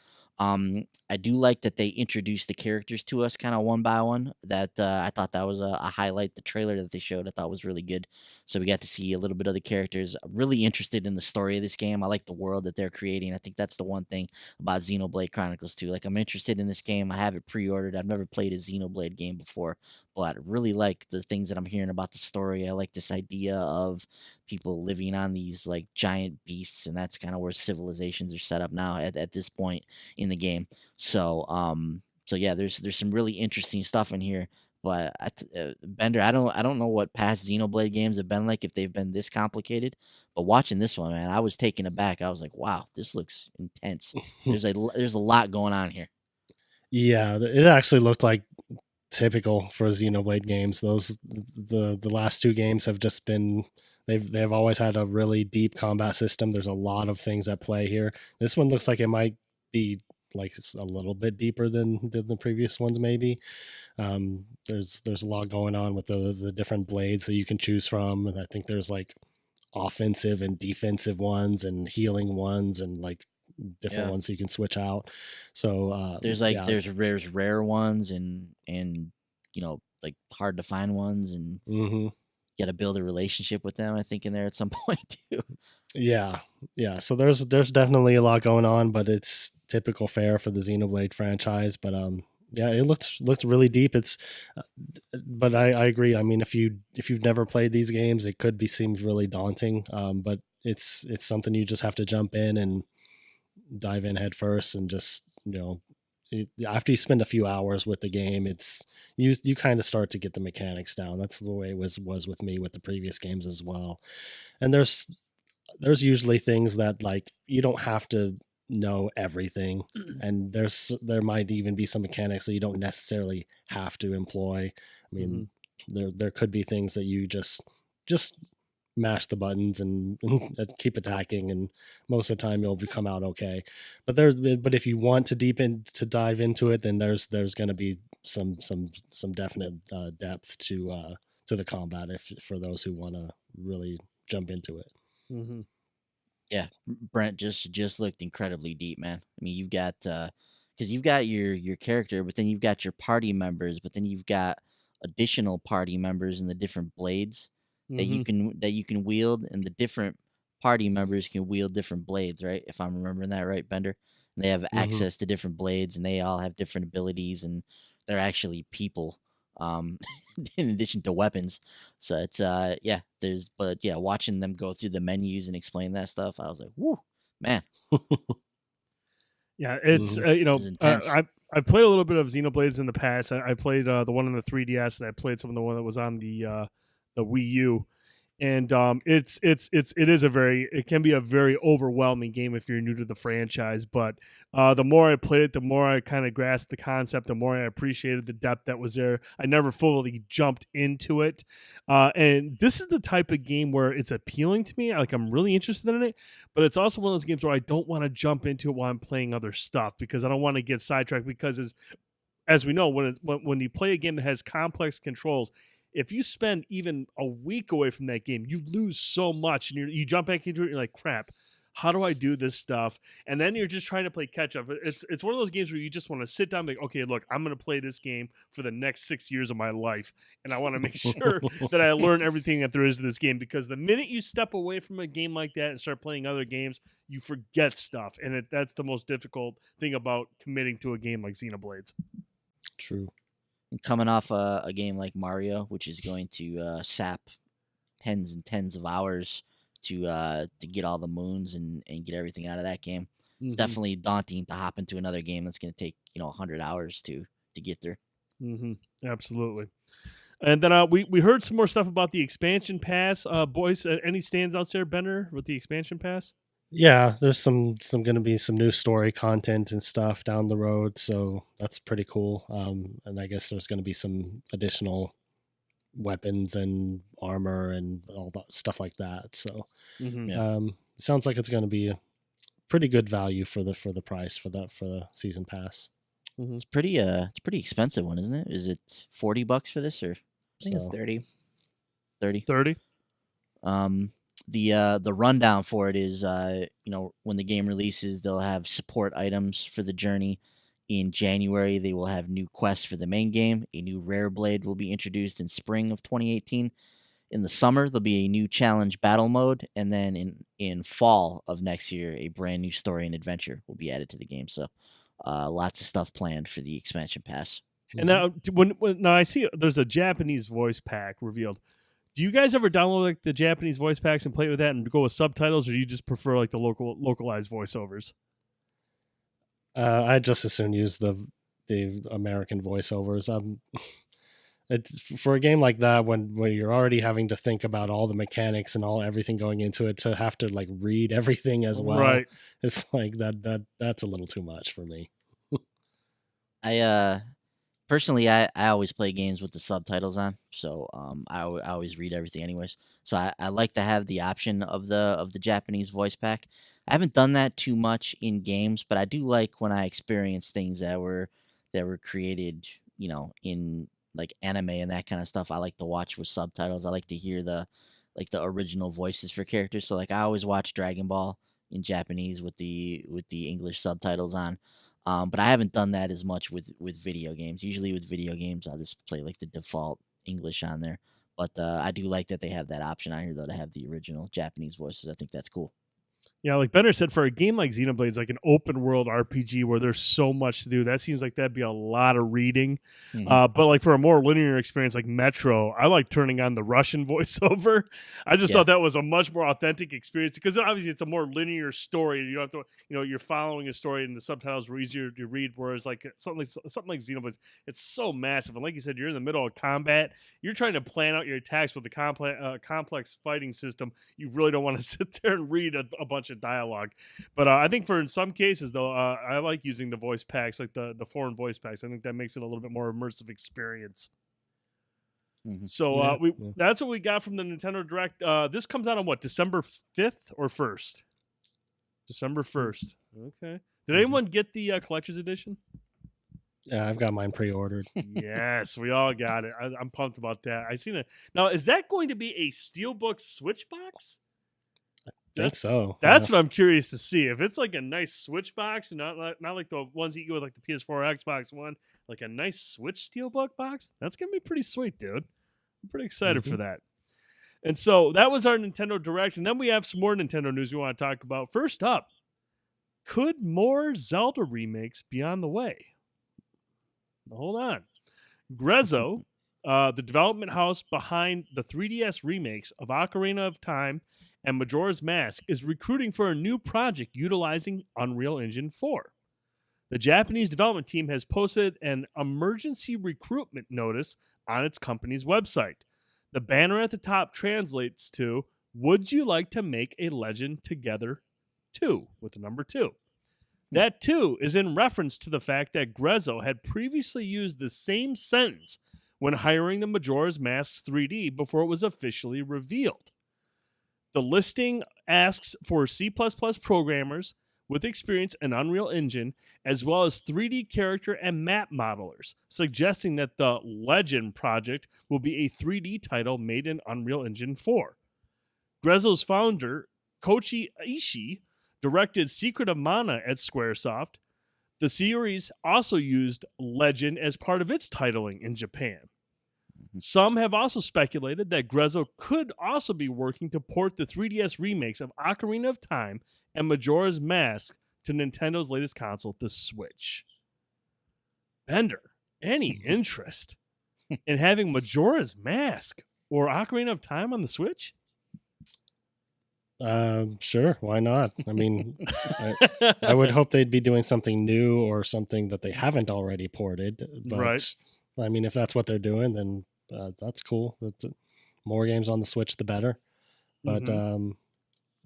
I do like that they introduced the characters to us kind of one by one. That I thought that was a highlight. The trailer that they showed, I thought, was really good. So we got to see a little bit of the characters. I'm really interested in the story of this game. I like the world that they're creating. I think that's the one thing about Xenoblade Chronicles 2. Like, I'm interested in this game. I have it pre-ordered. I've never played a Xenoblade game before, but I really like the things that I'm hearing about the story. I like this idea of people living on these like giant beasts, and that's kind of where civilizations are set up now at this point in the game. So yeah, there's some really interesting stuff in here. But Bender, I don't know what past Xenoblade games have been like, if they've been this complicated. But watching this one, man, I was taken aback. I was like, wow, this looks intense. There's a lot going on here. Yeah, it actually looked like typical for Xenoblade games. Those the last two games have just been, they've always had a really deep combat system. There's a lot of things at play here. This one looks like it might be like it's a little bit deeper than the previous ones, maybe. There's a lot going on with the different blades that you can choose from, and I think there's like offensive and defensive ones and healing ones and like different ones you can switch out. So there's there's rare ones and like hard to find ones, and you got to build a relationship with them, I think, in there at some point too. Yeah. So there's definitely a lot going on, but it's typical fare for the Xenoblade franchise. But yeah, it looks really deep. It's but I agree. I mean, if you've never played these games, it could seem really daunting. But it's something you just have to jump in and dive in head first, and just after you spend a few hours with the game, it's you kind of start to get the mechanics down. That's the way it was with me with the previous games as well. And there's usually things that, like, you don't have to know everything, and there might even be some mechanics that you don't necessarily have to employ. I mean, there could be things that you just mash the buttons and keep attacking, and most of the time you'll come out okay. But if you want to dive into it, then there's going to be some definite depth to the combat, for those who want to really jump into it. Yeah, Brent just looked incredibly deep, man. I mean, you've got because you've got your character, but then you've got your party members, but then you've got additional party members and the different blades that you can wield, and the different party members can wield different blades, right? If I'm remembering that right, Bender. And they have access to different blades, and they all have different abilities, and they're actually people, in addition to weapons. So it's watching them go through the menus and explain that stuff, I was like, whoo, man. Yeah, it's I've played a little bit of Xenoblades in the past. I played the one on the 3DS, and I played some of the one that was on the Wii U, and it can be a very overwhelming game if you're new to the franchise. But the more I played it, the more I kind of grasped the concept, the more I appreciated the depth that was there. I never fully jumped into it, and this is the type of game where it's appealing to me. Like, I'm really interested in it, but it's also one of those games where I don't want to jump into it while I'm playing other stuff, because I don't want to get sidetracked. Because as we know, when you play a game that has complex controls, if you spend even a week away from that game, you lose so much, and you jump back into it, and you're like, crap, how do I do this stuff? And then you're just trying to play catch up. It's one of those games where you just want to sit down and be like, okay, look, I'm going to play this game for the next 6 years of my life. And I want to make sure that I learn everything that there is to this game, because the minute you step away from a game like that and start playing other games, you forget stuff. And that's the most difficult thing about committing to a game like Xenoblades. True. Coming off a game like Mario, which is going to sap tens and tens of hours to get all the moons and get everything out of that game. It's definitely daunting to hop into another game that's going to take 100 hours to get there. Absolutely. And then we heard some more stuff about the expansion pass. Boys, any standouts there, Bender, with the expansion pass? Yeah, there's some going to be some new story content and stuff down the road, so that's pretty cool. And I guess there's going to be some additional weapons and armor and all that stuff like that. So, sounds like it's going to be a pretty good value for the price for the season pass. It's a pretty expensive one, isn't it? Is it $40 for this, or I think it's 30. 30? The rundown for it is, when the game releases, they'll have support items for the journey. In January, they will have new quests for the main game. A new rare blade will be introduced in spring of 2018. In the summer, there'll be a new challenge battle mode. And then in fall of next year, a brand new story and adventure will be added to the game. So lots of stuff planned for the expansion pass. And now, now I see there's a Japanese voice pack revealed. Do you guys ever download like the Japanese voice packs and play with that and go with subtitles, or do you just prefer like the localized voiceovers? I just as soon use the American voiceovers. For a game like that, when you're already having to think about all the mechanics and everything going into it, to have to like read everything as well, right? It's like that's a little too much for me. Personally, I always play games with the subtitles on, so I always read everything anyways. So I like to have the option of the Japanese voice pack. I haven't done that too much in games, but I do like when I experience things that were created, in like anime and that kind of stuff. I like to watch with subtitles. I like to hear the original voices for characters. So like I always watch Dragon Ball in Japanese with the English subtitles on. But I haven't done that as much with video games. Usually with video games, I'll just play like the default English on there. But I do like that they have that option on here, though, to have the original Japanese voices. I think that's cool. Yeah, like Bender said, for a game like Xenoblade, it's like an open world RPG where there's so much to do. That seems like that'd be a lot of reading. But like for a more linear experience like Metro, I like turning on the Russian voiceover. I just thought that was a much more authentic experience, because obviously it's a more linear story. You don't have to, you're following a story and the subtitles were easier to read. Whereas like something like Xenoblade, it's so massive. And like you said, you're in the middle of combat. You're trying to plan out your attacks with the complex fighting system. You really don't want to sit there and read a bunch of dialogue. But I think in some cases though, I like using the voice packs, like the foreign voice packs. I think that makes it a little bit more immersive experience. So that's what we got from the Nintendo Direct. This comes out on what, December 5th or 1st? December 1st. Okay. Did anyone get the collector's edition? Yeah, I've got mine pre-ordered. Yes, we all got it. I'm pumped about that. I seen it. Now, is that going to be a Steelbook Switch box? I think so. That's what I'm curious to see. If it's like a nice Switch box, not like the ones you get with like the PS4 or Xbox One, like a nice Switch Steelbook box, that's gonna be pretty sweet, dude. I'm pretty excited for that. And so that was our Nintendo Direct, and then we have some more Nintendo news we want to talk about. First up, could more Zelda remakes be on the way? Hold on. Grezzo, the development house behind the 3DS remakes of Ocarina of Time and Majora's Mask, is recruiting for a new project utilizing Unreal Engine 4. The Japanese development team has posted an emergency recruitment notice on its company's website. The banner at the top translates to, "Would you like to make a Legend Together 2?" with the number 2. That 2 is in reference to the fact that Grezzo had previously used the same sentence when hiring the Majora's Mask 3D before it was officially revealed. The listing asks for C++ programmers with experience in Unreal Engine, as well as 3D character and map modelers, suggesting that the Legend project will be a 3D title made in Unreal Engine 4. Grezzo's founder, Koichi Ishii, directed Secret of Mana at Squaresoft. The series also used Legend as part of its titling in Japan. Some have also speculated that Grezzo could also be working to port the 3DS remakes of Ocarina of Time and Majora's Mask to Nintendo's latest console, the Switch. Bender, any interest in having Majora's Mask or Ocarina of Time on the Switch? Sure, why not? I mean, I would hope they'd be doing something new or something that they haven't already ported. But Right. I mean, if that's what they're doing, then that's cool. More games on the Switch, the better. But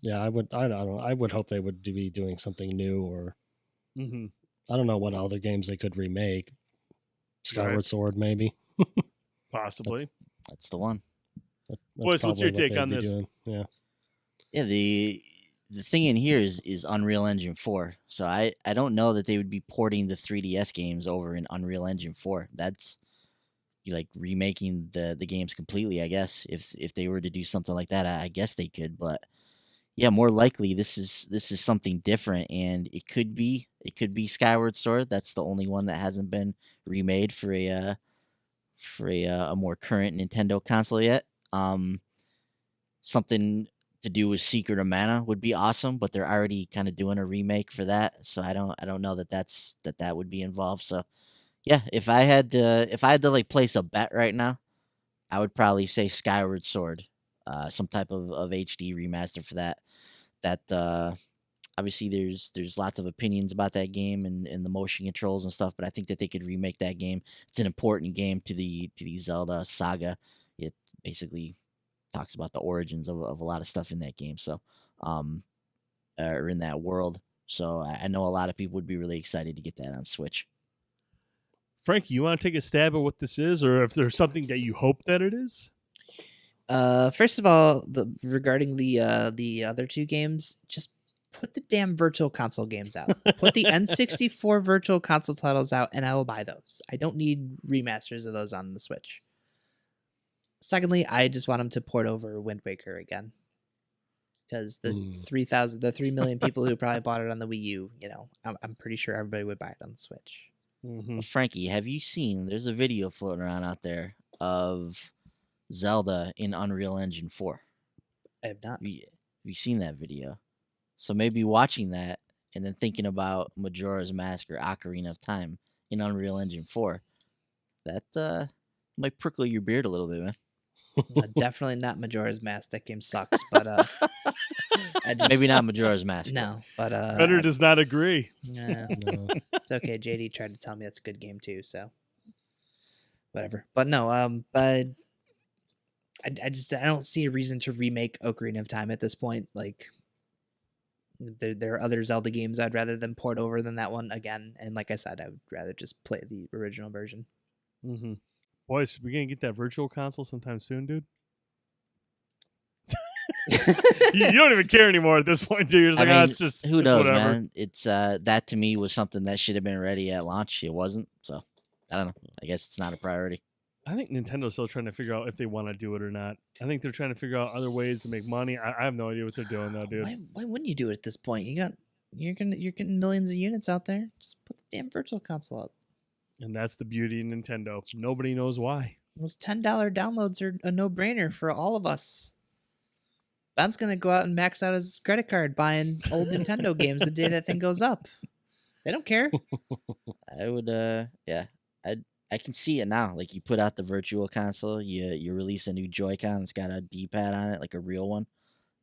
yeah, I don't know. I would hope they would be doing something new, or I don't know what other games they could remake. Skyward Sword, maybe. Possibly. That's the one. Boys, what's your take on this? Doing. Yeah. Yeah, the thing in here is Unreal Engine 4. So I don't know that they would be porting the 3DS games over in Unreal Engine 4. That's like remaking the games completely, I guess. If they were to do something like that, I guess they could. But yeah, more likely this is something different, and it could be Skyward Sword. That's the only one that hasn't been remade for a more current Nintendo console yet. Something to do with Secret of Mana would be awesome, but they're already kind of doing a remake for that, so I don't know that would be involved. So yeah, if I had to like place a bet right now, I would probably say Skyward Sword, some type of HD remaster for that. Obviously there's lots of opinions about that game and the motion controls and stuff, but I think that they could remake that game. It's an important game to the Zelda saga. It basically talks about the origins of a lot of stuff in that game, so or in that world. So I know a lot of people would be really excited to get that on Switch. Frankie, you want to take a stab at what this is, or if there's something that you hope that it is? First of all, regarding the other two games, just put the damn virtual console games out. Put the N64 virtual console titles out, and I will buy those. I don't need remasters of those on the Switch. Secondly, I just want them to port over Wind Waker again, because the 3 million people who probably bought it on the Wii U, I'm pretty sure everybody would buy it on the Switch. Well, Frankie, have you seen? There's a video floating around out there of Zelda in Unreal Engine 4. I have not. Have you seen that video? So maybe watching that and then thinking about Majora's Mask or Ocarina of Time in Unreal Engine 4, that might prickle your beard a little bit, man. Definitely not Majora's Mask. That game sucks. But maybe not Majora's Mask. No, but Better does not agree. No. It's okay. JD tried to tell me it's a good game too, so whatever. But no, but I don't see a reason to remake Ocarina of Time at this point. Like there are other Zelda games I'd rather than port over than that one again. And like I said, I would rather just play the original version. Boys, we gonna get that virtual console sometime soon, dude. You don't even care anymore at this point, dude. You're just like, it's just who knows, whatever. Man. It's that to me was something that should have been ready at launch. It wasn't, so I don't know. I guess it's not a priority. I think Nintendo's still trying to figure out if they want to do it or not. I think they're trying to figure out other ways to make money. I have no idea what they're doing though, dude. Why wouldn't you do it at this point? You're getting millions of units out there. Just put the damn virtual console up. And that's the beauty of Nintendo. Nobody knows why. Those $10 downloads are a no-brainer for all of us. Ben's gonna go out and max out his credit card buying old Nintendo games the day that thing goes up. They don't care. I would, yeah. I can see it now. Like you put out the virtual console, you release a new Joy-Con that's got a D-pad on it, like a real one,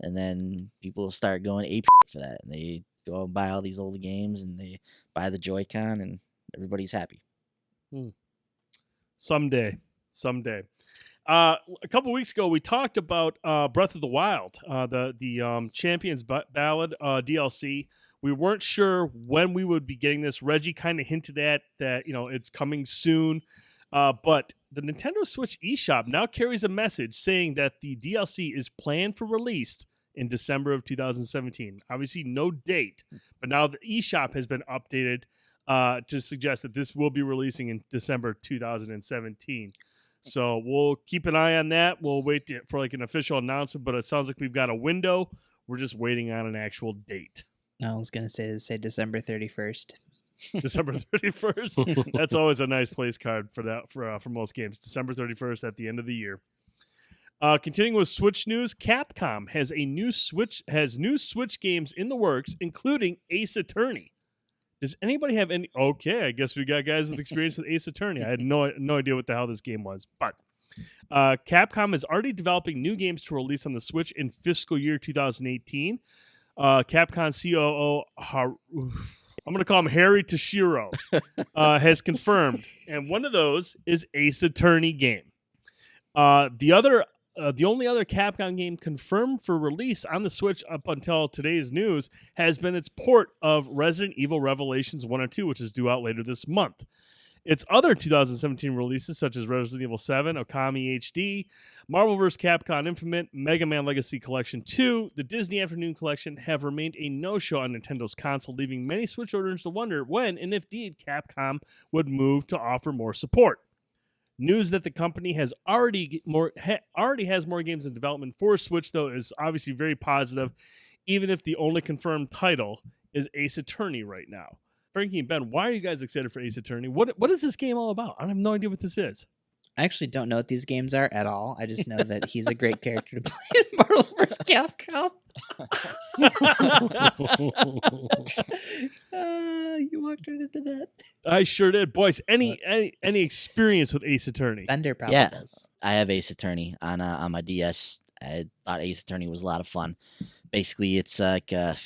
and then people start going ape for that. And they go and buy all these old games, and they buy the Joy-Con, and everybody's happy. Someday. A couple weeks ago, we talked about Breath of the Wild, the Champions Ballad DLC. We weren't sure when we would be getting this. Reggie kind of hinted at that, it's coming soon. But the Nintendo Switch eShop now carries a message saying that the DLC is planned for release in December of 2017. Obviously, no date, but now the eShop has been updated to suggest that this will be releasing in December 2017. So we'll keep an eye on that. We'll wait for like an official announcement, but it sounds like we've got a window. We're just waiting on an actual date. I was gonna say December 31st. December 31st. That's always a nice place card for that for most games. December 31st at the end of the year. Continuing with Switch news, Capcom has new Switch games in the works, including Ace Attorney. Does anybody have any? Okay, I guess we got guys with experience with Ace Attorney. I had no idea what the hell this game was, but Capcom is already developing new games to release on the Switch in fiscal year 2018. Capcom COO, I'm going to call him Harry Toshiro, has confirmed, and one of those is Ace Attorney game. The only other Capcom game confirmed for release on the Switch up until today's news has been its port of Resident Evil Revelations 1 and 2, which is due out later this month. Its other 2017 releases, such as Resident Evil 7, Okami HD, Marvel vs. Capcom Infinite, Mega Man Legacy Collection 2, the Disney Afternoon Collection, have remained a no-show on Nintendo's console, leaving many Switch owners to wonder when, and if indeed, Capcom would move to offer more support. News that the company already has more games in development for Switch, though, is obviously very positive, even if the only confirmed title is Ace Attorney right now. Frankie and Ben, why are you guys excited for Ace Attorney? What is this game all about? I have no idea what this is. I actually don't know what these games are at all. I just know that he's a great character to play in Marvel vs. Capcom. You walked right into that. I sure did. Boys, any experience with Ace Attorney? Bender probably does. I have Ace Attorney on my DS. I thought Ace Attorney was a lot of fun. Basically, it's like I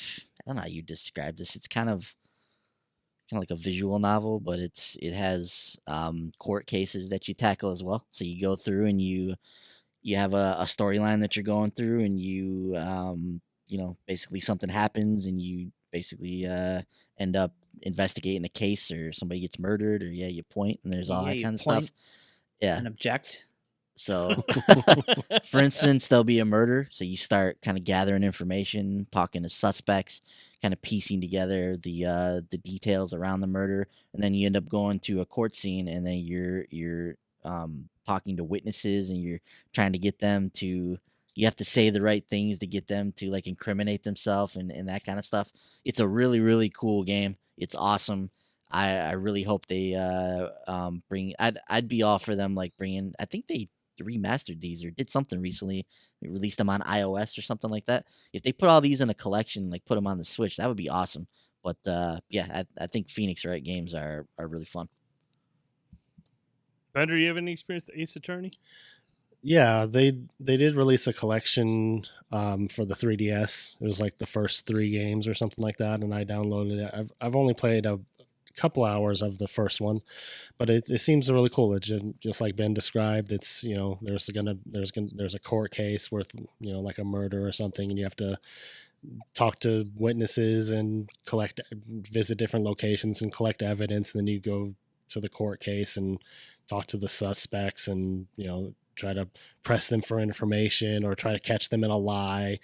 don't know how you describe this. It's kind of like a visual novel, but it has court cases that you tackle as well. So you go through and you have a storyline that you're going through, and you basically something happens, and you basically end up investigating a case, or somebody gets murdered, or you point, and there's all that kind of stuff. Yeah, and object. So, for instance, there'll be a murder, so you start kind of gathering information, talking to suspects, kind of piecing together the details around the murder, and then you end up going to a court scene, and then you're talking to witnesses, and you're trying to get them to. You have to say the right things to get them to like incriminate themselves and that kind of stuff. It's a really, really cool game. It's awesome. I really hope they bring. I'd be all for them like bringing. I think they remastered these or did something recently. They released them on iOS or something like that. If they put all these in a collection, like put them on the Switch, that would be awesome. But I think Phoenix Wright games are really fun. Bender, you have any experience with Ace Attorney? Yeah, they did release a collection for the 3DS. It was like the first 3 games or something like that, and I downloaded it. I've only played a couple hours of the first one, but it seems really cool. It's just like Ben described. It's there's a court case with like a murder or something, and you have to talk to witnesses and visit different locations and collect evidence, and then you go to the court case and talk to the suspects and try to press them for information or try to catch them in a lie.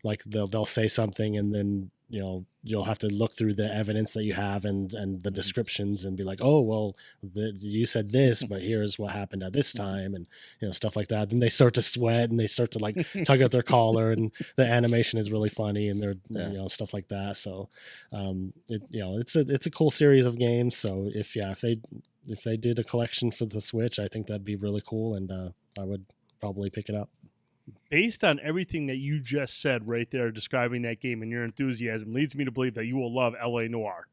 Like they'll say something, and then you'll have to look through the evidence that you have and the descriptions and be like, oh well, you said this, but here's what happened at this time, and stuff like that. Then they start to sweat and they start to like tug at their collar, and the animation is really funny, and they're stuff like that. So it's a cool series of games. So if they did a collection for the Switch, I think that'd be really cool, and I would probably pick it up. Based on everything that you just said right there, describing that game and your enthusiasm, leads me to believe that you will love LA Noire.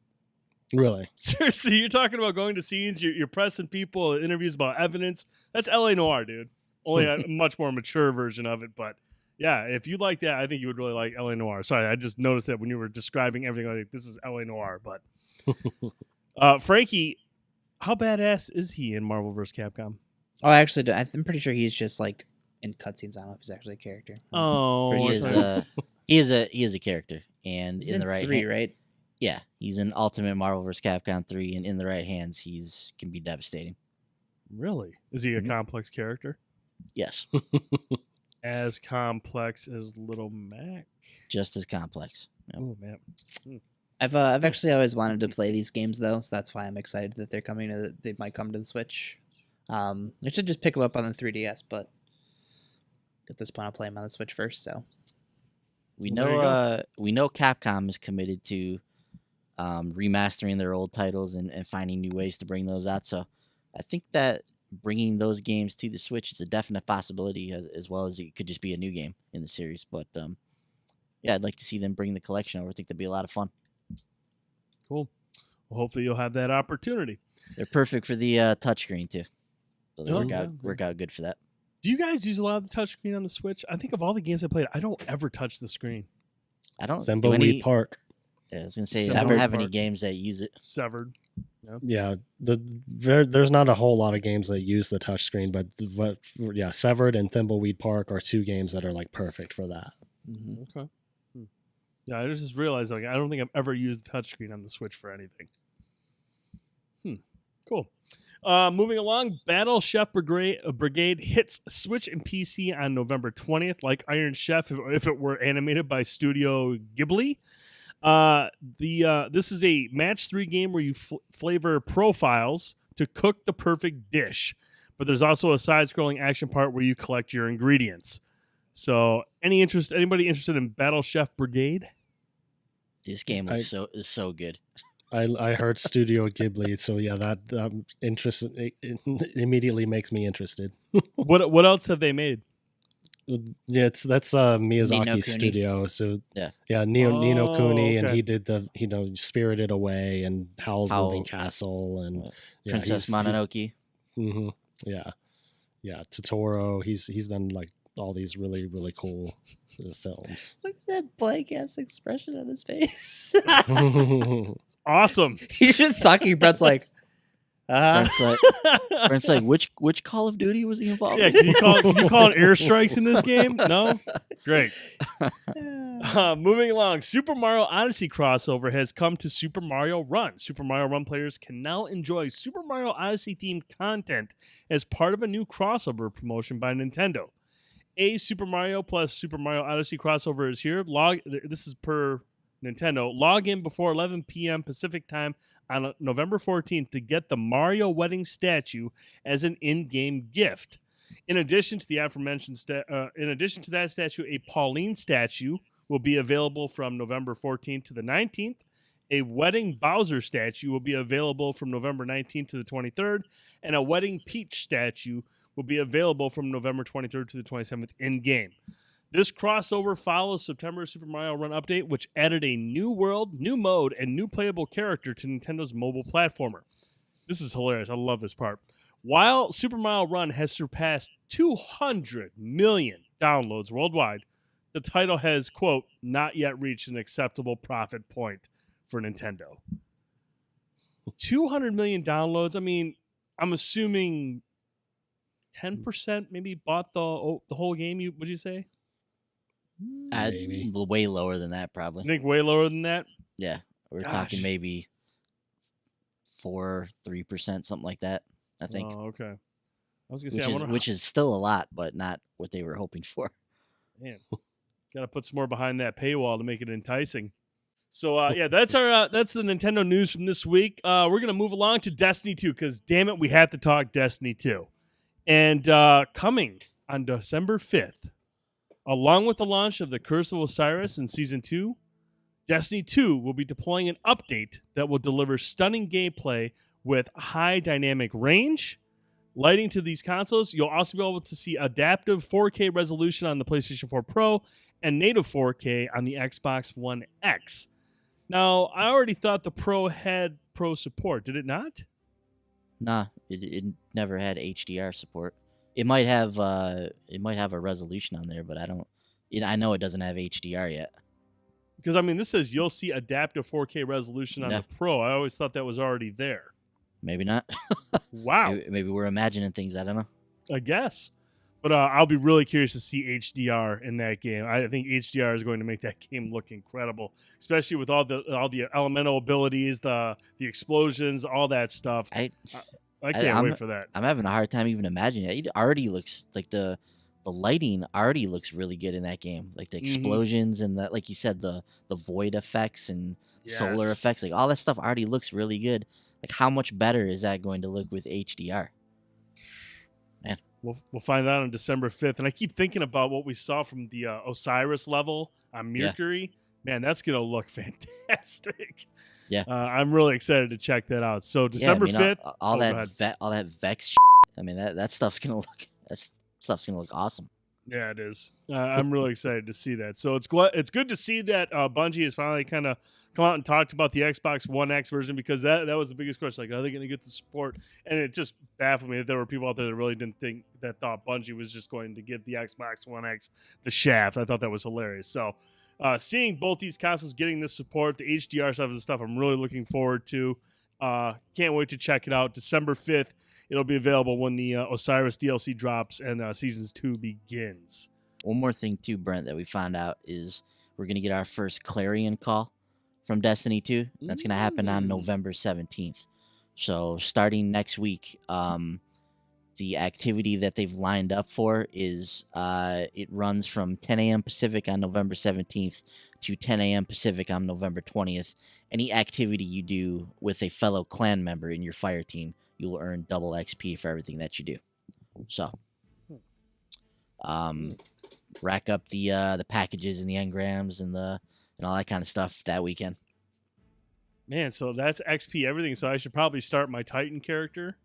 Really? Seriously, you're talking about going to scenes, you're pressing people, interviews about evidence. That's LA Noire, dude. Only a much more mature version of it, but yeah, if you like that, I think you would really like LA Noire. Sorry, I just noticed that when you were describing everything, like this is LA Noire. But Frankie, how badass is he in Marvel vs. Capcom? Oh, actually, I'm pretty sure he's just like in cutscenes. I don't know if he's actually a character. Oh, he is a character, and He's in the right 3, right? Yeah, he's in Ultimate Marvel vs. Capcom 3, and in the right hands, can be devastating. Really? Is he a complex character? Yes. As complex as Little Mac? Just as complex. Yep. Oh, man. I've actually always wanted to play these games though, so that's why I'm excited that they're coming. They might come to the Switch. I should just pick them up on the 3DS, but at this point, I'll play them on the Switch first. So We Well, there you go. know we know Capcom is committed to remastering their old titles and finding new ways to bring those out. So I think that bringing those games to the Switch is a definite possibility, as well as it could just be a new game in the series. But yeah, I'd like to see them bring the collection over. I think that'd be a lot of fun. Cool. Well, hopefully you'll have that opportunity. They're perfect for the touchscreen too. So they Oh, work out good for that. Do you guys use a lot of the touchscreen on the Switch? I think of all the games I played, I don't ever touch the screen. I don't do Thimbleweed any. Park. Yeah, I was gonna say I Severed don't have any Park. games that use it. Severed. Yeah, there's not a whole lot of games that use the touchscreen, but Severed and Thimbleweed Park are two games that are like perfect for that. Mm-hmm. Okay. Yeah, I just realized like I don't think I've ever used the touchscreen on the Switch for anything. Cool. Moving along, Battle Chef Brigade hits Switch and PC on November 20th, like Iron Chef if it were animated by Studio Ghibli. This is a match 3 game where you flavor profiles to cook the perfect dish, but there's also a side-scrolling action part where you collect your ingredients. So, anybody interested in Battle Chef Brigade? This game is so good. I heard Studio Ghibli, so yeah, that interest it immediately makes me interested. What else have they made? Yeah, that's Miyazaki's Kuni. studio. So Yeah. Nino Kuni, and okay. he did the Spirited Away and Howl's Moving Castle and Princess Mononoke. Yeah, Totoro. He's done like all these really really cool films. Look at that blank ass expression on his face. It's awesome. He's just talking. Brett's like, Brent's like, which Call of Duty was he involved Yeah, in? can you call it airstrikes in this game? No? Great. Moving along, Super Mario Odyssey crossover has come to Super Mario Run. Super Mario Run players can now enjoy Super Mario Odyssey themed content as part of a new crossover promotion by Nintendo. A Super Mario plus Super Mario Odyssey crossover is here. This is per Nintendo. Log in before 11 p.m. Pacific time on November 14th to get the Mario wedding statue as an in-game gift. In addition to the aforementioned that statue, a Pauline statue will be available from November 14th to the 19th. A wedding Bowser statue will be available from November 19th to the 23rd, and a wedding Peach statue will be available from November 23rd to the 27th in-game. This crossover follows September's Super Mario Run update, which added a new world, new mode, and new playable character to Nintendo's mobile platformer. This is hilarious. I love this part. While Super Mario Run has surpassed 200 million downloads worldwide, the title has, quote, not yet reached an acceptable profit point for Nintendo. 200 million downloads. I mean, I'm assuming 10% maybe bought the whole game. Would you say? Maybe. Way lower than that, probably. I think way lower than that. Yeah, we're Gosh. talking maybe 3%, something like that. I think. Oh, okay. I was gonna say, Which is still a lot, but not what they were hoping for. Man, got to put some more behind that paywall to make it enticing. So yeah, that's the Nintendo news from this week. We're gonna move along to Destiny 2 because damn it, we have to talk Destiny 2. And coming on December 5th, along with the launch of the Curse of Osiris in Season 2, Destiny 2 will be deploying an update that will deliver stunning gameplay with high dynamic range, lighting to these consoles. You'll also be able to see adaptive 4K resolution on the PlayStation 4 Pro and native 4K on the Xbox One X. Now, I already thought the Pro had Pro support. Did it not? Nah, it never had HDR support. It might have a resolution on there, but I don't. I know it doesn't have HDR yet. Because I mean, this says you'll see adaptive 4K resolution on Yeah. the Pro. I always thought that was already there. Maybe not. Wow, Maybe we're imagining things. I don't know. I guess. But I'll be really curious to see HDR in that game. I think HDR is going to make that game look incredible, especially with all the elemental abilities, the explosions, all that stuff. I can't wait for that. I'm having a hard time even imagining it. It already looks like the lighting already looks really good in that game. Like the explosions and the, like you said, the void effects and solar Yes. effects. Like all that stuff already looks really good. Like how much better is that going to look with HDR? We'll find out on December 5th. And I keep thinking about what we saw from the Osiris level on Yeah. Mercury. Man, that's gonna look fantastic. Yeah. I'm really excited to check that out. So December 5th. All go ahead. that Vex. I mean, that stuff's gonna look awesome. Yeah, it is. I'm really excited to see that. So it's good to see that Bungie has finally kind of come out and talked about the Xbox One X version, because that was the biggest question. Like, are they going to get the support? And it just baffled me that there were people out there that really didn't think that thought Bungie was just going to give the Xbox One X the shaft. I thought that was hilarious. So seeing both these consoles getting this support, the HDR stuff and stuff, I'm really looking forward to. Can't wait to check it out. December 5th. It'll be available when the Osiris DLC drops and Seasons 2 begins. One more thing, too, Brent, that we found out is we're going to get our first Clarion call from Destiny 2. That's going to happen on November 17th. So starting next week, the activity that they've lined up for is it runs from 10 a.m. Pacific on November 17th to 10 a.m. Pacific on November 20th. Any activity you do with a fellow clan member in your fire team, you will earn double XP for everything that you do. So, rack up the packages and the engrams and all that kind of stuff that weekend. Man, so that's XP everything. So I should probably start my Titan character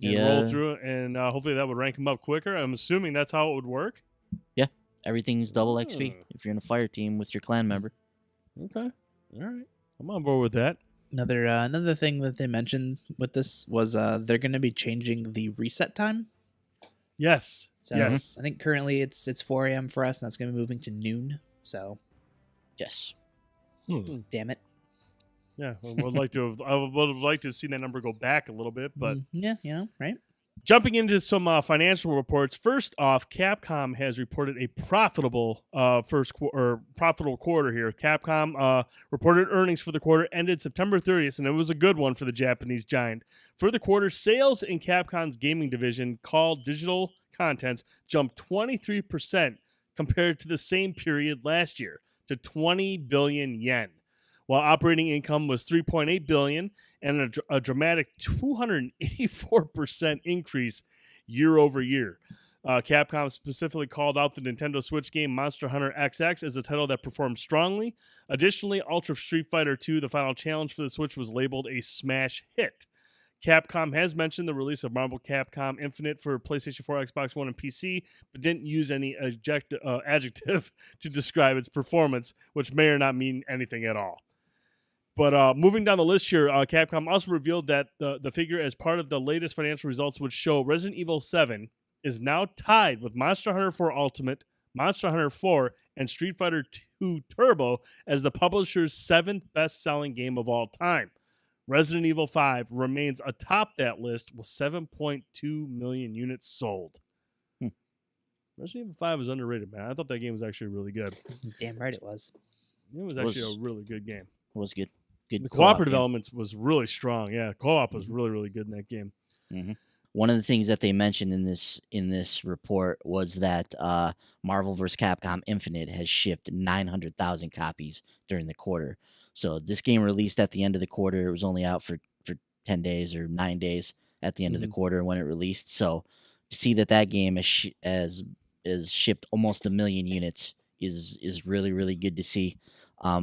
and roll through it, and hopefully that would rank him up quicker. I'm assuming that's how it would work. Yeah, everything's double XP if you're in a fire team with your clan member. Okay, all right, I'm on board with that. Another thing that they mentioned with this was they're going to be changing the reset time. Yes. So yes. I think currently it's 4 a.m. for us, and that's going to be moving to noon. So yes. Damn it. Yeah, I would like to have seen that number go back a little bit, but yeah, right. Jumping into some financial reports. First off, Capcom has reported a profitable profitable quarter here. Capcom reported earnings for the quarter ended September 30th, and it was a good one for the Japanese giant. For the quarter, sales in Capcom's gaming division, called Digital Contents, jumped 23% compared to the same period last year to 20 billion yen, while operating income was 3.8 billion and a dramatic 284% increase year over year. Capcom specifically called out the Nintendo Switch game Monster Hunter XX as a title that performed strongly. Additionally, Ultra Street Fighter II, the final challenge for the Switch, was labeled a smash hit. Capcom has mentioned the release of Marvel Capcom Infinite for PlayStation 4, Xbox One, and PC, but didn't use any adjective to describe its performance, which may or not mean anything at all. But moving down the list here, Capcom also revealed that the figure as part of the latest financial results would show Resident Evil 7 is now tied with Monster Hunter 4 Ultimate, Monster Hunter 4, and Street Fighter 2 Turbo as the publisher's 7th best-selling game of all time. Resident Evil 5 remains atop that list with 7.2 million units sold. Resident Evil 5 is underrated, man. I thought that game was actually really good. Damn right it was. It was actually a really good game. It was good. The cooperative elements was really strong. Yeah, co-op was really, really good in that game. Mm-hmm. One of the things that they mentioned in this report was that Marvel vs. Capcom Infinite has shipped 900,000 copies during the quarter. So this game released at the end of the quarter. It was only out for 10 days or 9 days at the end of the quarter when it released. So to see that game has shipped almost 1 million units is really, really good to see.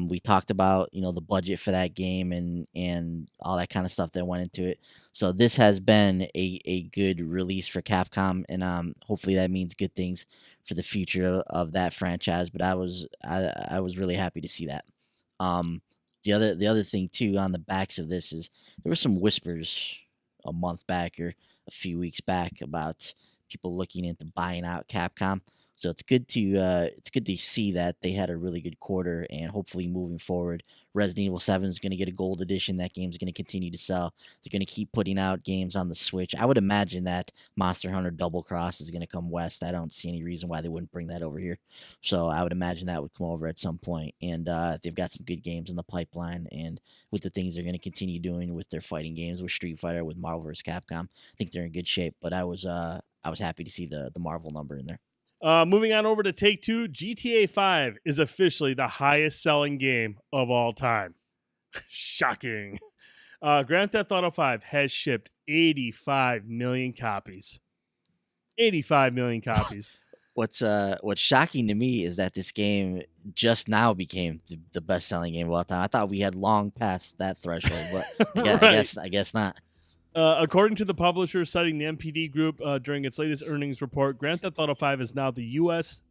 We talked about, the budget for that game and all that kind of stuff that went into it. So this has been a good release for Capcom, and hopefully that means good things for the future of that franchise. But I was really happy to see that. The other thing too on the backs of this is there were some whispers a month back or a few weeks back about people looking into buying out Capcom. So it's good to see that they had a really good quarter, and hopefully moving forward, Resident Evil 7 is going to get a gold edition. That game's going to continue to sell. They're going to keep putting out games on the Switch. I would imagine that Monster Hunter Double Cross is going to come west. I don't see any reason why they wouldn't bring that over here. So I would imagine that would come over at some point. And they've got some good games in the pipeline, and with the things they're going to continue doing with their fighting games, with Street Fighter, with Marvel vs. Capcom, I think they're in good shape. But I was happy to see the Marvel number in there. Moving on over to Take-Two, GTA 5 is officially the highest selling game of all time. Shocking. Grand Theft Auto 5 has shipped 85 million copies. 85 million copies. What's shocking to me is that this game just now became the best selling game of all time. I thought we had long passed that threshold, but Right. I guess not. According to the publisher, citing the MPD Group during its latest earnings report, Grand Theft Auto 5 is now the U.S.'s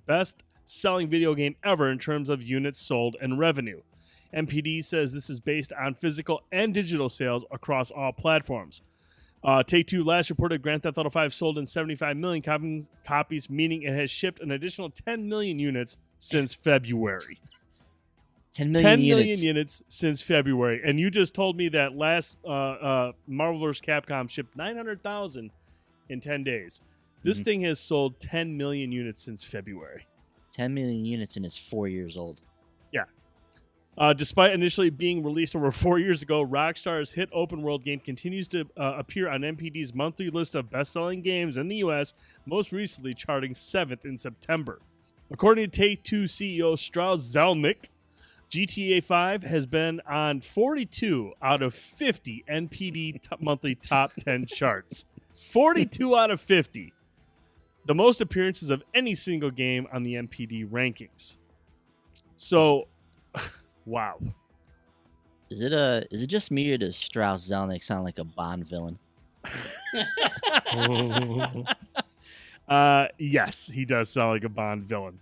best-selling video game ever in terms of units sold and revenue. MPD says this is based on physical and digital sales across all platforms. Take-Two last reported Grand Theft Auto 5 sold in 75 million copies, meaning it has shipped an additional 10 million units since February. 10 million units since February. And you just told me that last Marvel vs. Capcom shipped 900,000 in 10 days. This thing has sold 10 million units since February. 10 million units and it's 4 years old. Yeah. Despite initially being released over 4 years ago, Rockstar's hit open world game continues to appear on MPD's monthly list of best-selling games in the U.S., most recently charting 7th in September. According to Take-Two CEO Strauss Zelnick, GTA 5 has been on 42 out of 50 NPD monthly top 10 charts. 42 out of 50. The most appearances of any single game on the NPD rankings. So, wow. Is it just me or does Strauss Zelnick sound like a Bond villain? Yes, he does sound like a Bond villain.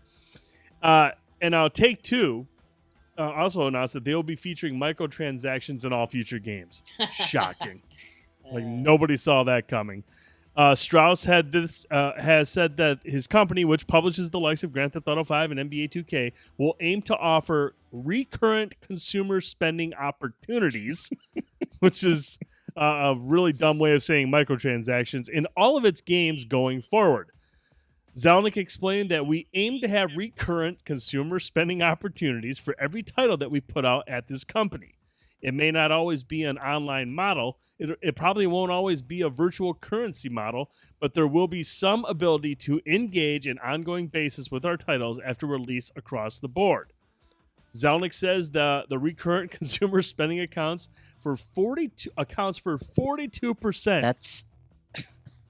And now Take-Two also announced that they will be featuring microtransactions in all future games. Shocking. Like nobody saw that coming. Strauss has said that his company, which publishes the likes of Grand Theft Auto 5 and NBA 2K, will aim to offer recurrent consumer spending opportunities, which is a really dumb way of saying microtransactions, in all of its games going forward. Zelnick explained that we aim to have recurrent consumer spending opportunities for every title that we put out at this company. It may not always be an online model. It probably won't always be a virtual currency model, but there will be some ability to engage in ongoing basis with our titles after release across the board. Zelnick says the recurrent consumer spending accounts for 42%. That's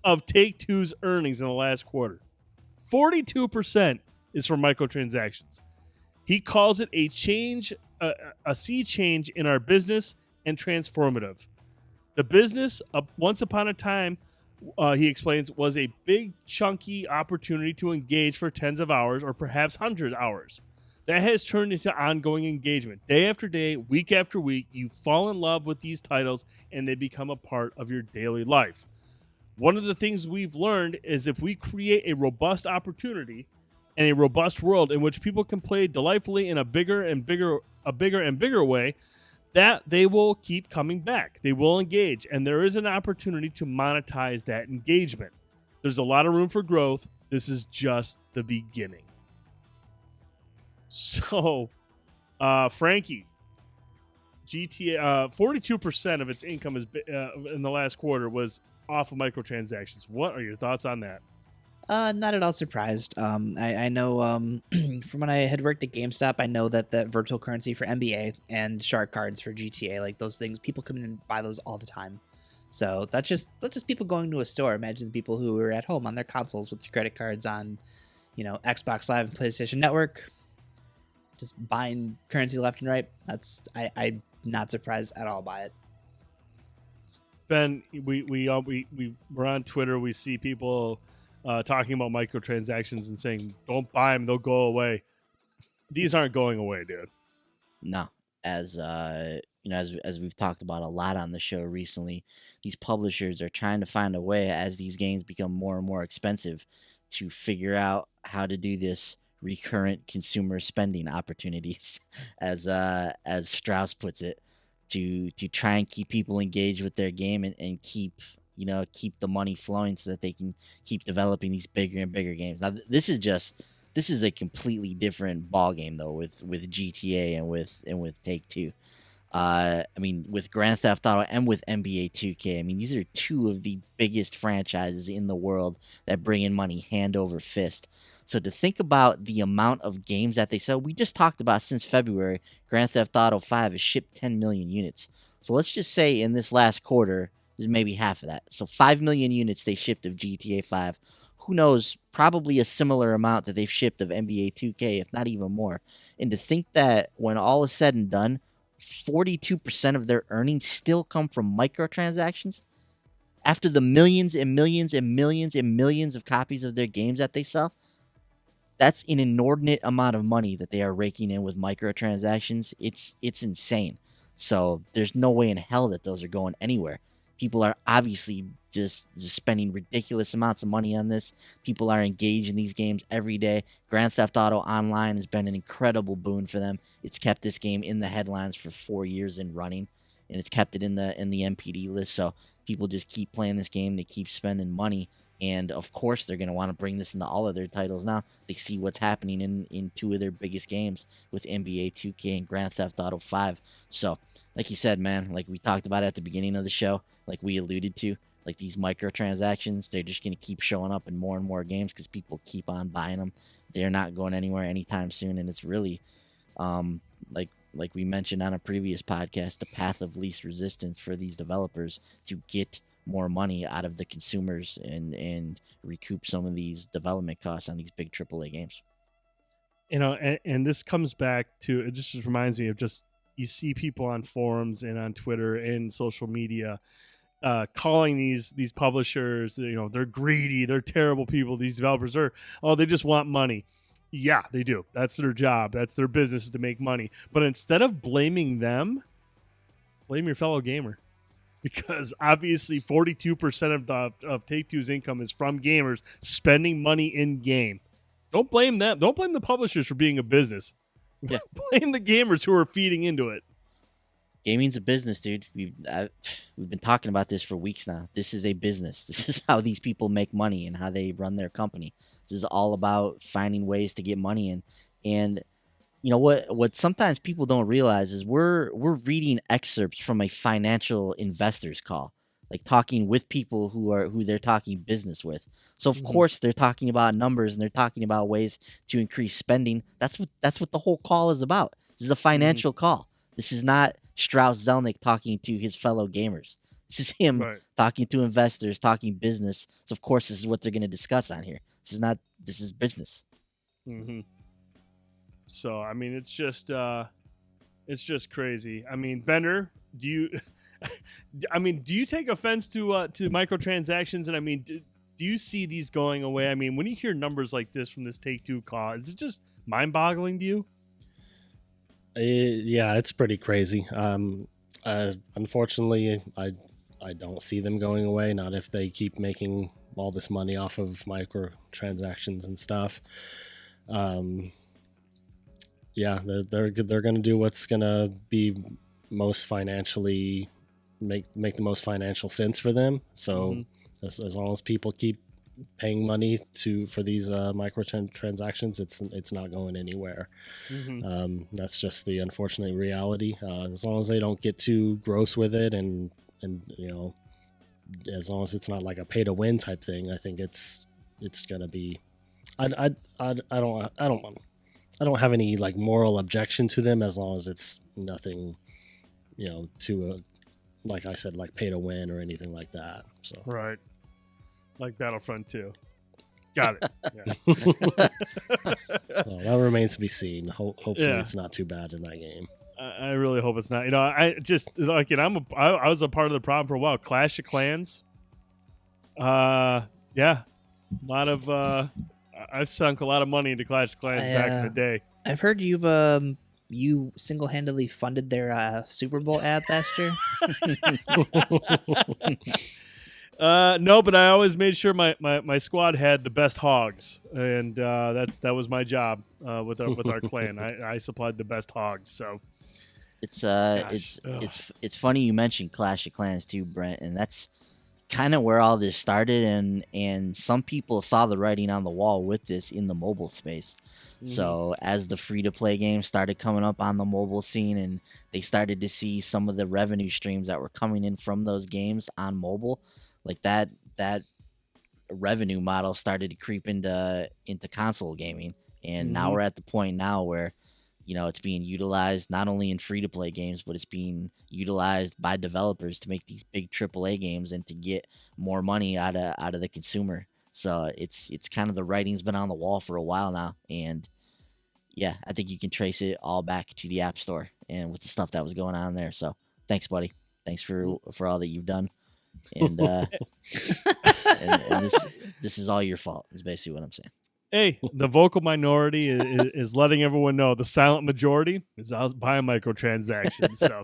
of Take-Two's earnings in the last quarter. 42% is from microtransactions. He calls it a sea change in our business and transformative. The business, once upon a time, he explains, was a big, chunky opportunity to engage for tens of hours or perhaps hundreds of hours. That has turned into ongoing engagement. Day after day, week after week, you fall in love with these titles and they become a part of your daily life. One of the things we've learned is if we create a robust opportunity and a robust world in which people can play delightfully in a bigger and bigger way, that they will keep coming back. They will engage, and there is an opportunity to monetize that engagement. There's a lot of room for growth. This is just the beginning. So, Frankie, GTA, 42% of its income is in the last quarter was off of microtransactions. What are your thoughts on that? Not at all surprised. I know from when I had worked at GameStop, I know that the virtual currency for NBA and shark cards for GTA, like those things, people come in and buy those all the time. So that's just people going to a store. Imagine the people who are at home on their consoles with your credit cards on, Xbox Live and PlayStation Network, just buying currency left and right. I'm not surprised at all by it. Ben, we're on Twitter. We see people talking about microtransactions and saying, "Don't buy them; they'll go away." These aren't going away, dude. No, as we've talked about a lot on the show recently, these publishers are trying to find a way as these games become more and more expensive to figure out how to do this recurrent consumer spending opportunities, as Strauss puts it, to try and keep people engaged with their game and keep the money flowing so that they can keep developing these bigger and bigger games. Now, this is a completely different ball game though with GTA and with Take-Two. With Grand Theft Auto and with NBA 2K. These are two of the biggest franchises in the world that bring in money hand over fist. So to think about the amount of games that they sell, we just talked about since February, Grand Theft Auto 5 has shipped 10 million units. So let's just say in this last quarter, there's maybe half of that. So 5 million units they shipped of GTA 5. who knows, probably a similar amount that they've shipped of NBA 2K, if not even more. And to think that when all is said and done, 42% of their earnings still come from microtransactions after the millions and millions and millions and millions of copies of their games that they sell. That's an inordinate amount of money that they are raking in with microtransactions. It's insane. So there's no way in hell that those are going anywhere. People are obviously just spending ridiculous amounts of money on this. People are engaged in these games every day. Grand Theft Auto Online has been an incredible boon for them. It's kept this game in the headlines for 4 years in running, and it's kept it in the NPD list. So people just keep playing this game. They keep spending money. And of course, they're going to want to bring this into all of their titles now. They see what's happening in two of their biggest games with NBA 2K and Grand Theft Auto 5. So, like you said, man, like we talked about at the beginning of the show, like we alluded to, like these microtransactions, they're just going to keep showing up in more and more games because people keep on buying them. They're not going anywhere anytime soon. And it's really, like we mentioned on a previous podcast, the path of least resistance for these developers to get more money out of the consumers and recoup some of these development costs on these big AAA games. You know, and this comes back to, it just reminds me of just, you see people on forums and on Twitter and social media calling these publishers, you know, they're greedy, they're terrible people. These developers are, they just want money. Yeah, they do. That's their job. That's their business, is to make money. But instead of blaming them, blame your fellow gamer. Because obviously 42% of Take-Two's income is from gamers spending money in game. Don't blame them. Don't blame the publishers for being a business. Yeah. Blame the gamers who are feeding into it. Gaming's a business, dude. We've been talking about this for weeks now. This is a business. This is how these people make money and how they run their company. This is all about finding ways to get money in. And you know what sometimes people don't realize is we're reading excerpts from a financial investors call, like talking with people who they're talking business with. So of course they're talking about numbers and they're talking about ways to increase spending. That's what the whole call is about. This is a financial call. This is not Strauss Zelnick talking to his fellow gamers. This is him talking to investors, talking business. So of course this is what they're going to discuss on here. This is business. Mm-hmm. So I mean, it's just crazy. I mean, Bender, do you take offense to microtransactions? And I mean, do you see these going away? I mean, when you hear numbers like this from this Take-Two call, is it just mind-boggling to you? Yeah, it's pretty crazy. Unfortunately, I don't see them going away. Not if they keep making all this money off of microtransactions and stuff. Yeah, they're going to do what's going to be most financially make the most financial sense for them. So as long as people keep paying money for these microtransactions, it's not going anywhere. That's just the unfortunate reality. As long as they don't get too gross with it, and you know, as long as it's not like a pay to win type thing, I think it's gonna be. I don't have any like moral objection to them as long as it's nothing, you know, to like I said, like pay to win or anything like that. So right, like Battlefront 2. Got it. Yeah. Well, that remains to be seen. Hopefully, it's not too bad in that game. I really hope it's not. You know, I just like it. I was a part of the problem for a while. Clash of Clans. Yeah, a lot of. I've sunk a lot of money into Clash of Clans back in the day. I've heard you single-handedly funded their Super Bowl ad last year. No, but I always made sure my squad had the best hogs, and that was my job with our clan. I supplied the best hogs. So it's funny you mentioned Clash of Clans too, Brent, and that's kind of where all this started, and some people saw the writing on the wall with this in the mobile space. So as the free-to-play games started coming up on the mobile scene, and they started to see some of the revenue streams that were coming in from those games on mobile, like that revenue model started to creep into console gaming. And now we're at the point now where, you know, it's being utilized not only in free-to-play games, but it's being utilized by developers to make these big AAA games and to get more money out of the consumer. So it's kind of the writing's been on the wall for a while now, and yeah, I think you can trace it all back to the App Store and with the stuff that was going on there. So thanks, buddy. Thanks for all that you've done, and and this is all your fault. Is basically what I'm saying. Hey, the vocal minority is letting everyone know the silent majority is out buying microtransactions. So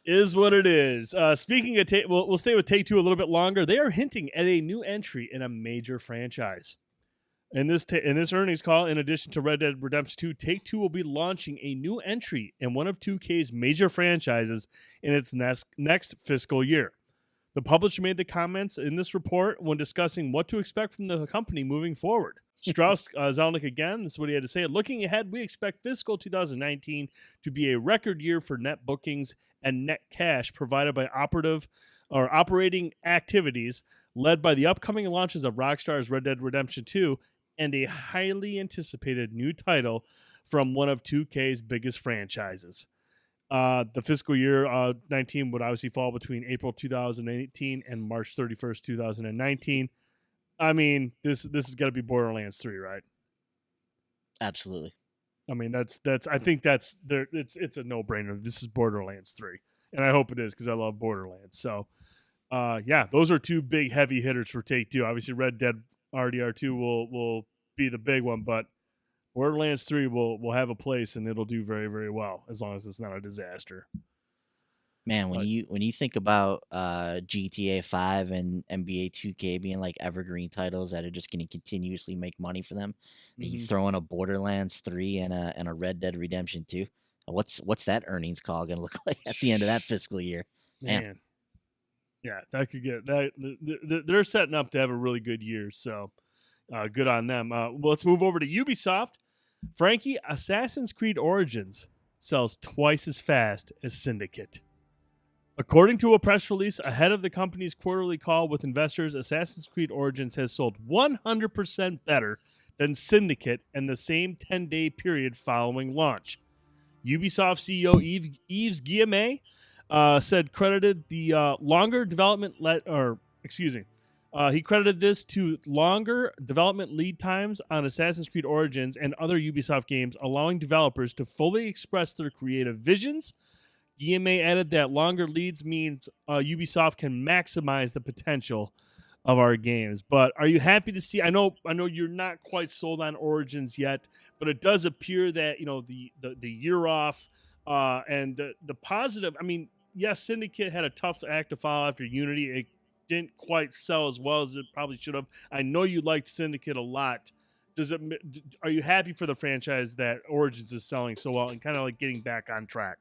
is what it is. Speaking of we'll stay with Take-Two a little bit longer. They are hinting at a new entry in a major franchise. In this earnings call, in addition to Red Dead Redemption 2, Take-Two will be launching a new entry in one of 2K's major franchises in its next fiscal year. The publisher made the comments in this report when discussing what to expect from the company moving forward. Strauss Zelnick again, this is what he had to say. Looking ahead, we expect fiscal 2019 to be a record year for net bookings and net cash provided by operating activities led by the upcoming launches of Rockstar's Red Dead Redemption 2 and a highly anticipated new title from one of 2K's biggest franchises. The fiscal year 19 would obviously fall between April 2018 and March 31st, 2019. I mean, this is got to be Borderlands 3, right? Absolutely. I mean, I think that's there. It's a no-brainer. This is Borderlands 3, and I hope it is because I love Borderlands. So, yeah, those are two big heavy hitters for Take-Two. Obviously, Red Dead RDR2 will be the big one, but Borderlands 3 will have a place and it'll do very, very well as long as it's not a disaster. Man, when you think about GTA 5 and NBA 2K being like evergreen titles that are just going to continuously make money for them, and you throw in a Borderlands 3 and a Red Dead Redemption 2, what's that earnings call going to look like at the end of that fiscal year? Man. Yeah, that could get that. They're setting up to have a really good year, so good on them. Well, let's move over to Ubisoft. Frankie, Assassin's Creed Origins sells twice as fast as Syndicate. According to a press release ahead of the company's quarterly call with investors, Assassin's Creed Origins has sold 100% better than Syndicate in the same 10-day period following launch. Ubisoft CEO Yves Guillemot said credited the longer development he credited this to longer development lead times on Assassin's Creed Origins and other Ubisoft games, allowing developers to fully express their creative visions. Guillemot added that longer leads means Ubisoft can maximize the potential of our games. But are you happy to see? I know you're not quite sold on Origins yet, but it does appear that the year off and the positive. I mean, yes, Syndicate had a tough act to follow after Unity. It didn't quite sell as well as it probably should have. I know you liked Syndicate a lot. Are you happy for the franchise that Origins is selling so well and kind of like getting back on track?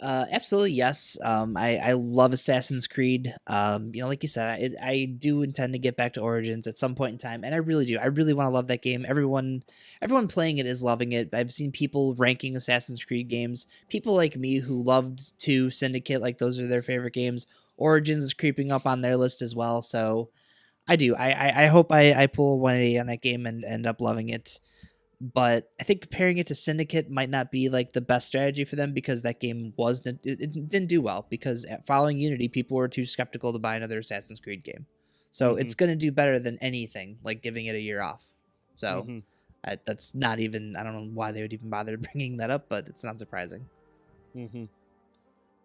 Absolutely, yes. I love Assassin's Creed. Like you said, I do intend to get back to Origins at some point in time, and I really do. I really want to love that game. Everyone playing it is loving it. I've seen people ranking Assassin's Creed games. People like me who loved 2 Syndicate, like those are their favorite games. Origins is creeping up on their list as well. So I do. I hope I pull 180 on that game and end up loving it. But I think comparing it to Syndicate might not be like the best strategy for them because that game it didn't do well because following Unity, people were too skeptical to buy another Assassin's Creed game. So it's going to do better than anything, like giving it a year off. So that's not even, I don't know why they would even bother bringing that up, but it's not surprising.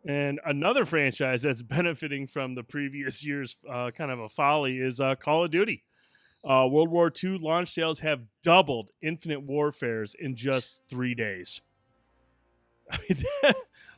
And another franchise that's benefiting from the previous year's kind of a folly is Call of Duty. World War II launch sales have doubled Infinite Warfare's in just 3 days. I mean,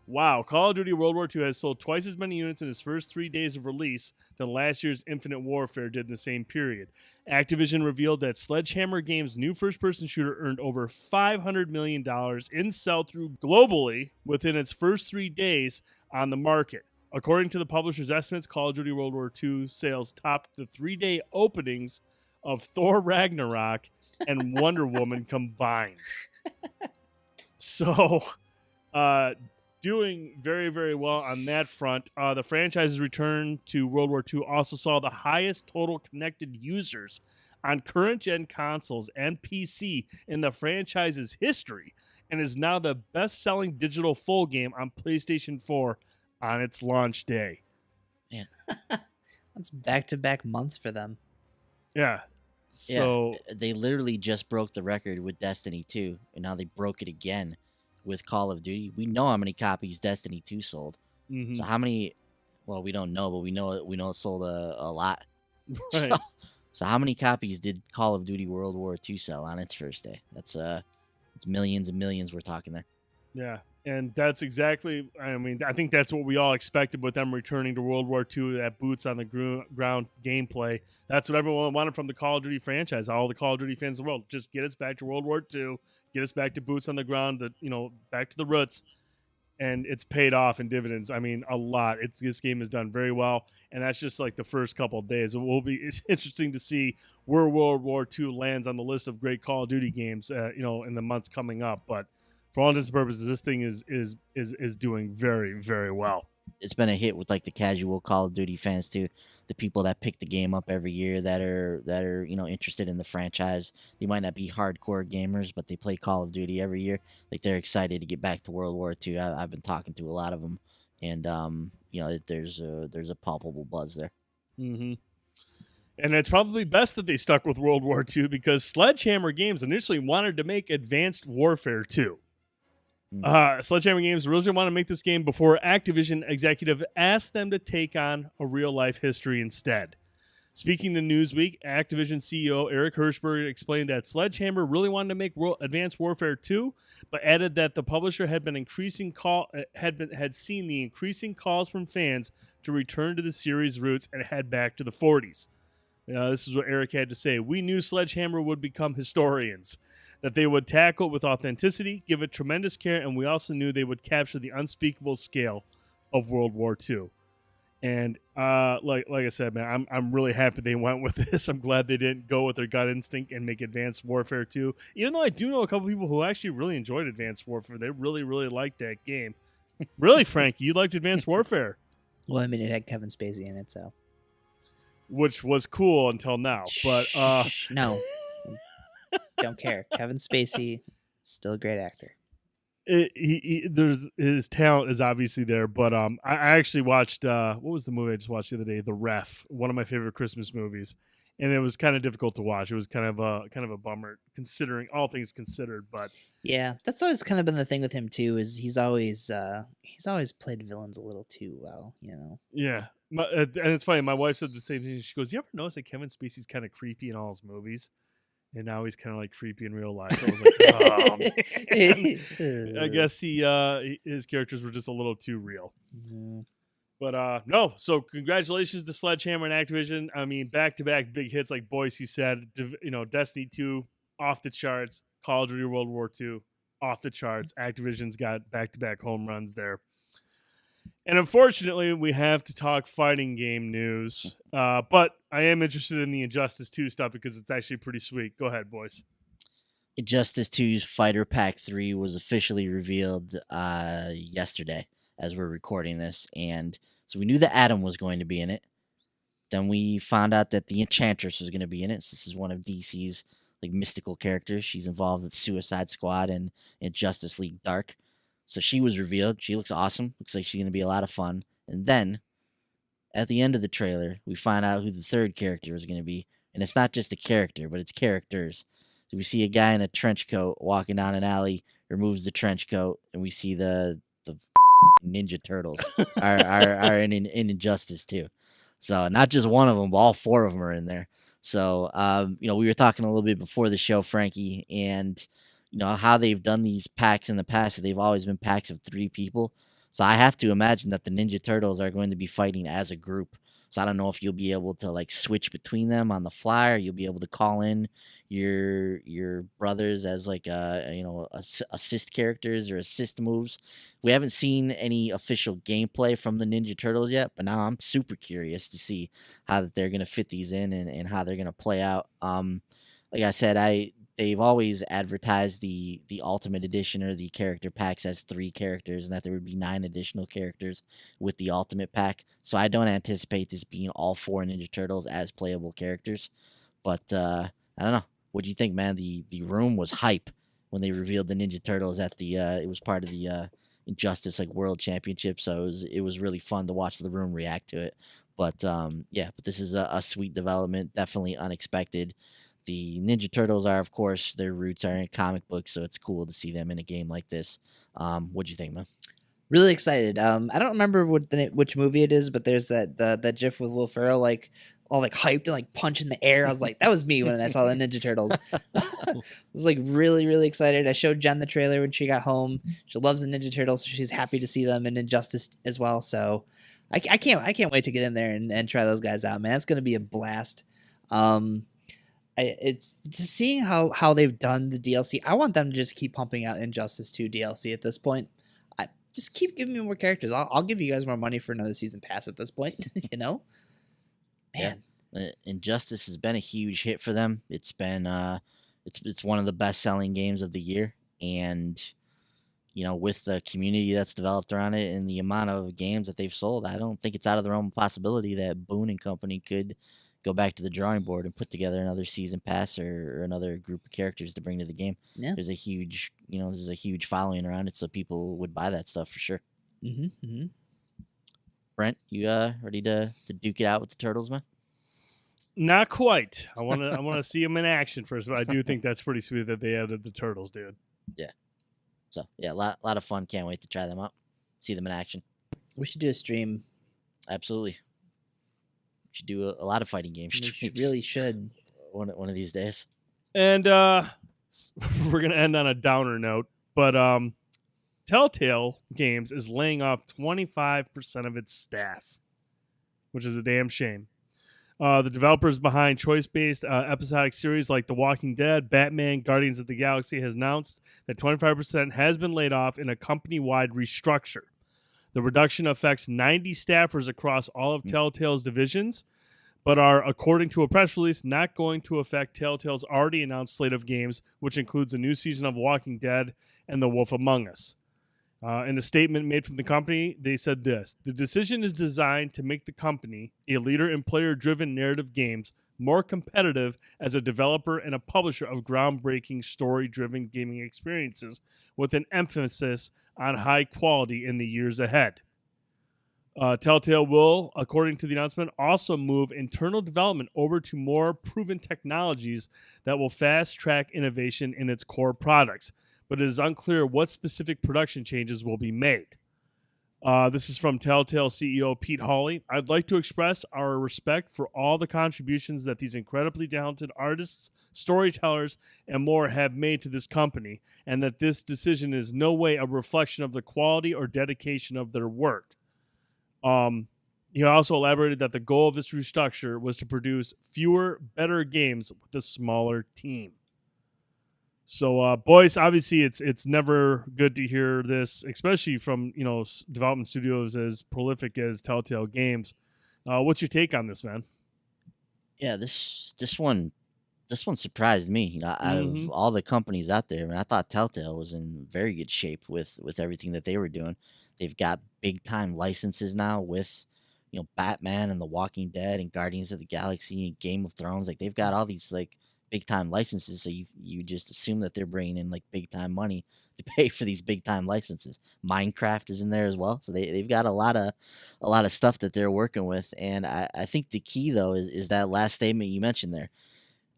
wow. Call of Duty World War II has sold twice as many units in its first 3 days of release than last year's Infinite Warfare did in the same period. Activision revealed that Sledgehammer Games' new first-person shooter earned over $500 million in sell-through globally within its first 3 days on the market. According to the publisher's estimates, Call of Duty World War II sales topped the 3-day openings of Thor Ragnarok and Wonder Woman combined. So, doing very, very well on that front. The franchise's return to World War II also saw the highest total connected users on current-gen consoles and PC in the franchise's history and is now the best-selling digital full game on PlayStation 4 on its launch day. Man. That's back-to-back months for them. Yeah. So They literally just broke the record with Destiny 2, and now they broke it again with Call of Duty. We know how many copies Destiny 2 sold. So how many? Well, we don't know, but we know it sold a lot. right. So how many copies did Call of Duty World War II sell on its first day? That's it's millions and millions we're talking there. Yeah. And that's exactly, I mean, I think that's what we all expected with them returning to World War II, that boots on the ground gameplay. That's what everyone wanted from the Call of Duty franchise. All the Call of Duty fans in the world, just get us back to World War II, get us back to boots on the ground, back to the roots. And it's paid off in dividends. I mean, a lot. This game has done very well, and that's just like the first couple of days. It's interesting to see where World War II lands on the list of great Call of Duty games, in the months coming up. But for all intents and purposes, this thing is doing very, very well. It's been a hit with like the casual Call of Duty fans too, the people that pick the game up every year that are interested in the franchise. They might not be hardcore gamers, but they play Call of Duty every year. Like they're excited to get back to World War II. I've been talking to a lot of them, and there's a palpable buzz there. Mm-hmm. And it's probably best that they stuck with World War II because Sledgehammer Games initially wanted to make Advanced Warfare 2. Sledgehammer Games originally wanted to make this game before Activision executive asked them to take on a real-life history instead. Speaking to Newsweek, Activision CEO Eric Hirschberg explained that Sledgehammer really wanted to make Advanced Warfare 2, but added that the publisher had seen the increasing calls from fans to return to the series' roots and head back to the 40s. This is what Eric had to say. We knew Sledgehammer would become historians, that they would tackle it with authenticity, give it tremendous care, and we also knew they would capture the unspeakable scale of World War II. And like I said, man, I'm really happy they went with this. I'm glad they didn't go with their gut instinct and make Advanced Warfare 2. Even though I do know a couple people who actually really enjoyed Advanced Warfare. They really, really liked that game. Really, Frankie, you liked Advanced Warfare. Well, I mean, it had Kevin Spacey in it, so. Which was cool until now. But no. Don't care. Kevin Spacey, still a great actor. There's his talent is obviously there, but I actually watched what was the movie I just watched the other day? The Ref, one of my favorite Christmas movies, and it was kind of difficult to watch. It was kind of a bummer considering all things considered. But yeah, that's always kind of been the thing with him too. Is he's always played villains a little too well, Yeah, and it's funny. My wife said the same thing. She goes, "You ever notice that Kevin Spacey's kind of creepy in all his movies?" And now he's kind of like creepy in real life. I was like, oh, man. I guess his characters were just a little too real. Mm-hmm. But no, so congratulations to Sledgehammer and Activision. I mean, back-to-back big hits like Boyce, you said. Destiny 2, off the charts. Call of Duty World War II, off the charts. Activision's got back-to-back home runs there. And unfortunately, we have to talk fighting game news. But I am interested in the Injustice 2 stuff because it's actually pretty sweet. Go ahead, boys. Injustice 2's Fighter Pack 3 was officially revealed yesterday as we're recording this. And so we knew that Adam was going to be in it. Then we found out that the Enchantress was going to be in it. So this is one of DC's mystical characters. She's involved with Suicide Squad and Justice League Dark. So she was revealed. She looks awesome. Looks like she's going to be a lot of fun. And then, at the end of the trailer, we find out who the third character is going to be. And it's not just a character, but it's characters. So we see a guy in a trench coat walking down an alley, removes the trench coat, and we see the Ninja Turtles are in Injustice 2. So not just one of them, but all four of them are in there. So, we were talking a little bit before the show, Frankie, and how they've done these packs in the past. They've always been packs of 3 people. So I have to imagine that the Ninja Turtles are going to be fighting as a group. So I don't know if you'll be able to switch between them on the fly, or you'll be able to call in your brothers as assist characters or assist moves. We haven't seen any official gameplay from the Ninja Turtles yet, but now I'm super curious to see how that they're going to fit these in and how they're going to play out. Like I said, they've always advertised the Ultimate Edition or the character packs as 3 characters, and that there would be 9 additional characters with the Ultimate Pack. So I don't anticipate this being all 4 Ninja Turtles as playable characters. But I don't know. What do you think, man? The room was hype when they revealed the Ninja Turtles at the it was part of the Injustice World Championship. So it was really fun to watch the room react to it. But but this is a sweet development, definitely unexpected. The Ninja Turtles are, of course, their roots are in comic books, so it's cool to see them in a game like this. What'd you think, man? Really excited. I don't remember which movie it is, but there's that GIF with Will Ferrell all like hyped and like punch in the air. I was like, that was me when I saw the Ninja Turtles. I was like really, really excited. I showed Jen the trailer when she got home. She loves the Ninja Turtles, so she's happy to see them in Injustice as well. So I can't wait to get in there and try those guys out, man. It's gonna be a blast. It's just seeing how they've done the DLC. I want them to just keep pumping out Injustice 2 DLC at this point. Just keep giving me more characters. I'll give you guys more money for another season pass at this point. Man. Yeah. Injustice has been a huge hit for them. It's been it's one of the best selling games of the year, and with the community that's developed around it and the amount of games that they've sold, I don't think it's out of the realm of possibility that Boone and company could go back to the drawing board and put together another season pass or another group of characters to bring to the game. Yeah. There's a huge following around it, so people would buy that stuff for sure. Brent, you ready to duke it out with the Turtles, man? Not quite. I want to see them in action first, but I do think that's pretty sweet that they added the Turtles, dude. Yeah. So yeah, a lot of fun. Can't wait to try them out, see them in action. We should do a stream. Absolutely. We should do a lot of fighting game streams. We really should. One of these days. And we're gonna end on a downer note, but Telltale Games is laying off 25% of its staff, which is a damn shame. The developers behind choice-based episodic series like The Walking Dead, Batman, Guardians of the Galaxy has announced that 25% has been laid off in a company-wide restructure. The reduction affects 90 staffers across all of Telltale's divisions, but are, according to a press release, not going to affect Telltale's already announced slate of games, which includes a new season of Walking Dead and The Wolf Among Us. In a statement made from the company, they said this: the decision is designed to make the company, a leader in player-driven narrative games, more competitive as a developer and a publisher of groundbreaking story-driven gaming experiences, with an emphasis on high quality in the years ahead. Telltale will, according to the announcement, also move internal development over to more proven technologies that will fast-track innovation in its core products, but it is unclear what specific production changes will be made. This is from Telltale CEO Pete Hawley. I'd like to express our respect for all the contributions that these incredibly talented artists, storytellers, and more have made to this company, and that this decision is no way a reflection of the quality or dedication of their work. He also elaborated that the goal of this restructure was to produce fewer, better games with a smaller team. So, boys, obviously it's never good to hear this, especially from development studios as prolific as Telltale Games. What's your take on this, man? Yeah, this one surprised me. Out of all the companies out there, I thought Telltale was in very good shape with everything that they were doing. They've got big time licenses now with Batman and The Walking Dead and Guardians of the Galaxy and Game of Thrones. Like they've got all these like big time licenses, so you just assume that they're bringing in like big time money to pay for these big time licenses. Minecraft is in there as well, so they've got a lot of stuff that they're working with. And I think the key though is that last statement you mentioned there.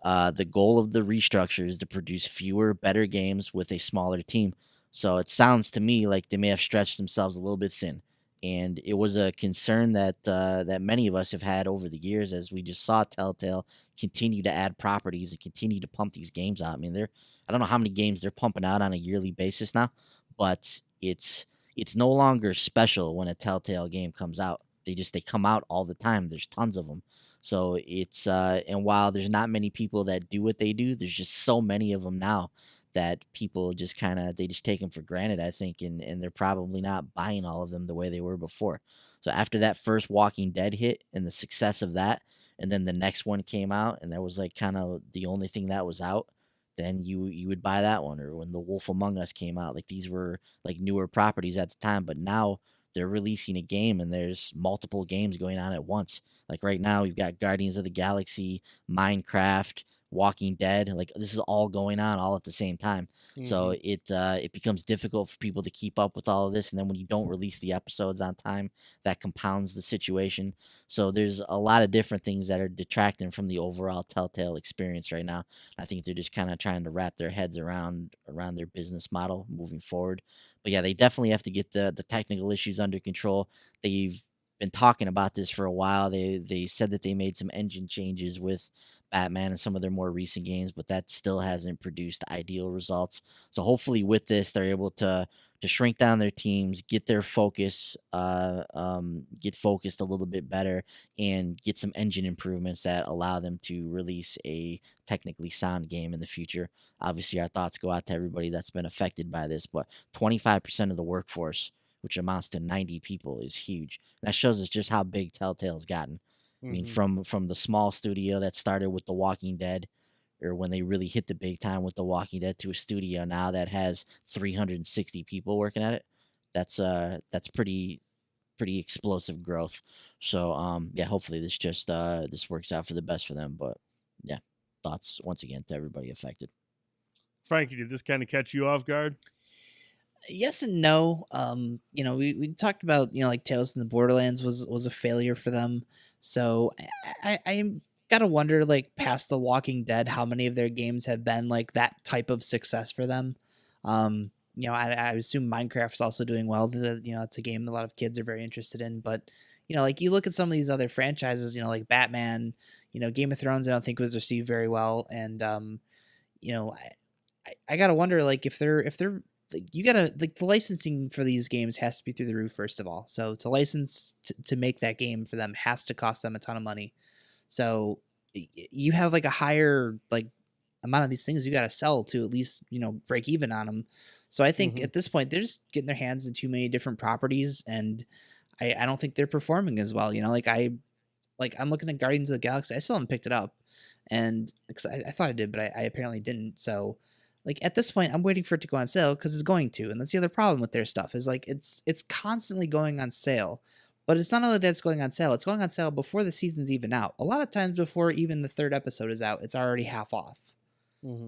The goal of the restructure is to produce fewer, better games with a smaller team. So it sounds to me like they may have stretched themselves a little bit thin. And it was a concern that that many of us have had over the years, as we just saw Telltale continue to add properties and continue to pump these games out. I mean, I don't know how many games they're pumping out on a yearly basis now, but it's no longer special when a Telltale game comes out. They come out all the time. There's tons of them. So it's and while there's not many people that do what they do, there's just so many of them now that people just they just take them for granted, I think, and they're probably not buying all of them the way they were before. So after that first Walking Dead hit and the success of that, and then the next one came out and that was like kind of the only thing that was out, then you would buy that one. Or when The Wolf Among Us came out, like these were like newer properties at the time, but now they're releasing a game and there's multiple games going on at once. Like right now we've got Guardians of the Galaxy, Minecraft, Walking Dead. Like this is all going on all at the same time. So it becomes difficult for people to keep up with all of this, and then when you don't release the episodes on time, that compounds the situation. So there's a lot of different things that are detracting from the overall Telltale experience right now. I think they're just kind of trying to wrap their heads around their business model moving forward. But yeah, they definitely have to get the technical issues under control. They've been talking about this for a while. They said that they made some engine changes with Batman and some of their more recent games, but that still hasn't produced ideal results. So hopefully with this, they're able to shrink down their teams, get their focus, get focused a little bit better, and get some engine improvements that allow them to release a technically sound game in the future. Obviously, our thoughts go out to everybody that's been affected by this, but 25% of the workforce, which amounts to 90 people, is huge. That shows us just how big Telltale's gotten. I mean, from the small studio that started with The Walking Dead, or when they really hit the big time with The Walking Dead, to a studio now that has 360 people working at it. That's pretty explosive growth. So yeah, hopefully this just this works out for the best for them. But yeah, thoughts once again to everybody affected. Frankie, did this kind of catch you off guard? Yes and no. We talked about, like Tales from the Borderlands was a failure for them. So I gotta wonder, like, past The Walking Dead, how many of their games have been like that type of success for them. I assume Minecraft's also doing well. It's a game a lot of kids are very interested in. But like you look at some of these other franchises, like Batman, Game of Thrones, I don't think was received very well. And I gotta wonder, like, if they're like, you gotta, like, the licensing for these games has to be through the roof first of all. So to license to make that game for them has to cost them a ton of money. So you have like a higher like amount of these things you got to sell to at least break even on them. So I think at this point they're just getting their hands in too many different properties, and I don't think they're performing as well. I'm looking at Guardians of the Galaxy. I still haven't picked it up, and because I thought I did, but I apparently didn't. So like at this point, I'm waiting for it to go on sale because it's going to, and that's the other problem with their stuff is like it's constantly going on sale. But it's not only that it's going on sale; it's going on sale before the season's even out. A lot of times before even the third episode is out, it's already half off.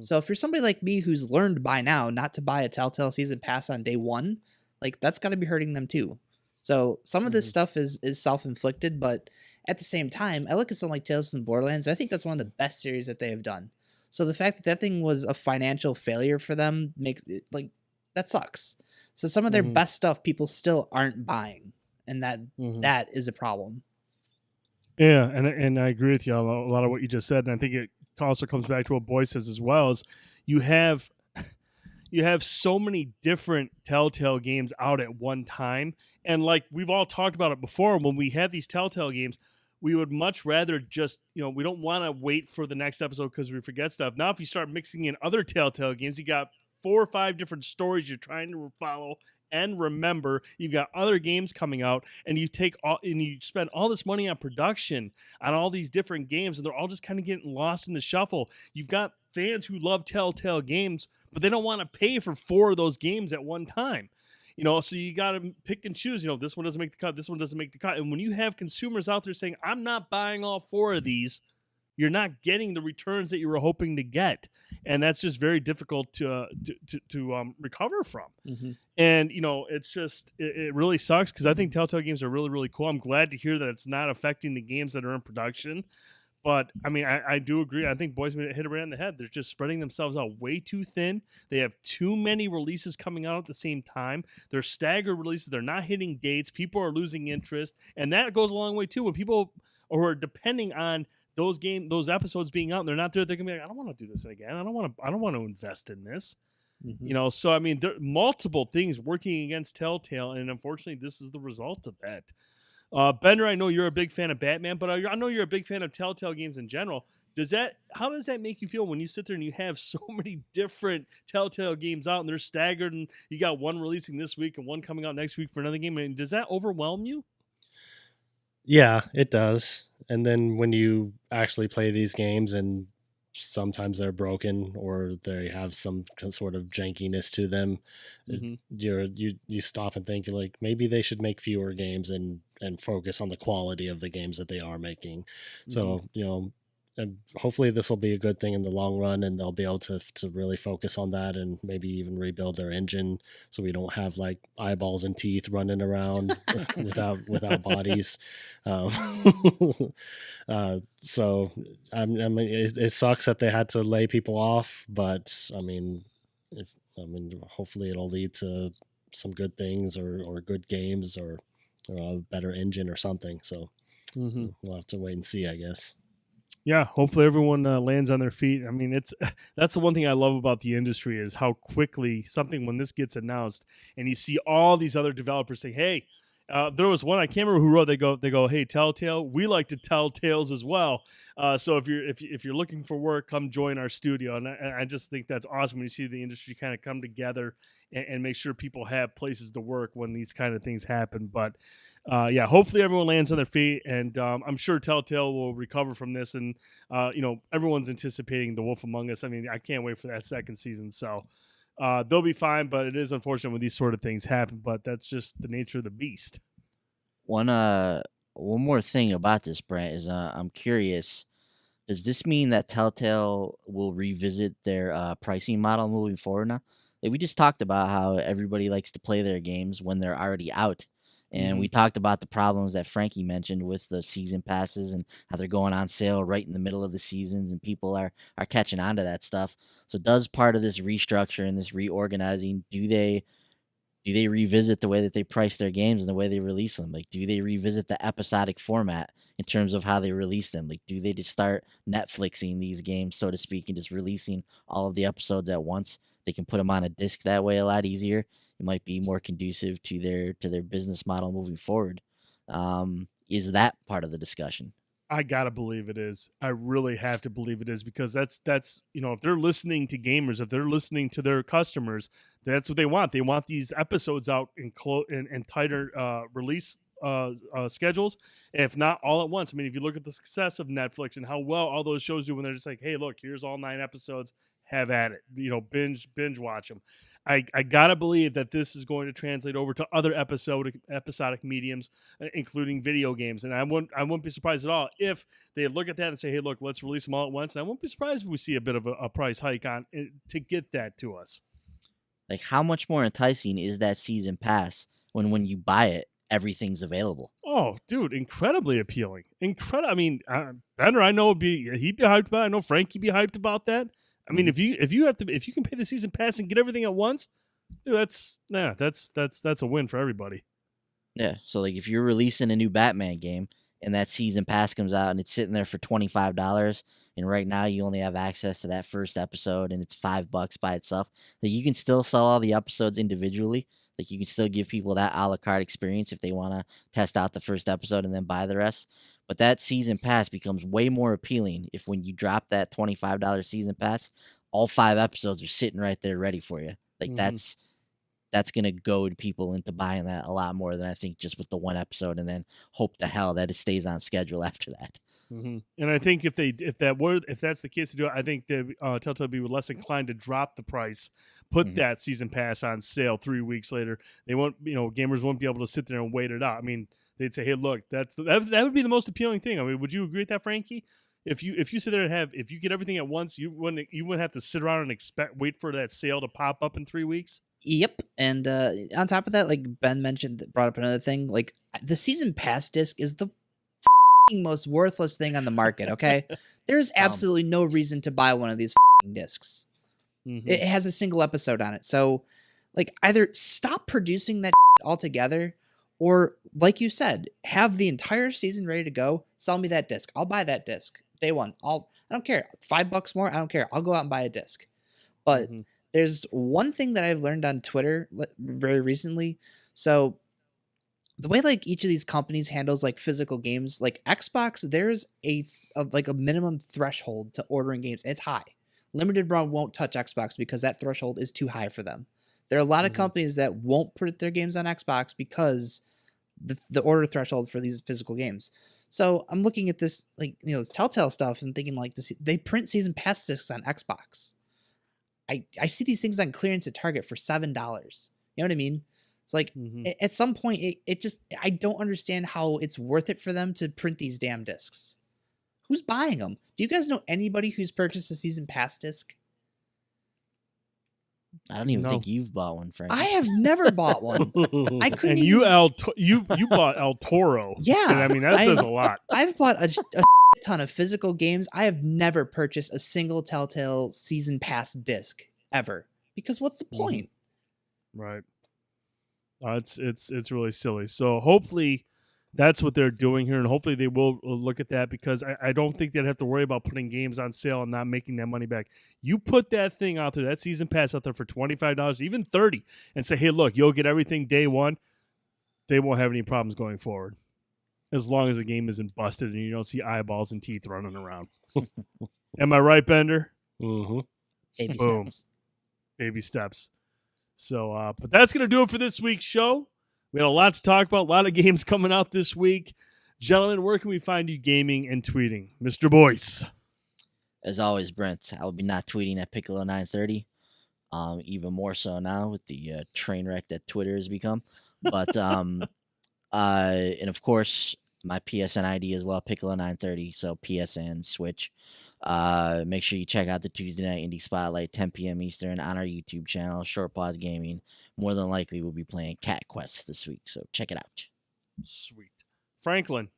So if you're somebody like me who's learned by now not to buy a Telltale season pass on day one, like that's got to be hurting them too. So some of this stuff is self-inflicted, but at the same time, I look at something like Tales from the Borderlands. I think that's one of the best series that they have done. So the fact that thing was a financial failure for them makes it like that sucks. So some of their best stuff people still aren't buying, and that is a problem. Yeah, and I agree with you on a lot of what you just said, and I think it also comes back to what Boy says as well, is you have so many different Telltale games out at one time, and like we've all talked about it before, when we have these Telltale games, we would much rather just, we don't want to wait for the next episode because we forget stuff. Now if you start mixing in other Telltale games, you got 4 or 5 different stories you're trying to follow and remember. You've got other games coming out, and you spend all this money on production on all these different games, and they're all just kind of getting lost in the shuffle. You've got fans who love Telltale Games, but they don't want to pay for 4 of those games at one time. So you got to pick and choose. This one doesn't make the cut, this one doesn't make the cut. And when you have consumers out there saying, I'm not buying all 4 of these, you're not getting the returns that you were hoping to get, and that's just very difficult to recover from. And it's just it really sucks because I think Telltale games are really, really cool. I'm glad to hear that it's not affecting the games that are in production. But I mean, I do agree. I think Boys hit it right on the head. They're just spreading themselves out way too thin. They have too many releases coming out at the same time. They're staggered releases. They're not hitting dates. People are losing interest, and that goes a long way too. When people are depending on those episodes being out, and they're not there, they're gonna be like, I don't want to do this again. I don't want to invest in this. So I mean, there are multiple things working against Telltale, and unfortunately, this is the result of that. Bender, I know you're a big fan of Batman, but I know you're a big fan of Telltale games in general. How does that make you feel when you sit there and you have so many different Telltale games out and they're staggered, and you got one releasing this week and one coming out next week for another game? I mean, does that overwhelm you? Yeah, it does. And then when you actually play these games, and sometimes they're broken or they have some sort of jankiness to them, you stop and think like maybe they should make fewer games and focus on the quality of the games that they are making. So hopefully this will be a good thing in the long run, and they'll be able to really focus on that, and maybe even rebuild their engine so we don't have like eyeballs and teeth running around without bodies. Um, so I mean, it sucks that they had to lay people off, but I mean, hopefully it'll lead to some good things or good games or a better engine or something. So we'll have to wait and see, I guess. Yeah, hopefully everyone lands on their feet. I mean, that's the one thing I love about the industry is how quickly something, when this gets announced and you see all these other developers say, "Hey," there was one I can't remember who wrote. They go, "Hey, Telltale, we like to tell tales as well. So if you're looking for work, come join our studio." And I just think that's awesome when you see the industry kind of come together and make sure people have places to work when these kind of things happen. But yeah, hopefully everyone lands on their feet, and I'm sure Telltale will recover from this. And everyone's anticipating The Wolf Among Us. I mean, I can't wait for that second season. So they'll be fine, but it is unfortunate when these sort of things happen. But that's just the nature of the beast. One more thing about this, Brent, is I'm curious. Does this mean that Telltale will revisit their pricing model moving forward now? Like we just talked about how everybody likes to play their games when they're already out. And we talked about the problems that Frankie mentioned with the season passes and how they're going on sale right in the middle of the seasons, and people are catching on to that stuff. So does part of this restructure and this reorganizing, do they revisit the way that they price their games and the way they release them? Like, do they revisit the episodic format in terms of how they release them? Like, do they just start Netflixing these games, so to speak, and just releasing all of the episodes at once? They can put them on a disc that way a lot easier. It might be more conducive to their business model moving forward. Is that part of the discussion? I gotta believe it is. I really have to believe it is, because that's if they're listening to gamers, if they're listening to their customers, that's what they want. They want these episodes out in tighter release schedules, if not all at once. I mean, if you look at the success of Netflix and how well all those shows do when they're just like, "Hey, look, here's all 9 episodes. Have at it." Binge watch them. I gotta believe that this is going to translate over to other episodic mediums, including video games. And I wouldn't be surprised at all if they look at that and say, "Hey, look, let's release them all at once." And I won't be surprised if we see a bit of a price hike on to get that to us. Like, how much more enticing is that season pass when you buy it, everything's available? Oh, dude, incredibly appealing. I mean, Benner, I know he'd be hyped about it. I know Frankie be hyped about that. I mean, if you can pay the season pass and get everything at once, dude, that's a win for everybody. Yeah. So like, if you're releasing a new Batman game and that season pass comes out and it's sitting there for $25, and right now you only have access to that first episode and it's $5 by itself, like you can still sell all the episodes individually. Like you can still give people that a la carte experience if they want to test out the first episode and then buy the rest. But that season pass becomes way more appealing if, when you drop that $25 season pass, all 5 episodes are sitting right there ready for you. Like that's going to goad people into buying that a lot more than I think just with the 1 episode, and then hope to hell that it stays on schedule after that. And I think if that's the case to do it, I think that Telltale would be less inclined to drop the price, put that season pass on sale 3 weeks later. They won't, gamers won't be able to sit there and wait it out. I mean, they'd say, "Hey, look, that would be the most appealing thing." I mean, would you agree with that, Frankie? If you sit there and if you get everything at once, you wouldn't have to sit around and wait for that sale to pop up in 3 weeks. Yep. And on top of that, like Ben brought up another thing, like the season pass disc is the most worthless thing on the market. Okay. There's absolutely no reason to buy one of these discs. It has a single episode on it. So like, either stop producing that altogether, or like you said, have the entire season ready to go. Sell me that disc. I'll buy that disc day one. I don't care. $5 more. I don't care. I'll go out and buy a disc. But there's one thing that I've learned on Twitter very recently. So the way like each of these companies handles like physical games, like Xbox, there's a minimum threshold to ordering games. It's high. Limited Run won't touch Xbox because that threshold is too high for them. There are a lot of companies that won't put their games on Xbox because the order threshold for these physical games. So I'm looking at this, like, this Telltale stuff and thinking like this, they print season pass discs on Xbox. I see these things on clearance at Target for $7. You know what I mean? It's like at some point it just, I don't understand how it's worth it for them to print these damn discs. Who's buying them? Do you guys know anybody who's purchased a season pass disc? I don't even No. think you've bought one, Frank. I have never bought one. I couldn't. And even... you bought El Toro. Yeah, And I mean that says a lot. I've bought a ton of physical games. I have never purchased a single Telltale season pass disc ever. Because what's the point? Right. It's really silly. So hopefully that's what they're doing here, and hopefully they will look at that, because I don't think they'd have to worry about putting games on sale and not making that money back. You put that thing out there, that season pass out there for $25, even $30, and say, hey, look, you'll get everything day one. They won't have any problems going forward, as long as the game isn't busted and you don't see eyeballs and teeth running around. Am I right, Bender? Mm-hmm. Baby Boom. steps. Baby steps. So, but that's going to do it for this week's show. We had a lot to talk about, a lot of games coming out this week. Gentlemen, where can we find you gaming and tweeting? Mr. Boyce. As always, Brent, I will be not tweeting at Piccolo 930. Even more so now with the train wreck that Twitter has become. But and of course my PSN ID as well, Piccolo 930. So PSN Switch. Make sure you check out the Tuesday Night Indie Spotlight, 10 p.m. Eastern, on our YouTube channel, Short Pause Gaming. More than likely, we'll be playing Cat Quest this week, so check it out. Sweet. Franklin.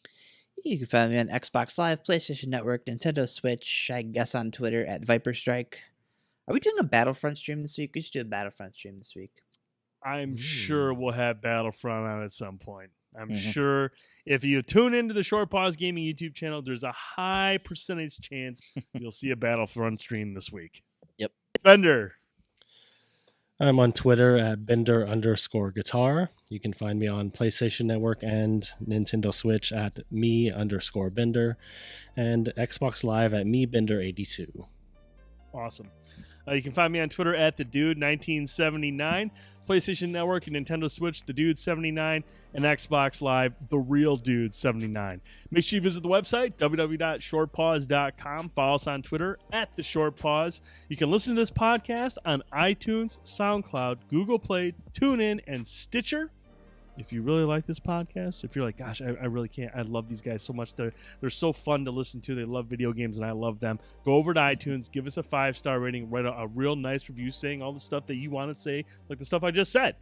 You can find me on Xbox Live, PlayStation Network, Nintendo Switch, I guess on Twitter at Viper Strike. Are we doing a Battlefront stream this week? We should do a Battlefront stream this week. I'm sure we'll have Battlefront on at some point. I'm sure if you tune into the Short Pause Gaming YouTube channel, there's a high percentage chance you'll see a Battlefront stream this week. Yep. Bender. I'm on Twitter at Bender_guitar. You can find me on PlayStation Network and Nintendo Switch at me_Bender, and Xbox Live at meBender82. Awesome. You can find me on Twitter at TheDude1979, PlayStation Network and Nintendo Switch, TheDude79, and Xbox Live, TheRealDude79. Make sure you visit the website, www.shortpause.com. Follow us on Twitter at TheShortPause. You can listen to this podcast on iTunes, SoundCloud, Google Play, TuneIn, and Stitcher. If you really like this podcast, if you're like, gosh, I really can't. I love these guys so much. They're so fun to listen to. They love video games, and I love them. Go over to iTunes, give us a 5-star rating, write a real nice review saying all the stuff that you want to say, like the stuff I just said.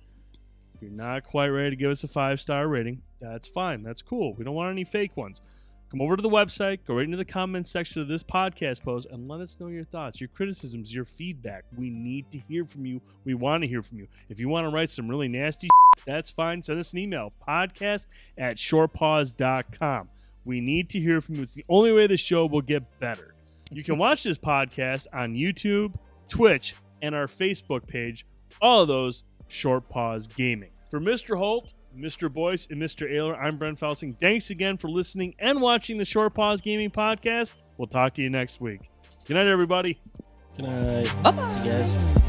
If you're not quite ready to give us a 5-star rating, that's fine. That's cool. We don't want any fake ones. Come over to the website, go right into the comments section of this podcast post, and let us know your thoughts, your criticisms, your feedback. We need to hear from you. We want to hear from you. If you want to write some really nasty that's fine. Send us an email, podcast@shortpause.com. We need to hear from you. It's the only way the show will get better. You can watch this podcast on YouTube, Twitch, and our Facebook page. All of those, Short Pause Gaming. For Mr. Holt, Mr. Boyce, and Mr. Ayler, I'm Brent Fausing. Thanks again for listening and watching the Short Pause Gaming podcast. We'll talk to you next week. Good night, everybody. Good night. Bye-bye. You guys.